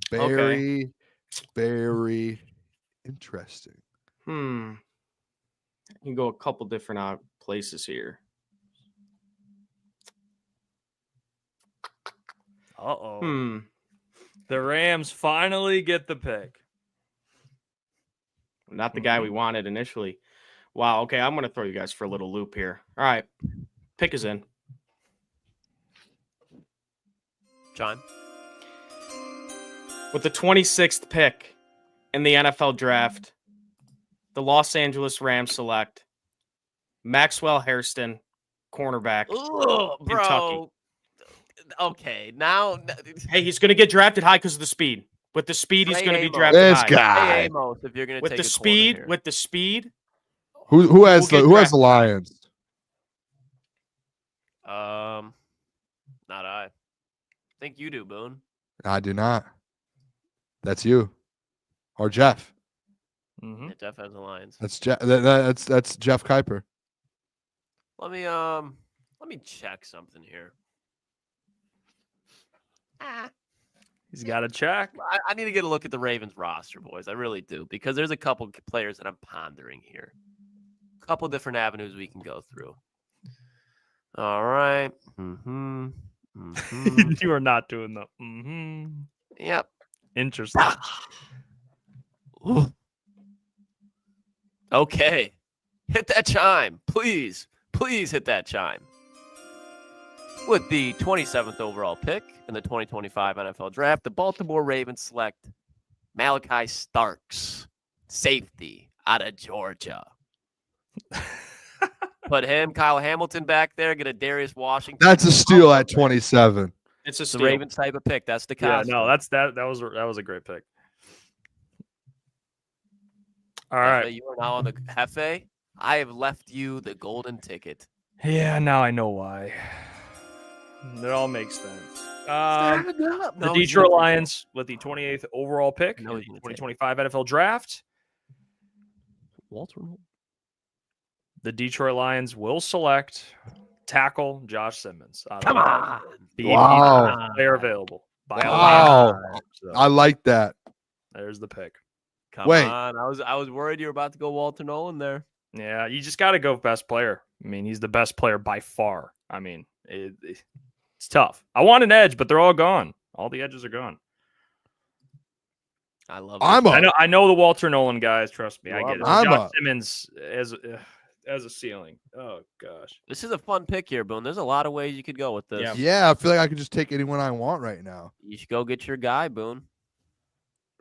Very, very interesting. You can go a couple different places here. The Rams finally get the pick. Not the guy we wanted initially. Wow. Okay, I'm going to throw you guys for a little loop here. All right. Pick is in. John? With the 26th pick in the NFL Draft, the Los Angeles Rams select Maxwell Hairston, cornerback, Kentucky. Okay, now... Hey, he's going to get drafted high because of the speed. With the speed, he's going to be drafted high. This guy. Amos, if you're going to with the speed. Who has the Lions? Not I. Think you do, Boone. I do not. That's you, or Jeff. Mm-hmm. Yeah, Jeff has the Lions. That's Jeff. That's Jeff Kuiper. Let me check something here. He's got to check. I need to get a look at the Ravens roster, boys. I really do, because there's a couple players that I'm pondering here. A couple different avenues we can go through. All right. You are not doing the. Yep. Interesting. Okay. Hit that chime. Please hit that chime. With the 27th overall pick in the 2025 NFL Draft, the Baltimore Ravens select Malachi Starks, safety out of Georgia. Put him, Kyle Hamilton back there, get a Darius Washington. That's a steal at 27. It's a steal. The Ravens type of pick. That's the costume. Yeah, no, that was a great pick. All right. You are now on the Hefe. I have left you the golden ticket. Yeah, now I know why. It all makes sense. The Detroit Lions with the 28th overall pick in the 2025 NFL Draft. Walter. The Detroit Lions will select tackle Josh Simmons. Come on. Wow. Player available. Wow. So, I like that. There's the pick. Come on. I was worried you were about to go Walter Nolan there. Yeah, you just got to go best player. I mean, he's the best player by far. I mean, it's tough. I want an edge, but they're all gone. All the edges are gone. I love it. I know the Walter Nolan guys. Trust me, I get it. Josh Simmons as a ceiling. Oh gosh, this is a fun pick here, Boone. There's a lot of ways you could go with this. Yeah, I feel like I could just take anyone I want right now. You should go get your guy, Boone.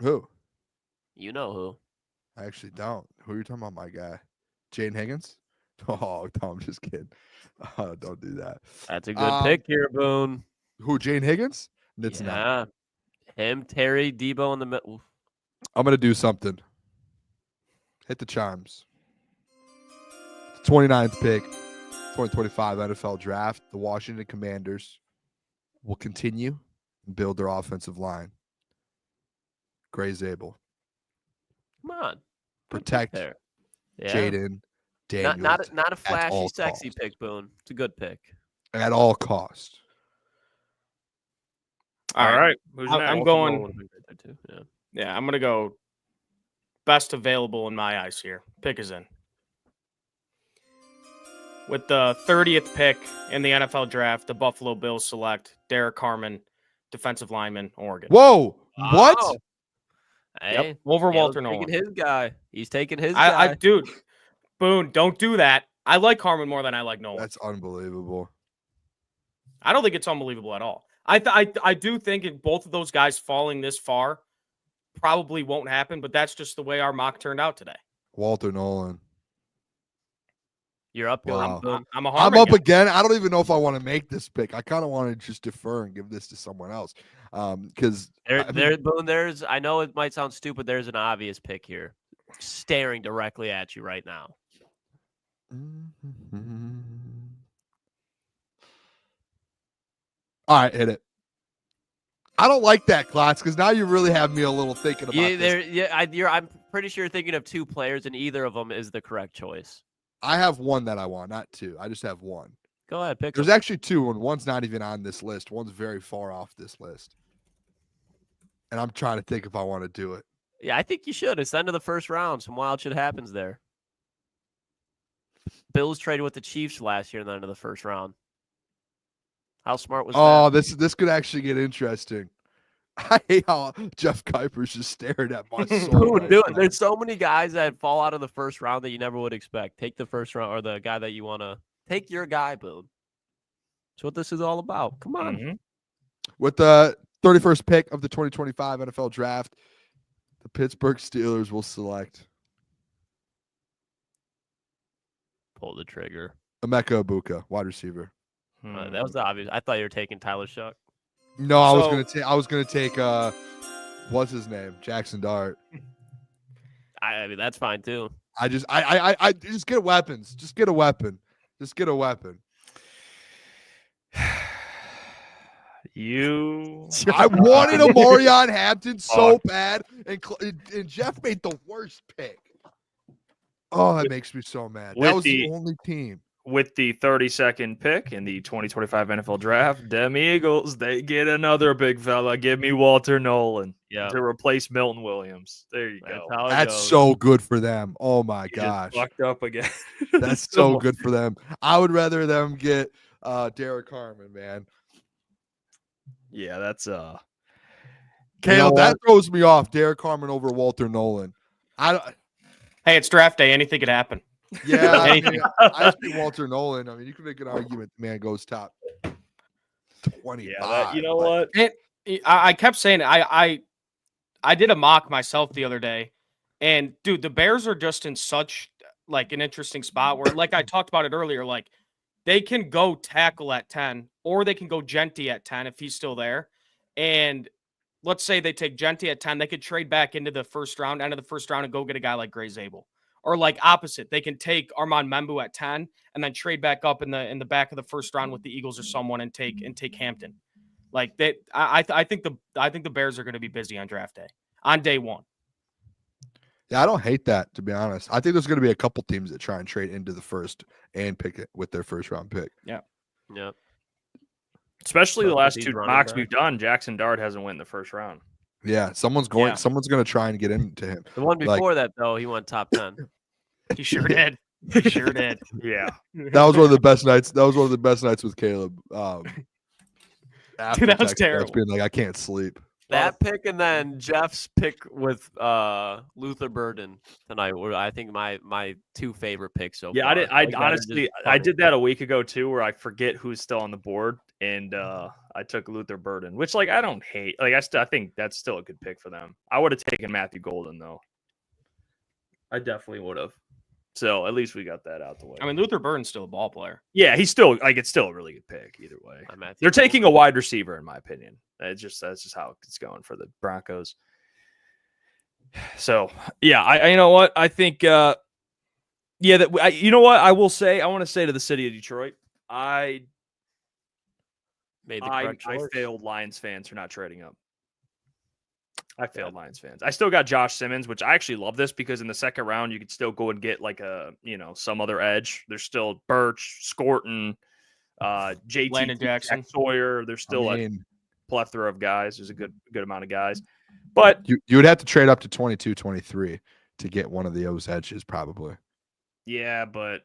Who? You know who. I actually don't. Who are you talking about, my guy? Jane Higgins? Oh, no, I'm just kidding. Don't do that. That's a good pick here, Boone. Who, Jane Higgins? It's not. Him, Terry, Debo in the middle. I'm going to do something. Hit the chimes. 29th pick, 2025 NFL Draft. The Washington Commanders will continue and build their offensive line. Gray Zabel. Come on. Protect Jaden Daniels. Not a flashy, sexy pick, Boone. It's a good pick. At all costs. All right. I'm going. Yeah, I'm going to go best available in my eyes here. Pick is in. With the 30th pick in the NFL Draft, the Buffalo Bills select Derek Carman, defensive lineman, Oregon. Whoa. What? Oh. Hey, yep. Over Walter Nolan. His guy. He's taking his guy. Dude, Boone, don't do that. I like Carman more than I like Nolan. That's unbelievable. I don't think it's unbelievable at all. I do think both of those guys falling this far probably won't happen, but that's just the way our mock turned out today. Walter Nolan. You're up. Wow. I'm up again. I don't even know if I want to make this pick. I kind of want to just defer and give this to someone else. Because there's I know it might sound stupid. There's an obvious pick here, staring directly at you right now. All right, hit it. I don't like that, Klotz, because now you really have me a little thinking about this. I'm pretty sure you're thinking of two players, and either of them is the correct choice. I have one that I want, not two. I just have one. Go ahead, pick. There's actually two, and one's not even on this list. One's very far off this list. And I'm trying to think if I want to do it. Yeah, I think you should. It's the end of the first round. Some wild shit happens there. Bills traded with the Chiefs last year in the end of the first round. How smart was that? Oh, this could actually get interesting. I hate how Jeff Kuiper's just staring at my soul. There's so many guys that fall out of the first round that you never would expect. Take the first round or the guy that you want to take. Your guy, Boone. That's what this is all about. Come on. Mm-hmm. With the 31st pick of the 2025 NFL Draft, the Pittsburgh Steelers will select. Pull the trigger. Emeka Egbuka, wide receiver. That was obvious. I thought you were taking Tyler Shuck. No, I was gonna take what's his name? Jackson Dart. I mean that's fine too. I just get weapons. Just get a weapon. Just get a weapon. I wanted a Marion Hampton so bad, and Jeff made the worst pick. Oh, that makes me so mad. That was the only team. With the 32nd pick in the 2025 NFL Draft, them Eagles, they get another big fella. Give me Walter Nolan to replace Milton Williams. There you go. That's so good for them. Oh, my gosh. Fucked up again. That's so good for them. I would rather them get Derek Carman, man. Yeah, that's Caleb, that throws me off. Derek Carman over Walter Nolan. Hey, it's draft day. Anything could happen. Yeah, I think Walter Nolan. I mean, you can make an argument the man goes top 25. Yeah, you know what? I kept saying it. I did a mock myself the other day, and dude, the Bears are just in such like an interesting spot where, like I talked about it earlier, like they can go tackle at 10, or they can go Gentry at 10 if he's still there. And let's say they take Gentry at 10, they could trade back into the first round, end of the first round, and go get a guy like Gray Zabel. Or like opposite, they can take Armand Membu at 10 and then trade back up in the back of the first round with the Eagles or someone and take Hampton. Like that, I think the Bears are going to be busy on draft day, on day one. Yeah, I don't hate that, to be honest. I think there's going to be a couple teams that try and trade into the first and pick it with their first round pick. Yeah. Yep. Especially the last two mocks we've done, Jackson Dart hasn't won the first round. Yeah, someone's going to try and get into him. The one before that, though, he went top 10. He sure did. He sure did. Yeah. That was one of the best nights. That was one of the best nights with Caleb. Dude, that was terrible. Being like, I can't sleep. That pick and then Jeff's pick with Luther Burden tonight were, I think, my two favorite picks so far. I did that a week ago too, where I forget who's still on the board, and I took Luther Burden, which like I don't hate. Like I think that's still a good pick for them. I would have taken Matthew Golden though. I definitely would have. So at least we got that out the way. I mean, Luther Burden's still a ball player. Yeah, he's still it's still a really good pick either way. They're taking a wide receiver, in my opinion. That's just how it's going for the Broncos. So yeah, you know what? I think you know what I will say. I want to say to the city of Detroit, I failed Lions fans for not trading up. I failed Lions fans. I still got Josh Simmons, which I actually love this because in the second round, you could still go and get like some other edge. There's still Birch, Scorton, JT, Landon Jackson, Sawyer. There's still a plethora of guys. There's a good amount of guys. But you would have to trade up to 22, 23 to get one of those edges probably. Yeah, but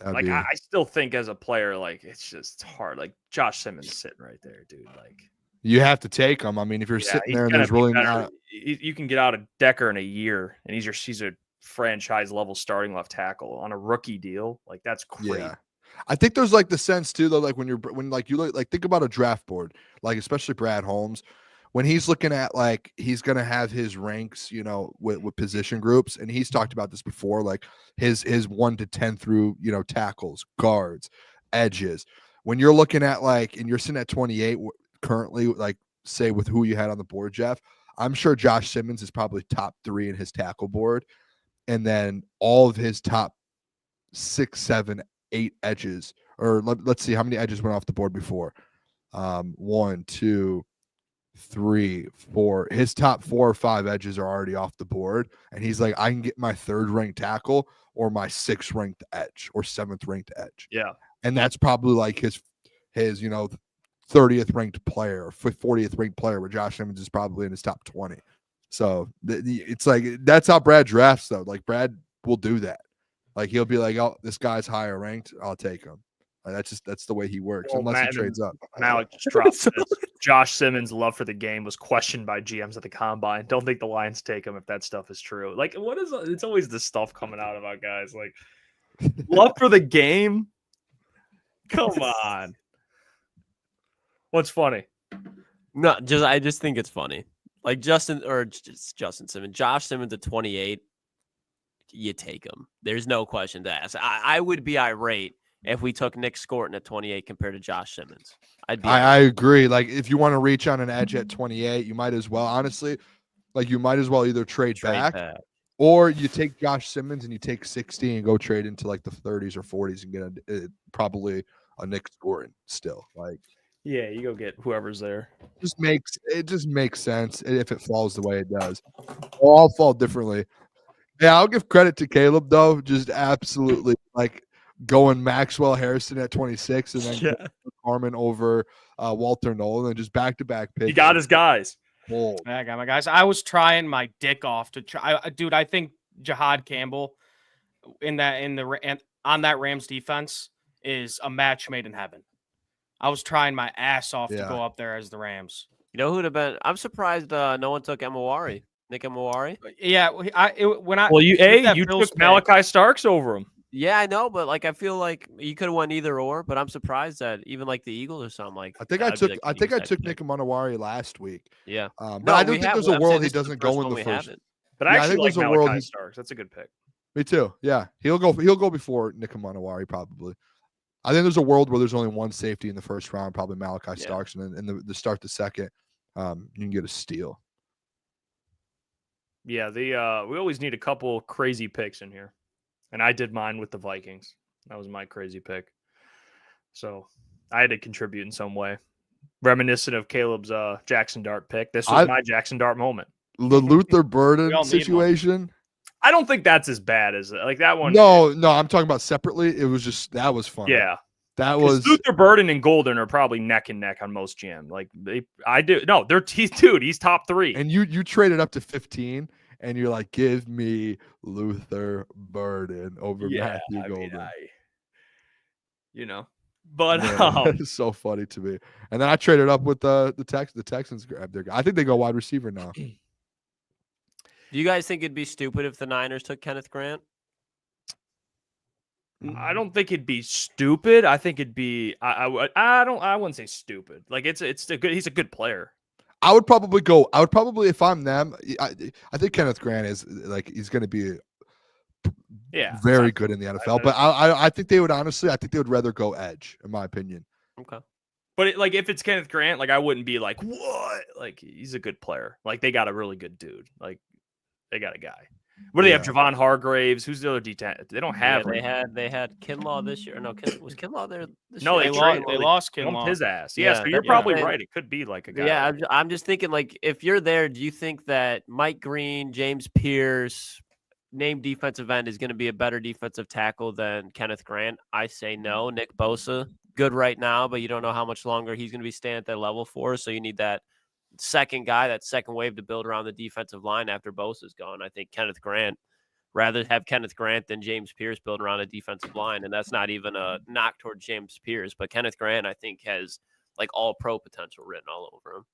I still think as a player, like it's hard. Like Josh Simmons is sitting right there, dude. Like you have to take him. I mean, if you're sitting there and there's really not, you can get out of Decker in a year, and he's a franchise level starting left tackle on a rookie deal. Like that's crazy. Yeah. I think there's like the sense too, though, like when you look, like think about a draft board, like especially Brad Holmes, when he's looking at like he's gonna have his ranks, with position groups, and he's talked about this before, like his 1 to 10 through tackles, guards, edges. When you're looking at like, and you're sitting at 28 currently, like say with who you had on the board, Jeff, I'm sure Josh Simmons is probably top 3 in his tackle board, and then all of his top 6, 7, 8 edges, or let's see how many edges went off the board before. 1, 2, 3, 4. His top 4 or 5 edges are already off the board, and he's like, I can get my 3rd ranked tackle or my 6th ranked edge or 7th ranked edge. Yeah, and that's probably like his 30th ranked player or 40th ranked player, where Josh Simmons is probably in his top 20. So it's like that's how Brad drafts though. Like Brad will do that. Like he'll be like, oh, this guy's higher ranked, I'll take him. Like, that's the way he works, unless he trades up. Now it just drops. Josh Simmons' love for the game was questioned by GMs at the combine. Don't think the Lions take him if that stuff is true. Like, it's always this stuff coming out about guys like love for the game. Come on. What's funny? No, I just think it's funny. Like Justin Simmons, Josh Simmons at 28, you take him. There's no question to ask. I would be irate if we took Nick Scorton at 28 compared to Josh Simmons. I agree. Like if you want to reach on an edge at 28, you might as well, honestly, like you might as well either trade back or you take Josh Simmons and you take 60 and go trade into like the 30s or 40s and get probably a Nick Scorton still. Like, yeah, you go get whoever's there. It just makes sense if it falls the way it does. They'll all fall differently. Yeah, I'll give credit to Caleb though. Just absolutely like going Maxwell Harrison at 26 and then Harmon over Walter Nolan and just back-to-back picks. He got his guys. Oh. I got my guys. I was trying my dick off to try. Dude, I think Jahad Campbell on that Rams defense is a match made in heaven. I was trying my ass off to go up there as the Rams. You know who'd have been? I'm surprised no one took Emawari. Nick Emawari. Yeah, you took Malachi Starks over him. Yeah, I know, but like I feel like you could have won either or. But I'm surprised that even like the Eagles or something like. I think I took Nick Emawari last week. Yeah, but I don't think there's a world he doesn't go in the first. But I actually like Malachi Starks. That's a good pick. Me too. Yeah, he'll go before Nick Emawari probably. I think there's a world where there's only one safety in the first round, probably Malachi Starks, and then in the start the second, you can get a steal. Yeah, we always need a couple crazy picks in here, and I did mine with the Vikings. That was my crazy pick, so I had to contribute in some way, reminiscent of Caleb's Jackson Dart pick. This was my Jackson Dart moment. The Luther Burden situation. I don't think that's as bad as like that one. No, I'm talking about separately. It was just that was fun. Yeah, that was Luther Burden and Golden are probably neck and neck on most GM. Like he's top 3. And you traded up to 15, and you're like, give me Luther Burden over Matthew Golden. But it's so funny to me. And then I traded up with the Texans grabbed their guy. I think they go wide receiver now. Do you guys think it'd be stupid if the Niners took Kenneth Grant? I don't think it'd be stupid. I think it'd be I wouldn't say stupid. Like he's a good player. I would probably if I'm them, I think Kenneth Grant is like he's going to be Yeah, very good in the NFL. But I think they would honestly, I think they would rather go edge, in my opinion. Okay. But like, if it's Kenneth Grant, like I wouldn't be like, what? Like, he's a good player. Like, they got a really good dude. Like, they got a guy. What do they have? Javon Hargraves. Who's the other D10? They don't have. They had Kinlaw this year. No, was Kinlaw there this no, year? They lost Kinlaw. His ass. Yeah, so you're probably right. It could be like a guy. Yeah, I'm just thinking, like, if you're there, do you think that Mike Green, James Pierce, named defensive end, is going to be a better defensive tackle than Kenneth Grant? I say no. Nick Bosa, good right now, but you don't know how much longer he's going to be staying at that level for. So you need that second guy, that second wave to build around the defensive line after Bosa's gone. I think rather have Kenneth Grant than James Pierce build around a defensive line. And that's not even a knock toward James Pierce, but Kenneth Grant, I think, has like all pro potential written all over him.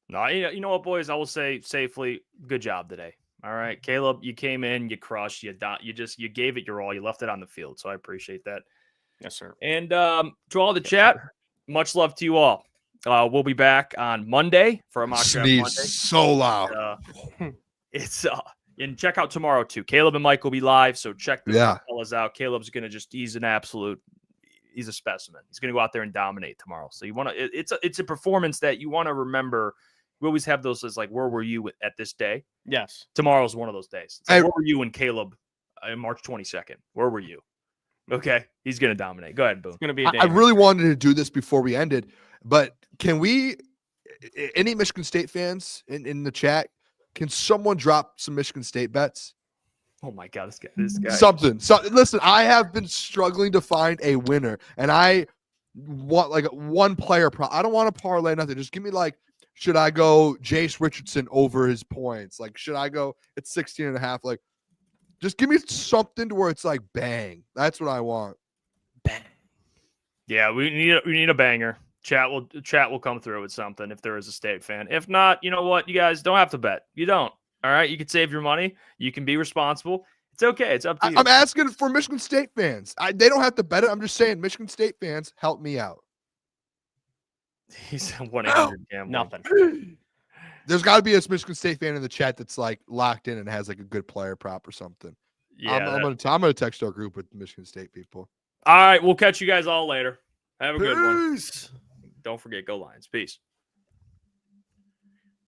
No, you know what, boys? I will say safely, good job today. All right, Caleb, you came in, you crushed, you gave it your all, you left it on the field. So I appreciate that. Yes, sir. And to all the chat, much love to you all. We'll be back on Monday for a mock draft Monday. So loud. And check out tomorrow too. Caleb and Mike will be live, so check the fellas out. Caleb's gonna he's a specimen. He's gonna go out there and dominate tomorrow. So it's a performance that you want to remember. We always have those as like, where were you at this day? Yes. Tomorrow's one of those days. It's like, where were you when Caleb on March 22nd? Where were you? Okay, he's gonna dominate. Go ahead, Boone. It's gonna be. I really wanted to do this before we ended, but can we? Any Michigan State fans in the chat? Can someone drop some Michigan State bets? Oh my God, this guy. Something. So listen, I have been struggling to find a winner, and I want like one player. I don't want to parlay nothing. Just give me like, should I go Jace Richardson over his points? Like, should I go? It's 16.5. Like, just give me something to where it's like bang. That's what I want. Bang. Yeah, we need a banger. Chat will come through with something if there is a State fan. If not, you know what? You guys don't have to bet. You don't. All right? You can save your money. You can be responsible. It's okay. It's up to you. I'm asking for Michigan State fans. They don't have to bet it. I'm just saying, Michigan State fans, help me out. He's 1-800 gambling. Nothing. There's got to be a Michigan State fan in the chat that's like locked in and has like a good player prop or something. Yeah, I'm gonna text our group with Michigan State people. All right, we'll catch you guys all later. Have a good one. Peace. Don't forget, go Lions. Peace.